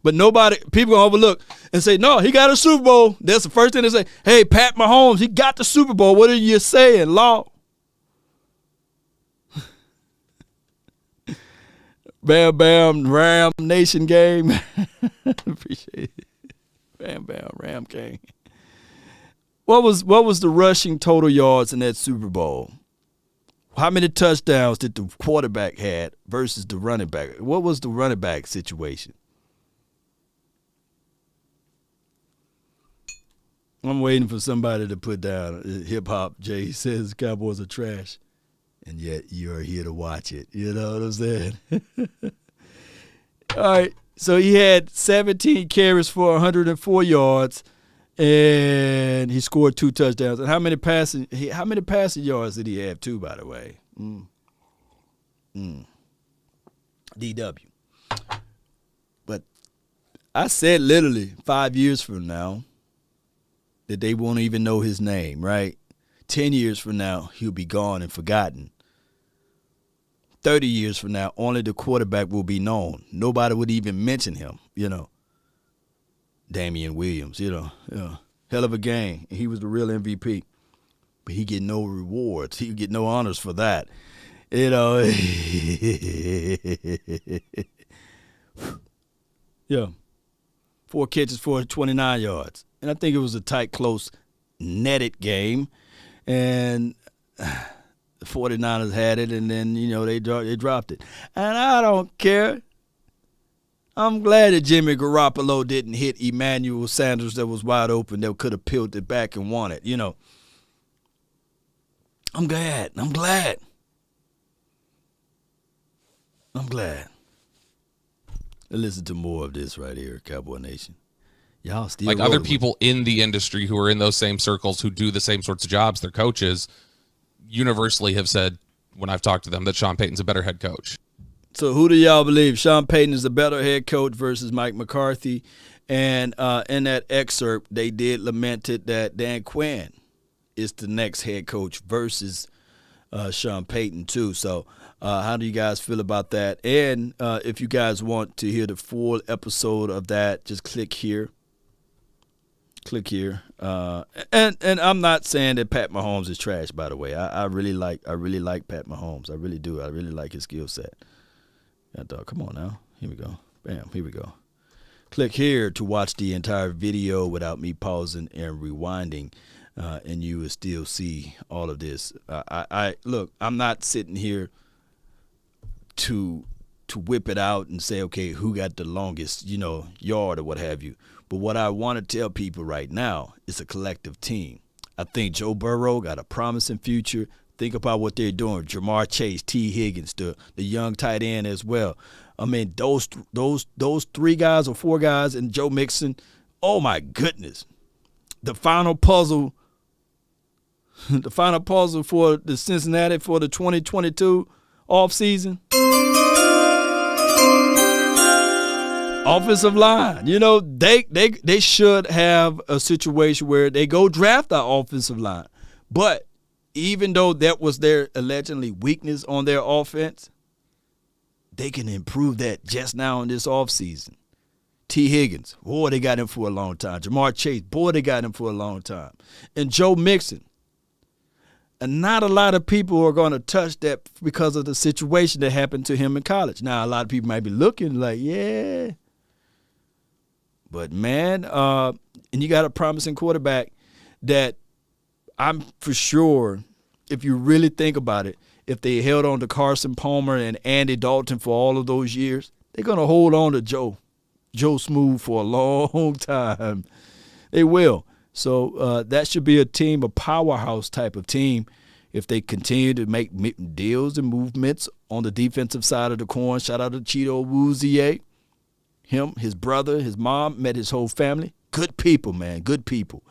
But people going to overlook and say, no, he got a Super Bowl. That's the first thing they say. Hey, Pat Mahomes, he got the Super Bowl. What are you saying, Law? Bam Bam Ram Nation game. Appreciate it. Bam Bam Ram game. What was the rushing total yards in that Super Bowl? How many touchdowns did the quarterback had versus the running back? What was the running back situation? I'm waiting for somebody to put down hip hop. Jay says Cowboys are trash, and yet you're here to watch it. You know what I'm saying? All right. So he had 17 carries for 104 yards, and he scored 2 touchdowns. And how many passing yards did he have too? By the way, DW. But I said literally 5 years from now that they won't even know his name, right? 10 years from now, he'll be gone and forgotten. 30 years from now, only the quarterback will be known. Nobody would even mention him, Damian Williams, hell of a game. He was the real MVP. But he get no rewards. He get no honors for that. Yeah. 4 catches for 29 yards. And I think it was a tight, close, netted game. And the 49ers had it, and then, they dropped it. And I don't care. I'm glad that Jimmy Garoppolo didn't hit Emmanuel Sanders that was wide open that could have peeled it back and won it, I'm glad. I'm glad. Let's listen to more of this right here, Cowboy Nation. Y'all still like other people in the industry who are in those same circles who do the same sorts of jobs, their coaches universally have said when I've talked to them that Sean Payton's a better head coach. So who do y'all believe? Sean Payton is a better head coach versus Mike McCarthy. And in that excerpt, they did lamented that Dan Quinn is the next head coach versus Sean Payton too. So how do you guys feel about that? And if you guys want to hear the full episode of that, just click here. And I'm not saying that Pat Mahomes is trash, by the way. I really like Pat Mahomes. I really do. I really like his skill set. Come on now. Here we go. Bam. Here we go. Click here to watch the entire video without me pausing and rewinding, and you will still see all of this. Look, I'm not sitting here to whip it out and say, okay, who got the longest, yard or what have you. But what I want to tell people right now is a collective team. I think Joe Burrow got a promising future. Think about what they're doing. Jamar Chase, T. Higgins, the young tight end as well. I mean, those 3 guys or 4 guys and Joe Mixon, oh my goodness. The final puzzle for the Cincinnati for the 2022 offseason. Offensive line, they should have a situation where they go draft our offensive line. But even though that was their allegedly weakness on their offense, they can improve that just now in this offseason. T. Higgins, boy, they got him for a long time. Jamar Chase, boy, they got him for a long time. And Joe Mixon. And not a lot of people are going to touch that because of the situation that happened to him in college. Now, a lot of people might be looking like, yeah. But, man, and you got a promising quarterback that I'm for sure, if you really think about it, if they held on to Carson Palmer and Andy Dalton for all of those years, they're going to hold on to Joe Smooth for a long time. They will. So that should be a team, a powerhouse type of team, if they continue to make deals and movements on the defensive side of the coin. Shout out to Cheeto Woozier. Him, his brother, his mom, met his whole family. Good people, man. Good people.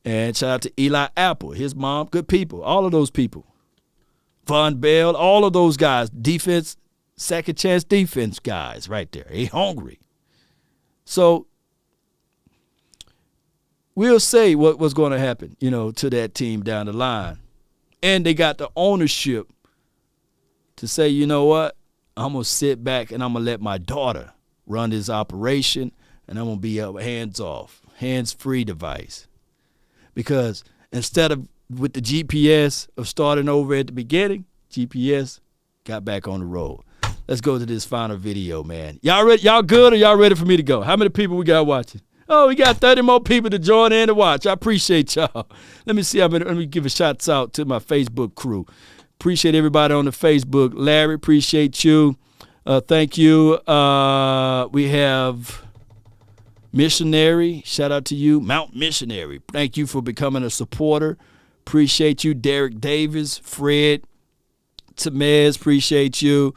And shout out to Eli Apple, his mom. Good people. All of those people. Von Bell, all of those guys. Defense, second chance defense guys right there. They hungry. So we'll say what was going to happen, to that team down the line. And they got the ownership to say, you know what? I'm going to sit back and I'm going to let my daughter run this operation, and I'm going to be a hands-off, hands-free device. Because instead of with the GPS of starting over at the beginning, GPS got back on the road. Let's go to this final video, man. Y'all ready? Y'all good or y'all ready for me to go? How many people we got watching? Oh, we got 30 more people to join in to watch. I appreciate y'all. Let me see. Let me give a shout out to my Facebook crew. Appreciate everybody on the Facebook. Larry, appreciate you. Thank you. We have Missionary. Shout out to you. Mount Missionary. Thank you for becoming a supporter. Appreciate you. Derek Davis, Fred, Tamez, appreciate you.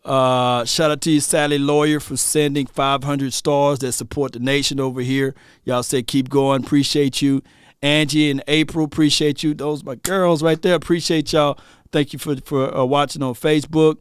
Shout out to you, Sally Lawyer, for sending 500 stars that support the nation over here. Y'all say keep going. Appreciate you. Angie and April, appreciate you. Those are my girls right there. Appreciate y'all. Thank you for watching on Facebook.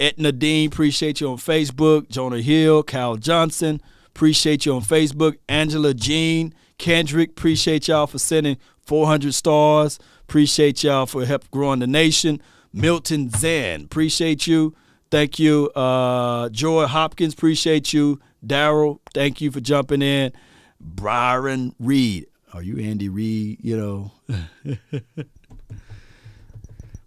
Etna Dean, appreciate you on Facebook. Jonah Hill, Kyle Johnson, appreciate you on Facebook. Angela Jean, Kendrick, appreciate y'all for sending 400 stars. Appreciate y'all for help growing the nation. Milton Zen, appreciate you. Thank you. Joy Hopkins, appreciate you. Daryl, thank you for jumping in. Byron Reed, are you Andy Reid?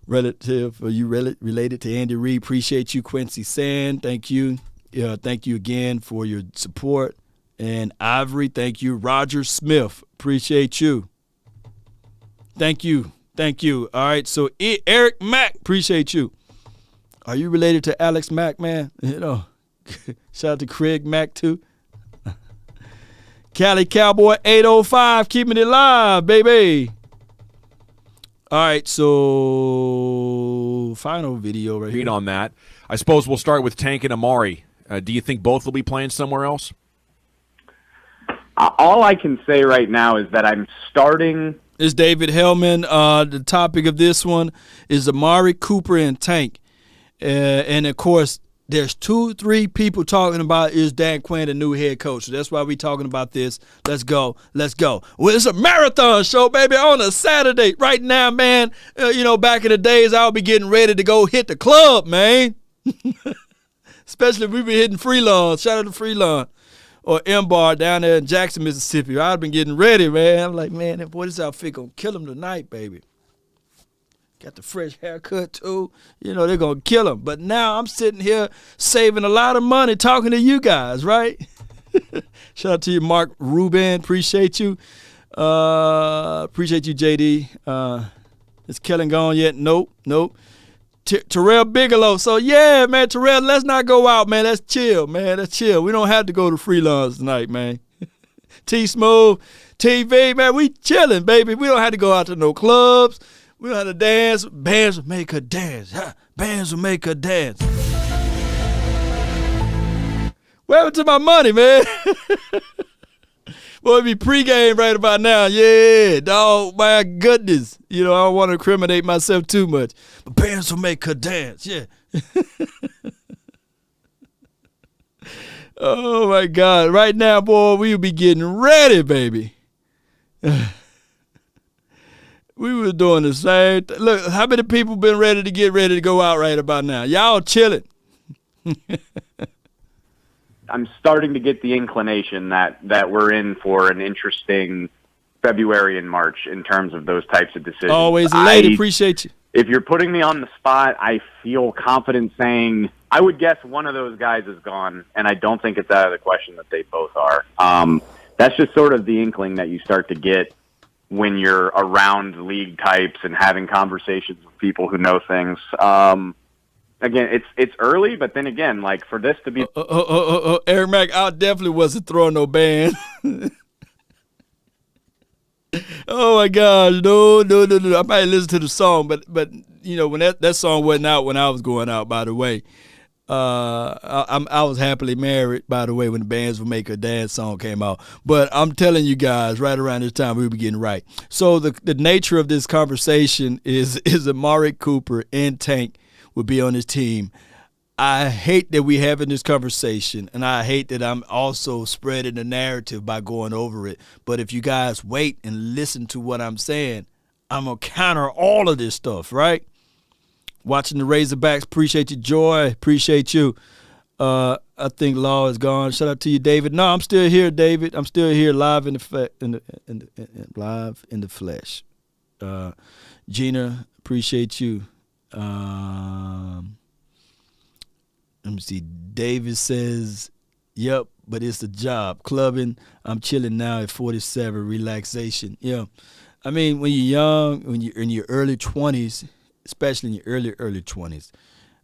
Relative, are you related to Andy Reid? Appreciate you. Quincy Sand, thank you. Thank you again for your support. And Ivory, thank you. Roger Smith, appreciate you. Thank you. Thank you. All right, so Eric Mack, appreciate you. Are you related to Alex Mack, man? Shout out to Craig Mack, too. Cali Cowboy 805, keeping it live, baby. All right, so final video right here. On that. I suppose we'll start with Tank and Amari. Do you think both will be playing somewhere else? All I can say right now is that I'm starting. It's David Hellman. The topic of this one is Amari Cooper and Tank. And, of course, there's 2-3 people talking about is Dan Quinn the new head coach. So that's why we're talking about this. Let's go. Let's go. Well, it's a marathon show, baby, on a Saturday. Right now, man, back in the days, I'll be getting ready to go hit the club, man. Especially if we be hitting Freelawn. Shout out to Freelawn. Or M-Bar down there in Jackson, Mississippi. I've been getting ready, man. I'm like, man, boy, this outfit going to kill him tonight, baby. Got the fresh haircut, too. They're going to kill him. But now I'm sitting here saving a lot of money talking to you guys, right? Shout out to you, Mark Rubin. Appreciate you. Appreciate you, JD. Is Kellen gone yet? Nope. Terrell Bigelow. So, yeah, man, Terrell, let's not go out, man. Let's chill, man. Let's chill. We don't have to go to Freelance tonight, man. T-Smooth, TV, man, we chilling, baby. We don't have to go out to no clubs. We don't have to dance. Bands will make her dance. Bands will make her dance. What happened to my money, man? Boy, it be pregame right about now. Yeah, dog, my goodness. I don't want to incriminate myself too much. But bands will make her dance, yeah. Oh, my God. Right now, boy, we'll be getting ready, baby. We were doing the same thing. Look, how many people been ready to go out right about now? Y'all chilling. I'm starting to get the inclination that we're in for an interesting February and March in terms of those types of decisions. Always a lady. Appreciate you. If you're putting me on the spot, I feel confident saying I would guess one of those guys is gone, and I don't think it's out of the question that they both are. That's just sort of the inkling that you start to get when you're around league types and having conversations with people who know things. Again, it's early, but then again, like for this to be Eric Mack, I definitely wasn't throwing no band. Oh my gosh, no. I might listen to the song, but when that song wasn't out when I was going out. By the way, I was happily married. By the way, when the Bands Will Make Her Dance song came out, but I'm telling you guys, right around this time we were getting right. So the nature of this conversation is Amari Cooper and Tank would be on his team. I hate that we're having this conversation, and I hate that I'm also spreading the narrative by going over it. But if you guys wait and listen to what I'm saying, I'm going to counter all of this stuff, right? Watching the Razorbacks, appreciate you, Joy. Appreciate you. I think Law is gone. Shout out to you, David. No, I'm still here, David. I'm still here live in the flesh. Gina, appreciate you. me see. David says, yep, but it's a job. Clubbing, I'm chilling now at 47, relaxation. Yeah. I mean, when you're young, when you're in your early 20s, especially in your early 20s,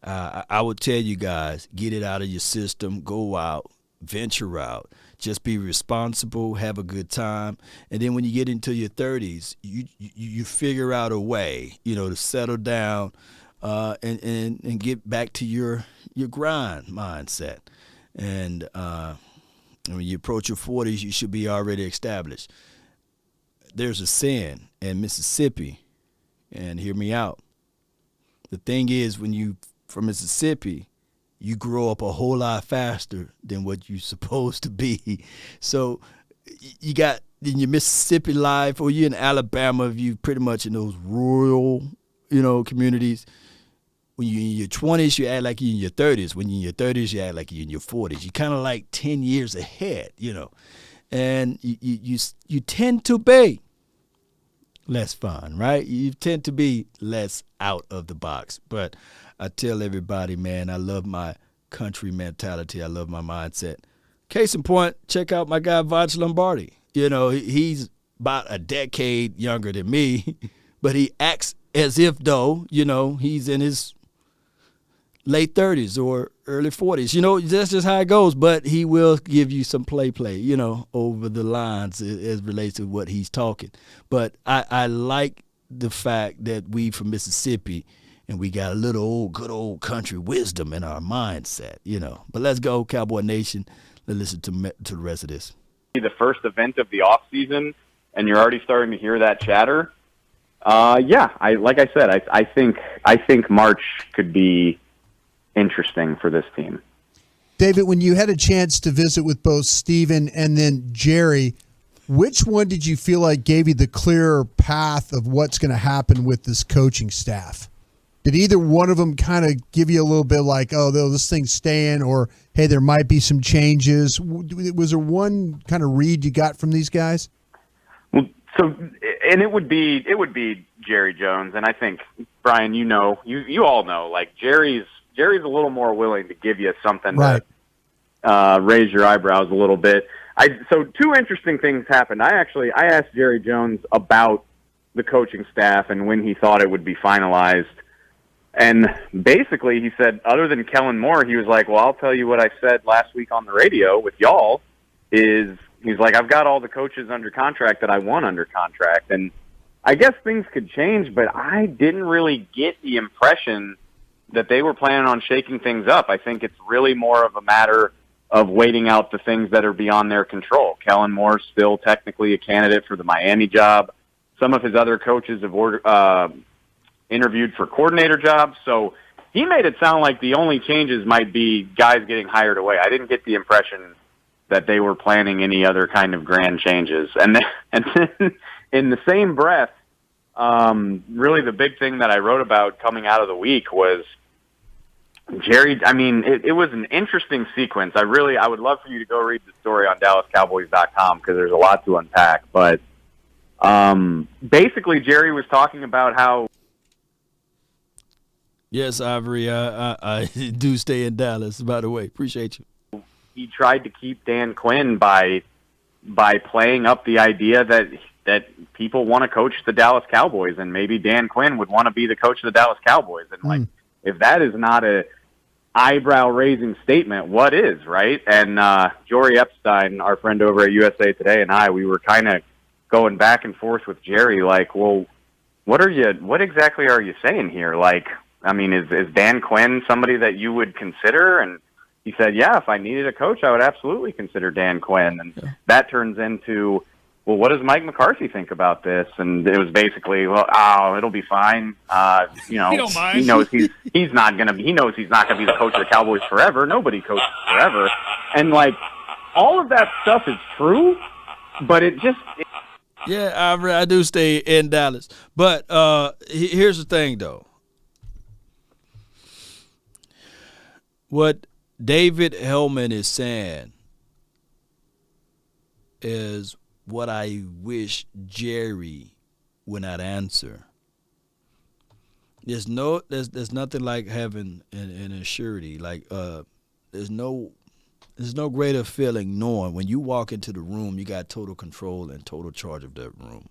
I would tell you guys, get it out of your system, go out, venture out, just be responsible, have a good time. And then when you get into your 30s, you figure out a way, to settle down and get back to your grind mindset. And when you approach your 40s, you should be already established. There's a saying in Mississippi, and hear me out. The thing is, when you from Mississippi, you grow up a whole lot faster than what you're supposed to be. So you got in your Mississippi life, or you're in Alabama, if you pretty much in those rural, communities. When you're in your 20s, you act like you're in your 30s. When you're in your 30s, you act like you're in your 40s. You're kind of like 10 years ahead, And you tend to be less fun, right? You tend to be less out of the box. But I tell everybody, man, I love my country mentality. I love my mindset. Case in point, check out my guy, Vaj Lombardi. He's about a decade younger than me, but he acts as if though, he's in his late 30s or early 40s. That's just how it goes. But he will give you some play, over the lines as relates to what he's talking. But I like the fact that we from Mississippi, and we got a little good old country wisdom in our mindset, But let's go, Cowboy Nation. Let's listen to the rest of this. The first event of the off season, and you're already starting to hear that chatter. Like I said, I think March could be interesting for this team. David, when you had a chance to visit with both Steven and then Jerry, which one did you feel like gave you the clearer path of what's going to happen with this coaching staff? Did either one of them kind of give you a little bit like, oh, this thing's staying, or, hey, there might be some changes? Was there one kind of read you got from these guys? Well, and it would be Jerry Jones, and I think, Brian, you all know, like Jerry's a little more willing to give you something right. to raise your eyebrows a little bit. So two interesting things happened. I asked Jerry Jones about the coaching staff and when he thought it would be finalized. And basically he said, other than Kellen Moore, he was like, well, I'll tell you what I said last week on the radio with y'all is he's like, I've got all the coaches under contract that I want under contract. And I guess things could change, but I didn't really get the impression that they were planning on shaking things up. I think it's really more of a matter of waiting out the things that are beyond their control. Kellen Moore's still technically a candidate for the Miami job. Some of his other coaches have interviewed for coordinator jobs. So he made it sound like the only changes might be guys getting hired away. I didn't get the impression that they were planning any other kind of grand changes. And then in the same breath, really the big thing that I wrote about coming out of the week was Jerry. I mean, it was an interesting sequence. I would love for you to go read the story on DallasCowboys.com because there's a lot to unpack. But basically, Jerry was talking about how. Yes, Ivory, I do stay in Dallas, by the way. Appreciate you. He tried to keep Dan Quinn by playing up the idea that people want to coach the Dallas Cowboys, and maybe Dan Quinn would want to be the coach of the Dallas Cowboys. And if that is not a eyebrow-raising statement, what is, right? And Jory Epstein, our friend over at USA Today, and we were kind of going back and forth with Jerry, like, well, what exactly are you saying here? Like, I mean, is Dan Quinn somebody that you would consider? And he said, yeah, if I needed a coach, I would absolutely consider Dan Quinn. And that turns into, well, what does Mike McCarthy think about this? And it was basically, well, it'll be fine. He knows he knows he's not going to be the coach of the Cowboys forever. Nobody coaches forever. And like, all of that stuff is true, but yeah, I do stay in Dallas. But here's the thing, though. What David Hellman is saying is what I wish Jerry would not answer. There's nothing like having an surety. Like there's no greater feeling knowing when you walk into the room, you got total control and total charge of that room.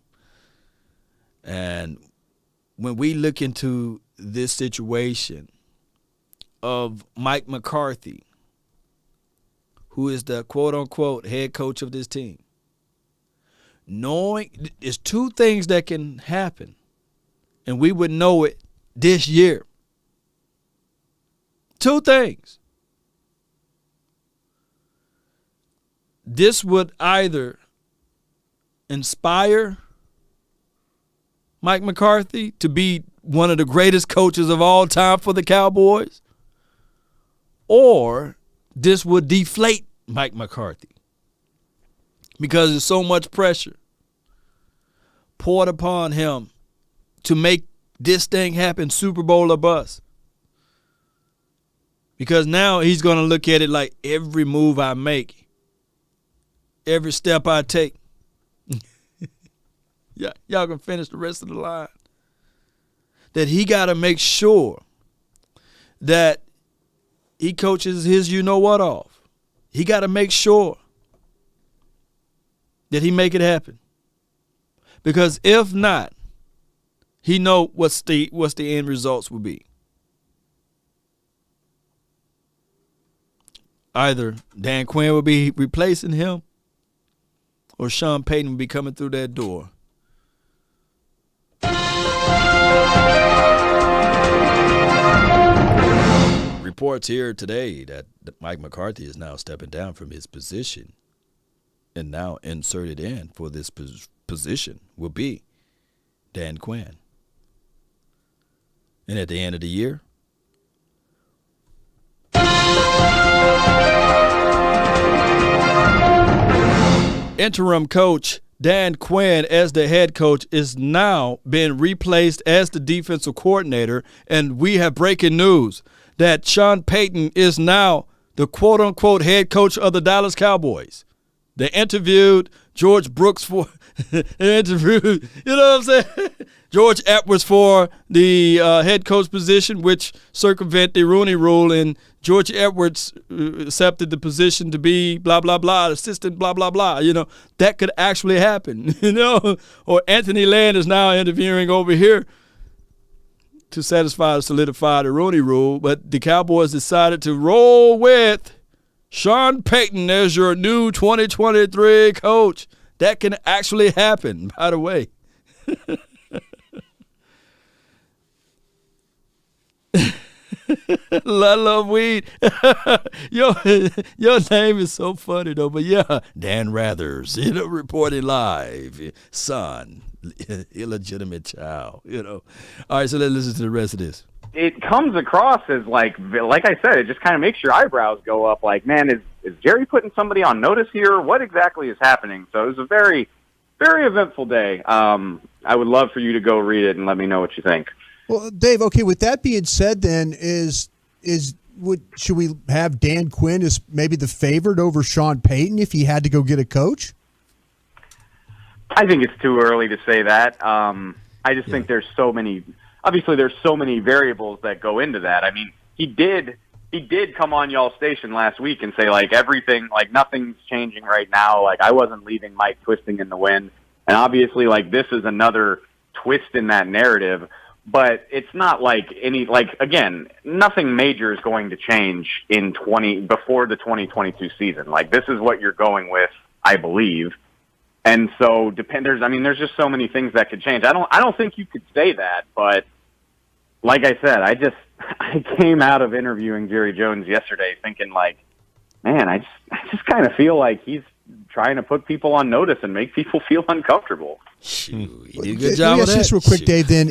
And when we look into this situation of Mike McCarthy, who is the quote-unquote head coach of this team, knowing there's two things that can happen, and we would know it this year. Two things. This would either inspire Mike McCarthy to be one of the greatest coaches of all time for the Cowboys, or this would deflate Mike McCarthy because there's so much pressure poured upon him to make this thing happen, Super Bowl or bust. Because now he's going to look at it like every move I make, every step I take. Yeah, y'all can finish the rest of the line. That he got to make sure that he coaches his you-know-what off. He got to make sure that he make it happen. Because if not, he know what's the end results will be. Either Dan Quinn will be replacing him or Sean Payton will be coming through that door. Reports here today that Mike McCarthy is now stepping down from his position and now inserted in for this position will be Dan Quinn. And at the end of the year, interim coach Dan Quinn as the head coach is now being replaced as the defensive coordinator, and we have breaking news that Sean Payton is now the quote-unquote head coach of the Dallas Cowboys. They interviewed George Brooks for George Edwards for the head coach position, which circumvent the Rooney Rule, and George Edwards accepted the position to be blah, blah, blah, assistant blah, blah, blah. That could actually happen, Or Anthony Land is now interviewing over here to solidify the Rooney Rule, but the Cowboys decided to roll with Sean Payton as your new 2023 coach. That can actually happen, by the way. I love weed. Your name is so funny, though. But, yeah, Dan Rathers, reporting live. Son, illegitimate child, All right, so let's listen to the rest of this. It comes across as like I said, it just kind of makes your eyebrows go up. Like, man, is Jerry putting somebody on notice here? What exactly is happening? So it was a very, very eventful day. I would love for you to go read it and let me know what you think. Well, Dave, okay, with that being said, then should we have Dan Quinn as maybe the favorite over Sean Payton if he had to go get a coach? I think it's too early to say that. I just think there's so many variables that go into that. I mean, he did come on y'all's station last week and say, like, everything, like, nothing's changing right now. Like, I wasn't leaving Mike twisting in the wind. And obviously, like, this is another twist in that narrative. But it's not like again, nothing major is going to change before the 2022 season. Like, this is what you're going with, I believe. And so there's just so many things that could change. I don't think you could say that, but like I said, I came out of interviewing Jerry Jones yesterday thinking, like, man, I just kind of feel like he's trying to put people on notice and make people feel uncomfortable. You did a good job of that. Just real quick, Dave, then,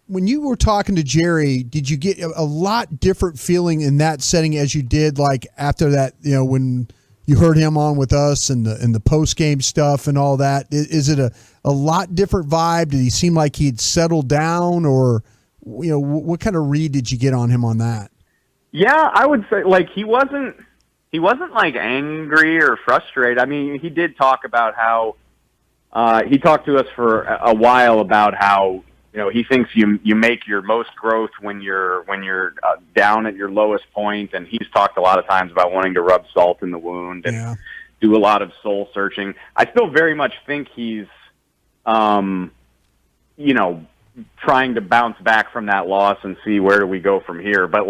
when you were talking to Jerry, did you get a lot different feeling in that setting as you did, like, after that, when you heard him on with us and the post-game stuff and all that? Is it a lot different vibe? Did he seem like he'd settled down, or, what kind of read did you get on him on that? Yeah, I would say, like, he wasn't like angry or frustrated. I mean, he did talk about how he talked to us for a while about how he thinks you make your most growth when you're down at your lowest point, and he's talked a lot of times about wanting to rub salt in the wound and do a lot of soul searching. I still very much think he's, trying to bounce back from that loss and see where do we go from here. But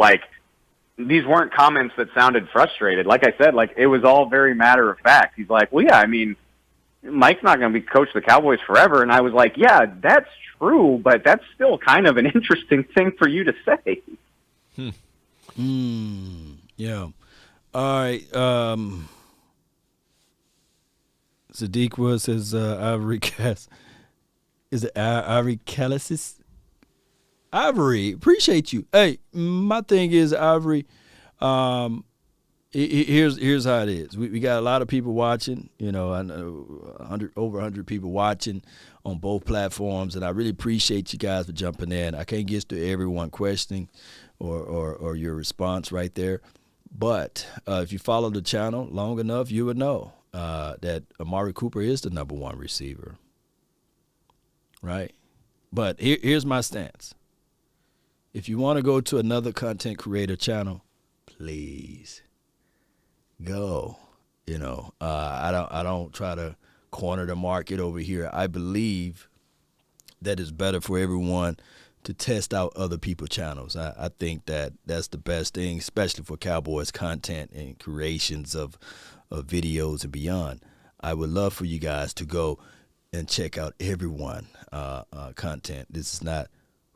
these weren't comments that sounded frustrated. Like I said, it was all very matter of fact. He's like, well, yeah, I mean, Mike's not going to be coach of the Cowboys forever. And I was like, yeah, that's true, but that's still kind of an interesting thing for you to say. Yeah. All right. Sadiq says Ivory Cass. Is it Ivory Callisis? Ivory, appreciate you. Hey, my thing is, Ivory, here's how it is. We got a lot of people watching. I know over 100 people watching on both platforms, and I really appreciate you guys for jumping in. I can't get to everyone questioning or your response right there, but if you follow the channel long enough, you would know that Amari Cooper is the number one receiver, right? But here's my stance. If you want to go to another content creator channel, please go. I don't try to corner the market over here. I believe that it's better for everyone to test out other people's channels. I think that's the best thing, especially for Cowboys content and creations of videos and beyond. I would love for you guys to go and check out everyone content. This is not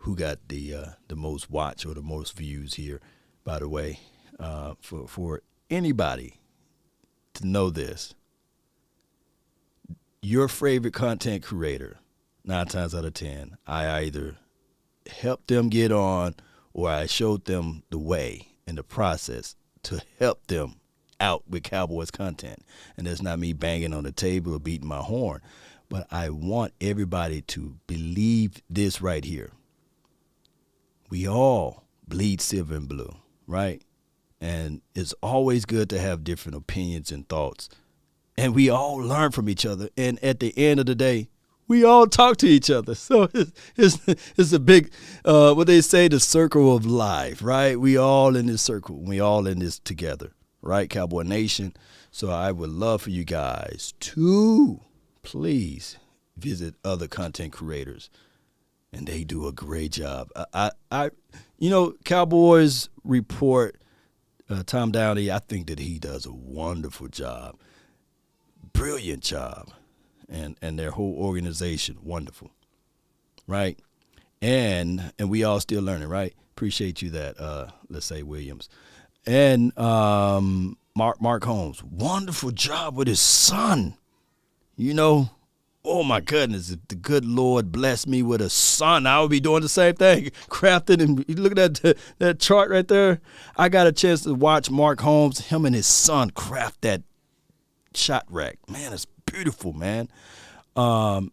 who got the most watch or the most views here, by the way. For anybody to know this, your favorite content creator, 9 times out of 10, I either helped them get on or I showed them the way and the process to help them out with Cowboys content. And that's not me banging on the table or beating my horn, but I want everybody to believe this right here. We all bleed silver and blue, right? And it's always good to have different opinions and thoughts. And we all learn from each other. And at the end of the day, we all talk to each other. So it's a big, what they say, the circle of life, right? We all in this circle. We all in this together, right, Cowboy Nation? So I would love for you guys to please visit other content creators. And they do a great job. Cowboys report, Tom Downey, I think that he does a wonderful job. Brilliant job. And their whole organization, wonderful. Right? And we all still learning, right? Appreciate you that, let's say Williams. And Mark Holmes, wonderful job with his son. Oh, my goodness, if the good Lord blessed me with a son, I would be doing the same thing, crafting. And you look at that chart right there. I got a chance to watch Mark Holmes, him and his son, craft that shot rack. Man, it's beautiful, man. And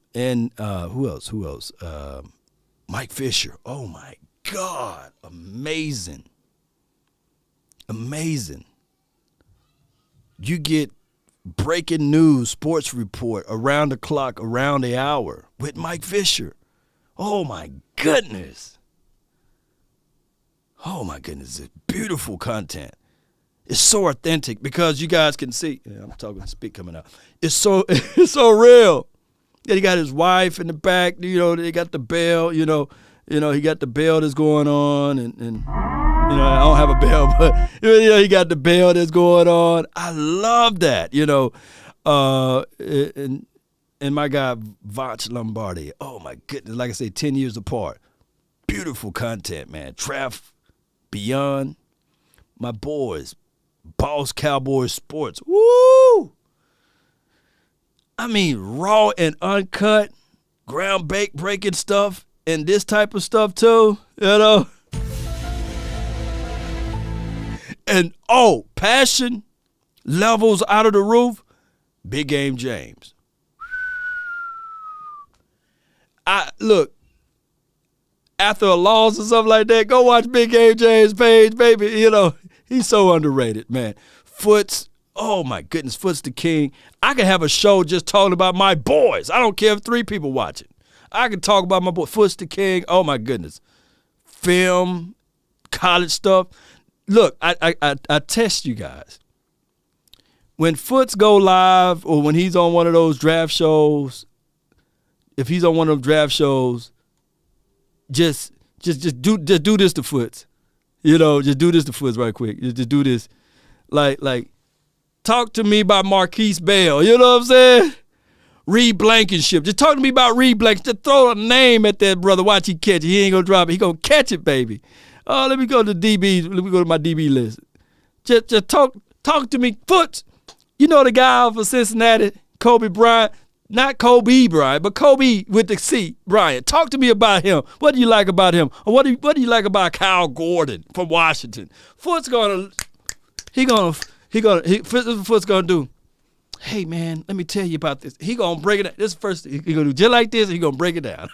who else? Mike Fisher. Oh, my God. Amazing. You get breaking news, sports report, around the clock, around the hour with Mike Fisher. Oh, my goodness. It's beautiful content. It's so authentic because you guys can see. Yeah, I'm talking speak coming out. It's so real. Yeah, he got his wife in the back. They got the bell. He got the bell that's going on, and I don't have a bell, but he got the bell that's going on. I love that. And my guy Vach Lombardi. Oh my goodness! Like I say, 10 years apart. Beautiful content, man. Trav Beyond, my boys, Boss Cowboys Sports. Woo! I mean, raw and uncut, ground breaking stuff, and this type of stuff too. And passion levels out of the roof. Big Game James. Look, after a loss or something like that, go watch Big Game James page, baby. He's so underrated, man. Foots, oh my goodness, Foots the king. I could have a show just talking about my boys. I don't care if 3 people watching. I can talk about my boy Foots the King. Oh my goodness, film, college stuff. Look, I test you guys. When Foots go live or when he's on one of those draft shows, if he's on one of those draft shows, just do this to Foots. You know, just do this to Foots right quick. Just do this. Like, talk to me about Marquise Bell. You know what I'm saying? Reed Blankenship. Just talk to me about Reed Blankenship. Just throw a name at that brother. Watch he catch it. He ain't gonna drop it. He gonna catch it, baby. Oh, let me go to DB. Let me go to my DB list. Just talk to me, Foots. You know the guy out for Cincinnati, Kobe Bryant. Not Kobe Bryant, but Kobe with the C, Bryant. Talk to me about him. What do you like about him? Or what do you like about Kyle Gordon from Washington? Foots gonna do. Hey man, let me tell you about this. He gonna break it down. This first he gonna do just like this. And he gonna break it down.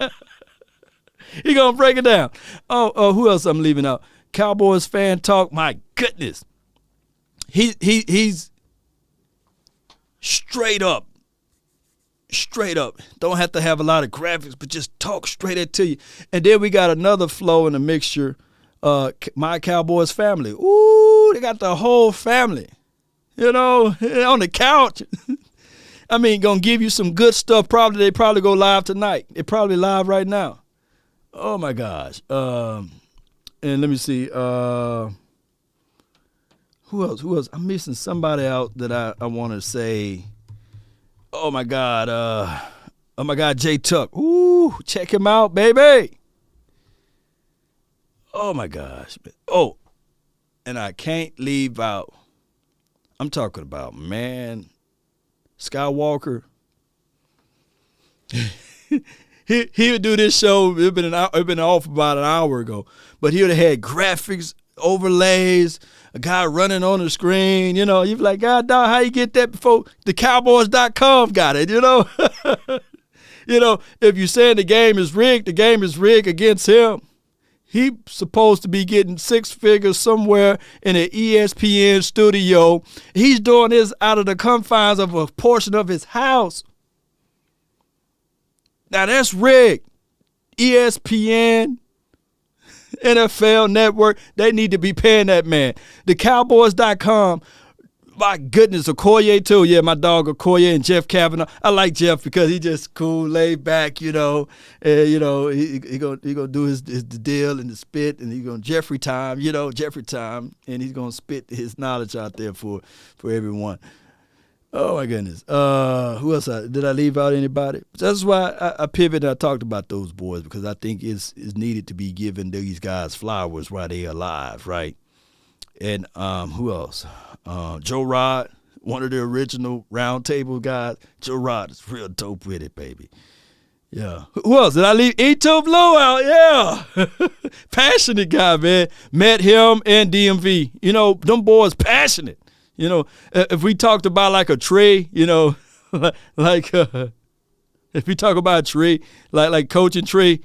He gonna break it down. Oh, who else I'm leaving out? Cowboys fan talk. My goodness, he's straight up. Don't have to have a lot of graphics, but just talk straight at to you. And then we got another flow in the mixture. My Cowboys family. Ooh, they got the whole family. You know, on the couch. I mean, gonna give you some good stuff. They probably go live tonight. They're probably live right now. Oh my gosh. And let me see. Who else? I'm missing somebody out that I want to say. Oh my God. Jay Tuck. Ooh, check him out, baby. Oh my gosh. Oh, and I can't leave out. I'm talking about, man, Skywalker. he would do this show. It been off about an hour ago, but he would have had graphics, overlays, a guy running on the screen. You know, you'd be like, God, dog, how you get that before the Cowboys.com got it? You know, you know, if you're saying the game is rigged against him. He's supposed to be getting six figures somewhere in an ESPN studio. He's doing this out of the confines of a portion of his house. Now that's rigged. ESPN, NFL Network, they need to be paying that man. The Cowboys.com, my goodness, Okoye too. Yeah, my dog Okoye and Jeff Kavanaugh. I like Jeff because he just cool, laid back, you know. You know, he gonna do his deal and the spit, and he gonna Jeffrey time, and he's gonna spit his knowledge out there for everyone. Oh my goodness. Who else? Did I leave out anybody? That's why I pivoted and I talked about those boys, because I think it's needed to be given these guys flowers while they're alive, right? And who else? Joe Rod, one of the original round table guys. Joe Rod is real dope with it, baby. Yeah. Who else? Did I leave E2 Blue out? Yeah. Passionate guy, man. Met him and DMV. You know, them boys passionate. You know, if we talked about like a tree, you know, like if we talk about a tree, like coaching tree,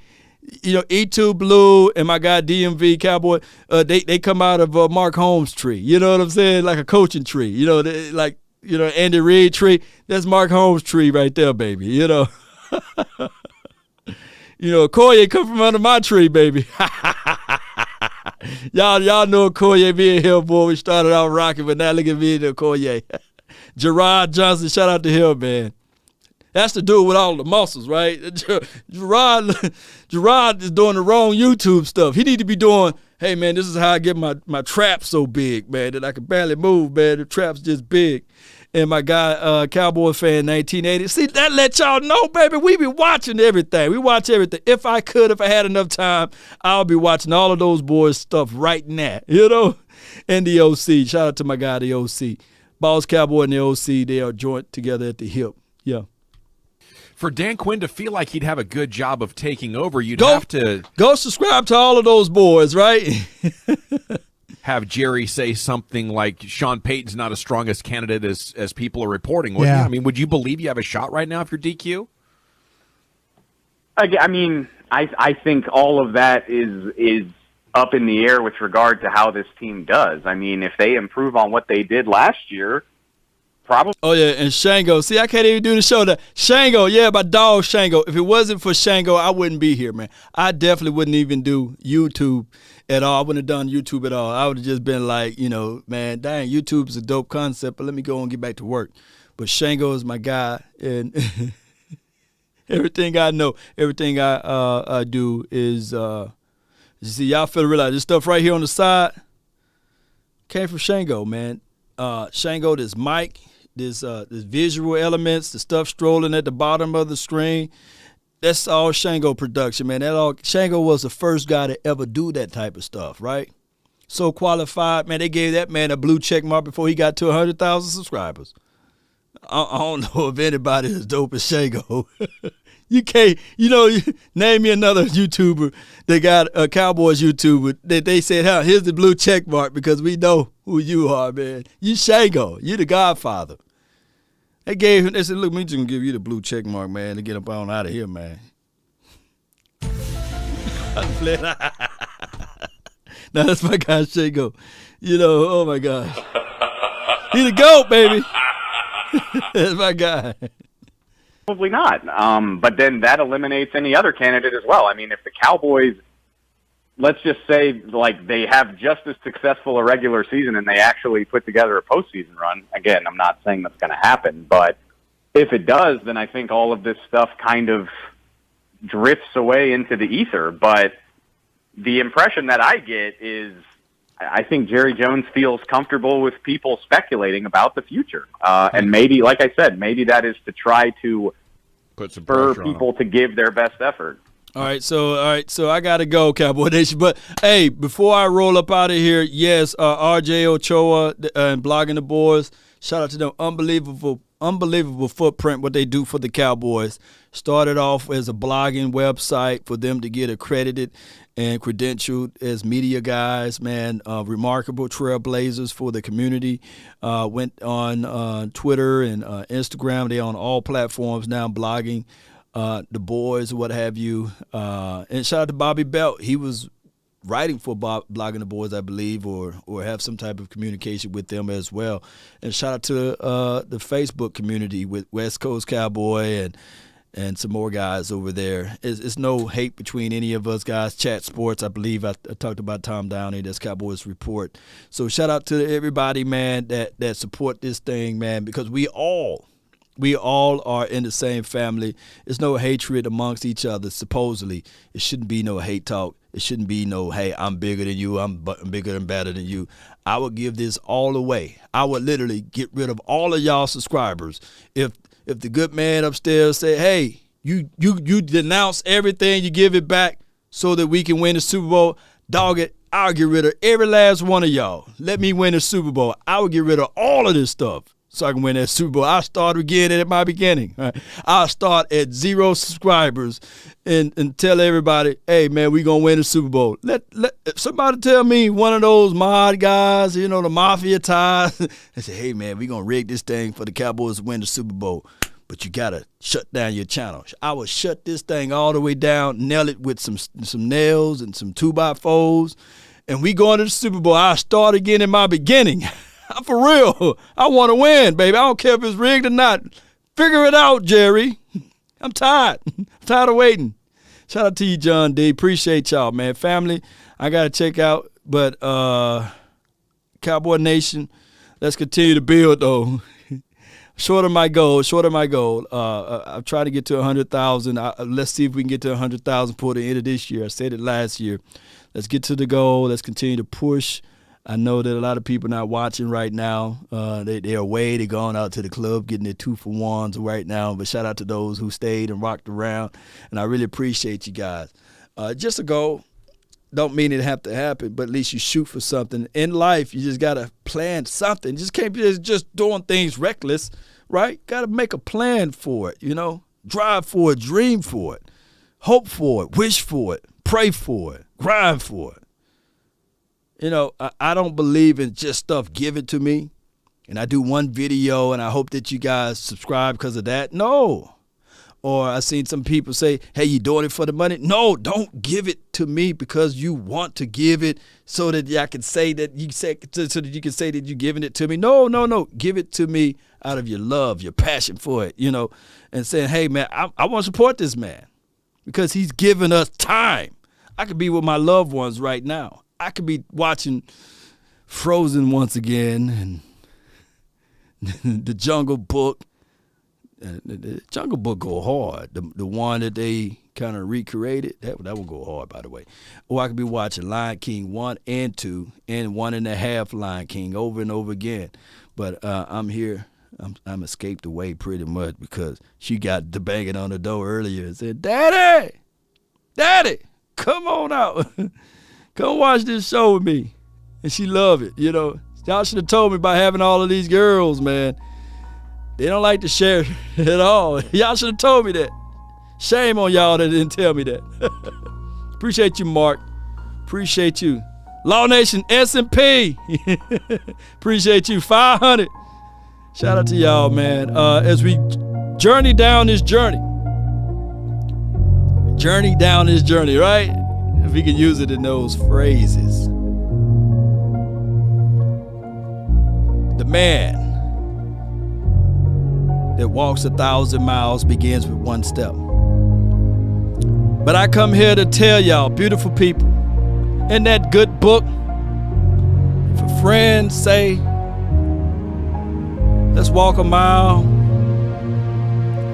you know, E2 Blue and my guy DMV Cowboy, they come out of Mark Holmes' tree. You know what I'm saying? Like a coaching tree. You know, Andy Reid tree. That's Mark Holmes' tree right there, baby. You know. You know, Okoye come from under my tree, baby. Y'all know Okoye being here, boy. We started out rocking, but now look at me and Okoye. Gerard Johnson, shout out to him, man. That's the dude with all the muscles, right? Gerard is doing the wrong YouTube stuff. He need to be doing, hey, man, this is how I get my trap so big, man, that I can barely move, man. The trap's just big. And my guy, Cowboy fan 1980. See, that let y'all know, baby, we be watching everything. We watch everything. If I had enough time, I'll be watching all of those boys' stuff right now, you know? And the OC. Shout out to my guy, the OC. Boss Cowboy and the OC, they are joint together at the hip. Yeah. For Dan Quinn to feel like he'd have a good job of taking over, you'd have to go subscribe to all of those boys, right? Have Jerry say something like Sean Payton's not as strong as candidate as people are reporting. Wouldn't you? I mean, would you believe you have a shot right now if you're DQ? I mean, I think all of that is up in the air with regard to how this team does. I mean, if they improve on what they did last year, probably. Oh, yeah, and Shango. See, I can't even do the show. Shango, yeah, my dog Shango. If it wasn't for Shango, I wouldn't be here, man. I definitely wouldn't even do YouTube at all. I wouldn't have done YouTube at all. I would have just been like, man, dang, YouTube is a dope concept, but let me go and get back to work. But Shango is my guy, and everything I know, everything I do is, you see, y'all feel to realize this stuff right here on the side came from Shango, man. Shango, this mic, this visual elements, the stuff strolling at the bottom of the screen, that's all Shango production, man. Shango was the first guy to ever do that type of stuff, right? So qualified, man. They gave that man a blue check mark before he got to 100,000 subscribers. I don't know if anybody as dope as Shango. You can't, name me another YouTuber that got a Cowboys YouTuber that they said, here's the blue check mark because we know who you are, man. You Shango. You the Godfather. They said, look, we just gonna give you the blue check mark, man, to get up on out of here, man. Now that's my guy Shango. Oh my gosh. He the GOAT, baby. That's my guy. Probably not. But then that eliminates any other candidate as well. I mean, if the Cowboys, let's just say, like, they have just as successful a regular season and they actually put together a postseason run, again, I'm not saying that's going to happen, but if it does, then I think all of this stuff kind of drifts away into the ether. But the impression that I get is I think Jerry Jones feels comfortable with people speculating about the future. And maybe, like I said, maybe that is to try to spur people to give their best effort. All right, so I gotta go, Cowboy Nation. But hey, before I roll up out of here, yes, RJ Ochoa and Blogging the Boys, shout out to them. Unbelievable footprint what they do for the Cowboys. Started off as a blogging website for them to get accredited and credentialed as media guys, man. Remarkable trailblazers for the community. Went on Twitter and Instagram. They're on all platforms now, blogging the boys, what have you. And shout out to Bobby Belt. He was writing for Blogging the Boys, I believe, or have some type of communication with them as well. And shout out to the Facebook community with West Coast Cowboy and some more guys over there. It's no hate between any of us guys. Chat Sports, I believe I talked about Tom Downey. That's Cowboys Report. So shout out to everybody, man, that support this thing, man, because we all are in the same family. There's no hatred amongst each other, supposedly. It shouldn't be no hate talk. It shouldn't be no, hey, I'm bigger than you, I'm bigger and better than you. I would give this all away. I would literally get rid of all of y'all subscribers. If the good man upstairs said, hey, you denounce everything, you give it back so that we can win the Super Bowl, dog it, I'll get rid of every last one of y'all. Let me win the Super Bowl. I would get rid of all of this stuff so I can win that Super Bowl. I'll start again at my beginning. Right? I'll start at 0 subscribers and tell everybody, hey, man, we going to win the Super Bowl. Let somebody tell me, one of those mod guys, the mafia ties, and say, hey, man, we going to rig this thing for the Cowboys to win the Super Bowl. But you got to shut down your channel. I will shut this thing all the way down, nail it with some nails and some 2x4s, and we going to the Super Bowl. I'll start again in my beginning. I'm for real. I want to win, baby. I don't care if it's rigged or not. Figure it out, Jerry. I'm tired. I'm tired of waiting. Shout out to you, John D. Appreciate y'all, man. Family, I got to check out. But Cowboy Nation, let's continue to build, though. Short of my goal. I'm trying to get to 100,000. Let's see if we can get to 100,000 for the end of this year. I said it last year. Let's get to the goal. Let's continue to push. I know that a lot of people not watching right now. They're away. They're going out to the club, getting their 2-for-1s right now. But shout out to those who stayed and rocked around. And I really appreciate you guys. Just a goal. Don't mean it have to happen, but at least you shoot for something. In life, you just got to plan something. You just can't be just doing things reckless, right? Got to make a plan for it, Drive for it, dream for it, hope for it, wish for it, pray for it, grind for it. I don't believe in just stuff given to me, and I do one video, and I hope that you guys subscribe because of that. No. Or I seen some people say, hey, you doing it for the money? No, don't give it to me because you want to give it so that I can say that so that you can say that you're giving it to me. No. Give it to me out of your love, your passion for it, and saying, hey, man, I want to support this man because he's giving us time. I could be with my loved ones right now. I could be watching Frozen once again and The Jungle Book. The Jungle Book go hard. The one that they kind of recreated, that will go hard, by the way. Or I could be watching Lion King 1 and 2 and 1.5 Lion King over and over again. But I'm here. I'm escaped away pretty much because she got the banging on the door earlier and said, Daddy, come on out. Come watch this show with me. And she loved it, Y'all should have told me about having all of these girls, man. They don't like to share at all. Y'all should have told me that. Shame on y'all that didn't tell me that. Appreciate you, Mark. Appreciate you. Law Nation S&P. Appreciate you. 500. Shout out to y'all, man. As we journey down this journey. Right? If we can use it in those phrases. The man that walks 1,000 miles begins with one step. But I come here to tell y'all, beautiful people, in that good book, if a friend say, let's walk a mile,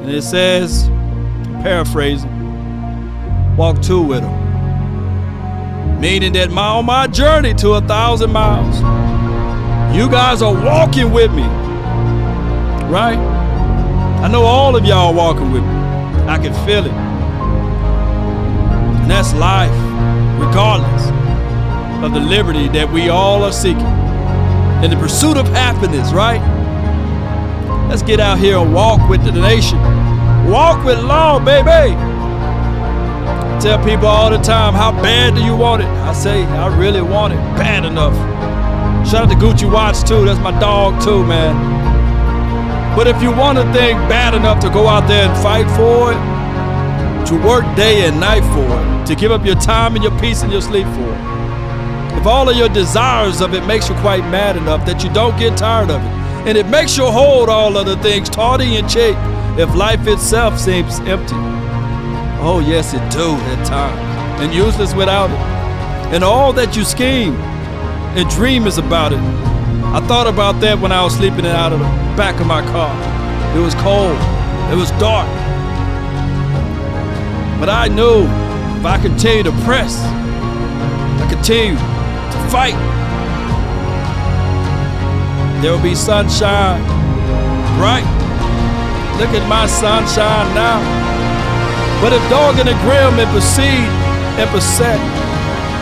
and it says, paraphrasing, walk 2 with them. Meaning that on my journey to 1,000 miles, you guys are walking with me, right? I know all of y'all walking with me. I can feel it. And that's life, regardless of the liberty that we all are seeking. In the pursuit of happiness, right? Let's get out here and walk with the nation. Walk with law, baby. I tell people all the time, how bad do you want it? I say, I really want it bad enough. Shout out to Gucci Watch, too. That's my dog, too, man. But if you want a thing bad enough to go out there and fight for it, to work day and night for it, to give up your time and your peace and your sleep for it, if all of your desires of it makes you quite mad enough that you don't get tired of it, and it makes you hold all other things tawdy and cheap, if life itself seems empty, oh yes it do at times, and useless without it, and all that you scheme and dream is about it. I thought about that when I was sleeping out of the back of my car. It was cold. It was dark. But I knew if I continue to press, I continue to fight, there will be sunshine, right? Look at my sunshine now. But if dogged and grim and proceed and beset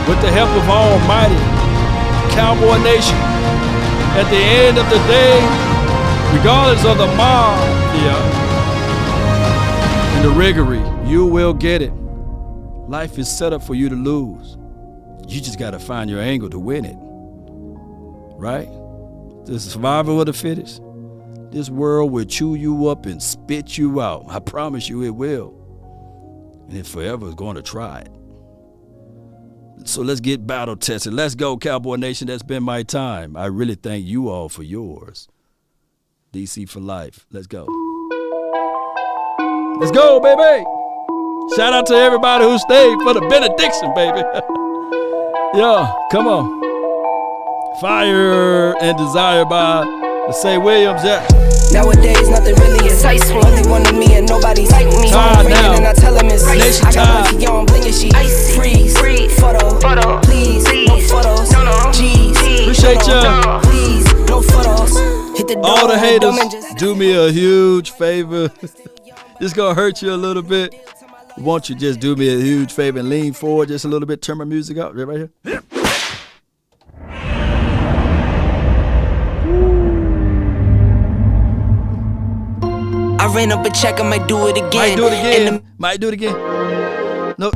with the help of Almighty, Cowboy Nation, at the end of the day, regardless of the mafia and the riggery, you will get it. Life is set up for you to lose. You just got to find your angle to win it. Right? The survival of the fittest. This world will chew you up and spit you out. I promise you it will. And it forever is going to try it. So let's get battle tested. Let's go, Cowboy Nation. That's been my time. I really thank you all for yours. DC for life. Let's go. Let's go, baby. Shout out to everybody who stayed for the benediction, baby. Yeah, come on. Fire and Desire by Say Williams, yeah. Nowadays, nothing really excites me. Only one of me and nobody's like me. Time now. And I tell him it's Nation I got time. Ricky on bling and she freeze. Photo, please, no photos. Jeez, Appreciate ya. Please, no photos. Hit the door, All the haters, dumb and just do me a huge favor. It's gonna hurt you a little bit. Won't you just do me a huge favor and lean forward just a little bit? Turn my music up right here. I ran up a check, I might do it again. Might do it again. Might do it again. No.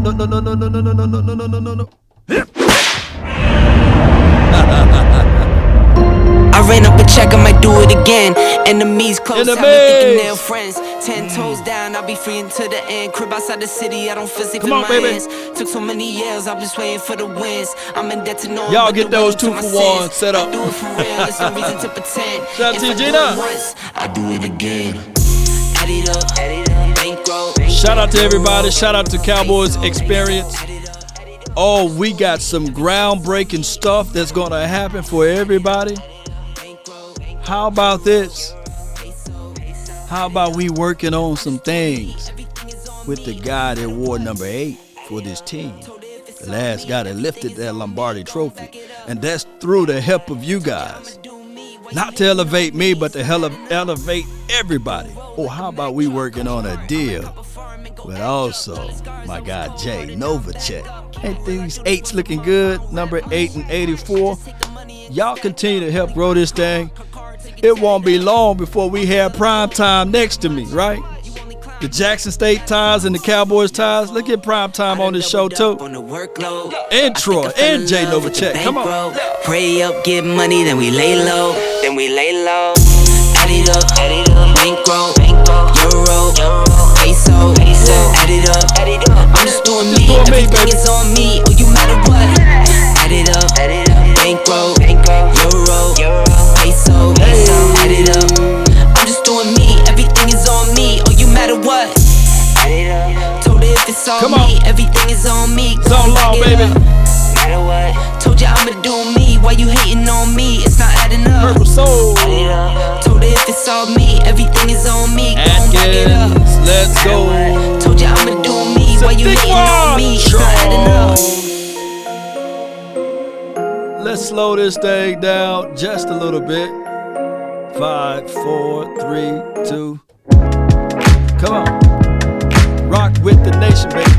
I ran up a check, I might do it again. Enemies close, have me thinking they're friends. 10 toes down, I'll be free until the end. Crib outside the city, I don't feel safe Come in on, my baby. hands. Took so many years, I'm just waiting for the wins. I'm in debt to no one. Y'all but get the those winning 2 to for my 1 sins. set up. I do it for real, there's no reason to pretend. Shout out If to you, I do Gina. it once, I do it again. Add it up, bankroll. Shout out to everybody. Shout out to Cowboys Experience. Oh, we got some groundbreaking stuff that's going to happen for everybody. How about this? How about we working on some things with the guy that wore number 8 for this team? The last guy that lifted that Lombardi trophy. And that's through the help of you guys. Not to elevate me, but to elevate everybody. Oh, how about we working on a deal with also my guy Jay Novacek. Ain't these 8s looking good? Number 8 and 84. Y'all continue to help grow this thing. It won't be long before we have prime time next to me, right? The Jackson State ties and the Cowboys ties. Look at prime time on this show too. And Troy and Jay Novacek. Come on. Pray up, get money, then we lay low. Add it up, bankroll, euro, peso. Add it up, I'm just doing me. Everything is on me, oh you matter what. Add it up, bankroll, euro, peso. Add it up, I'm just doing me. Everything is on me, oh you matter what. Told her if it's on me, everything is on me. So long, baby. Matter what. Told ya I'ma do me. Why you hating on me? It's not adding up. Purple Soul. Told her if it's all me, everything is on me. Atkins, let's go. Told ya I'ma do me. Why you hating on me? It's not adding up. Let's slow this thing down just a little bit. 5, 4, 3, 2. Come on. Rock with the nation, baby.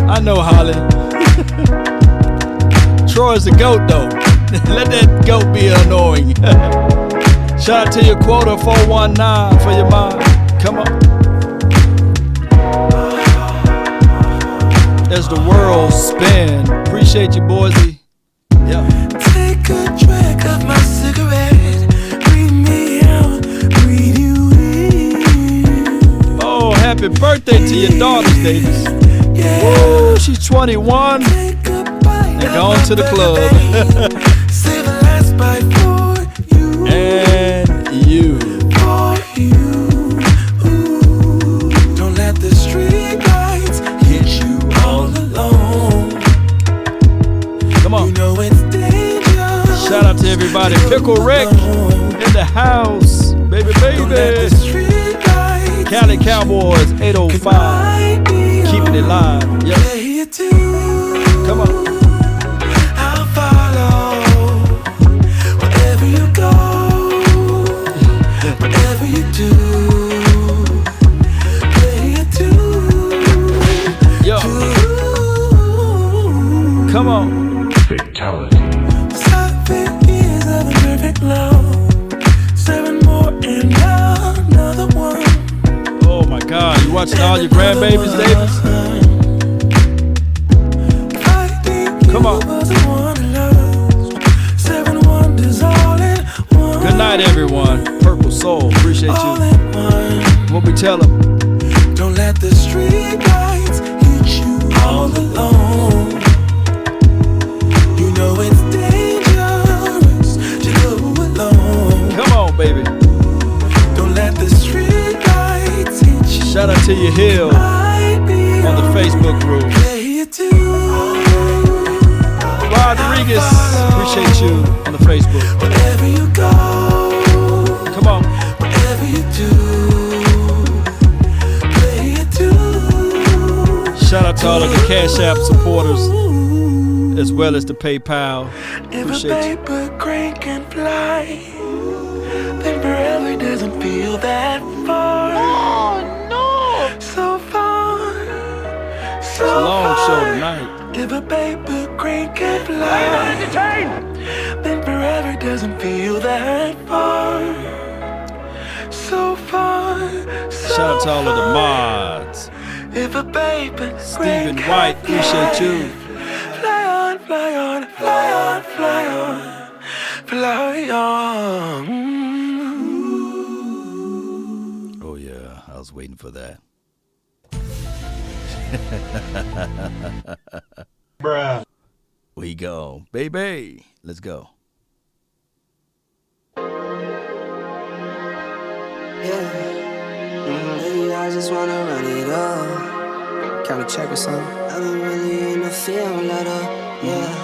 I know, Holly. Troy's the GOAT, though. Let that GOAT be annoying. Shout out to your quota 419 for your mind. Come on. As the world spin. Appreciate you, Boise. Yeah. Take a drag of my cigarette. Breathe me out, breathe you in. Oh, happy birthday to your daughter, Davis. Woo, she's 21 and gone to the club. Save the last bite for you. And you. For you. Ooh. Don't let the street lights hit you all alone. Come on. You know it's dangerous. Shout out to everybody. Pickle Rick in the house. Baby, baby. Cali Cowboys 805. Keeping it live. Yep. Come on. I'll follow wherever you go, whatever you do. Yo. Come on. Fatality. 7 years of the perfect love. 7 more and another one. Oh my God. You watching all your grandbabies, Davis? Come on. Good night, everyone. Purple Soul. Appreciate you. What we tell them? Don't let the street lights hit you all alone. You know it's dangerous to go alone. Come on, baby. Don't let the street lights hit you. Shout out to your Hill on the Facebook group. Rodriguez, appreciate you on the Facebook. Wherever you go, come on. Whatever you do, play it too. Shout out to all of the Cash App supporters, as well as the PayPal. If a paper crane can fly, then forever doesn't feel that far. Oh no, so far, so It's a long far. show tonight. If a paper crane can fly, then forever doesn't feel that far. So far, so Shout out to all of the mods. if a paper Stephen crane White, can appreciate you. fly on, fly on, fly on, fly on, fly on. Oh waiting for that. Bruh. We go. Baby, let's go. Yeah, I just wanna run it up. Kinda check or something. I've been really in the field, let up. Yeah.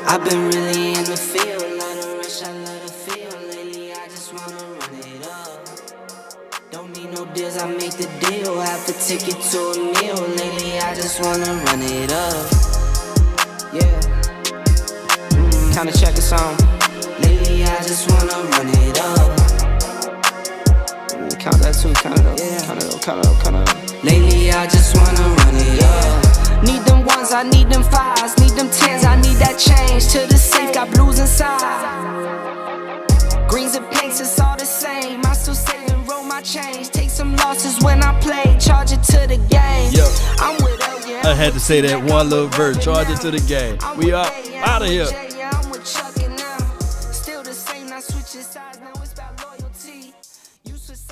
I've been really in the field, let her rush, I let her feel. Lately, I just wanna run it up. Don't need no deals, I make the deal. Have to take it to a meal. Lately, I just wanna run it up. Yeah. Kinda check or something. Lately, I just wanna run it up. Count that too, count it up, count it up, count it up, count it up. Lately, I just wanna run it up. Need them ones, I need them fives, need them tens, I need that change. To the safe, got blues inside. Greens and pinks, it's all the same. I still save and roll my change. Take some losses when I play, charge it to the game. Yo, I'm with her, yeah. I had to say that one little verse, charge it to the game. We are out of here. I'm with Chuck and now. Still the same, not switching sides, now it's about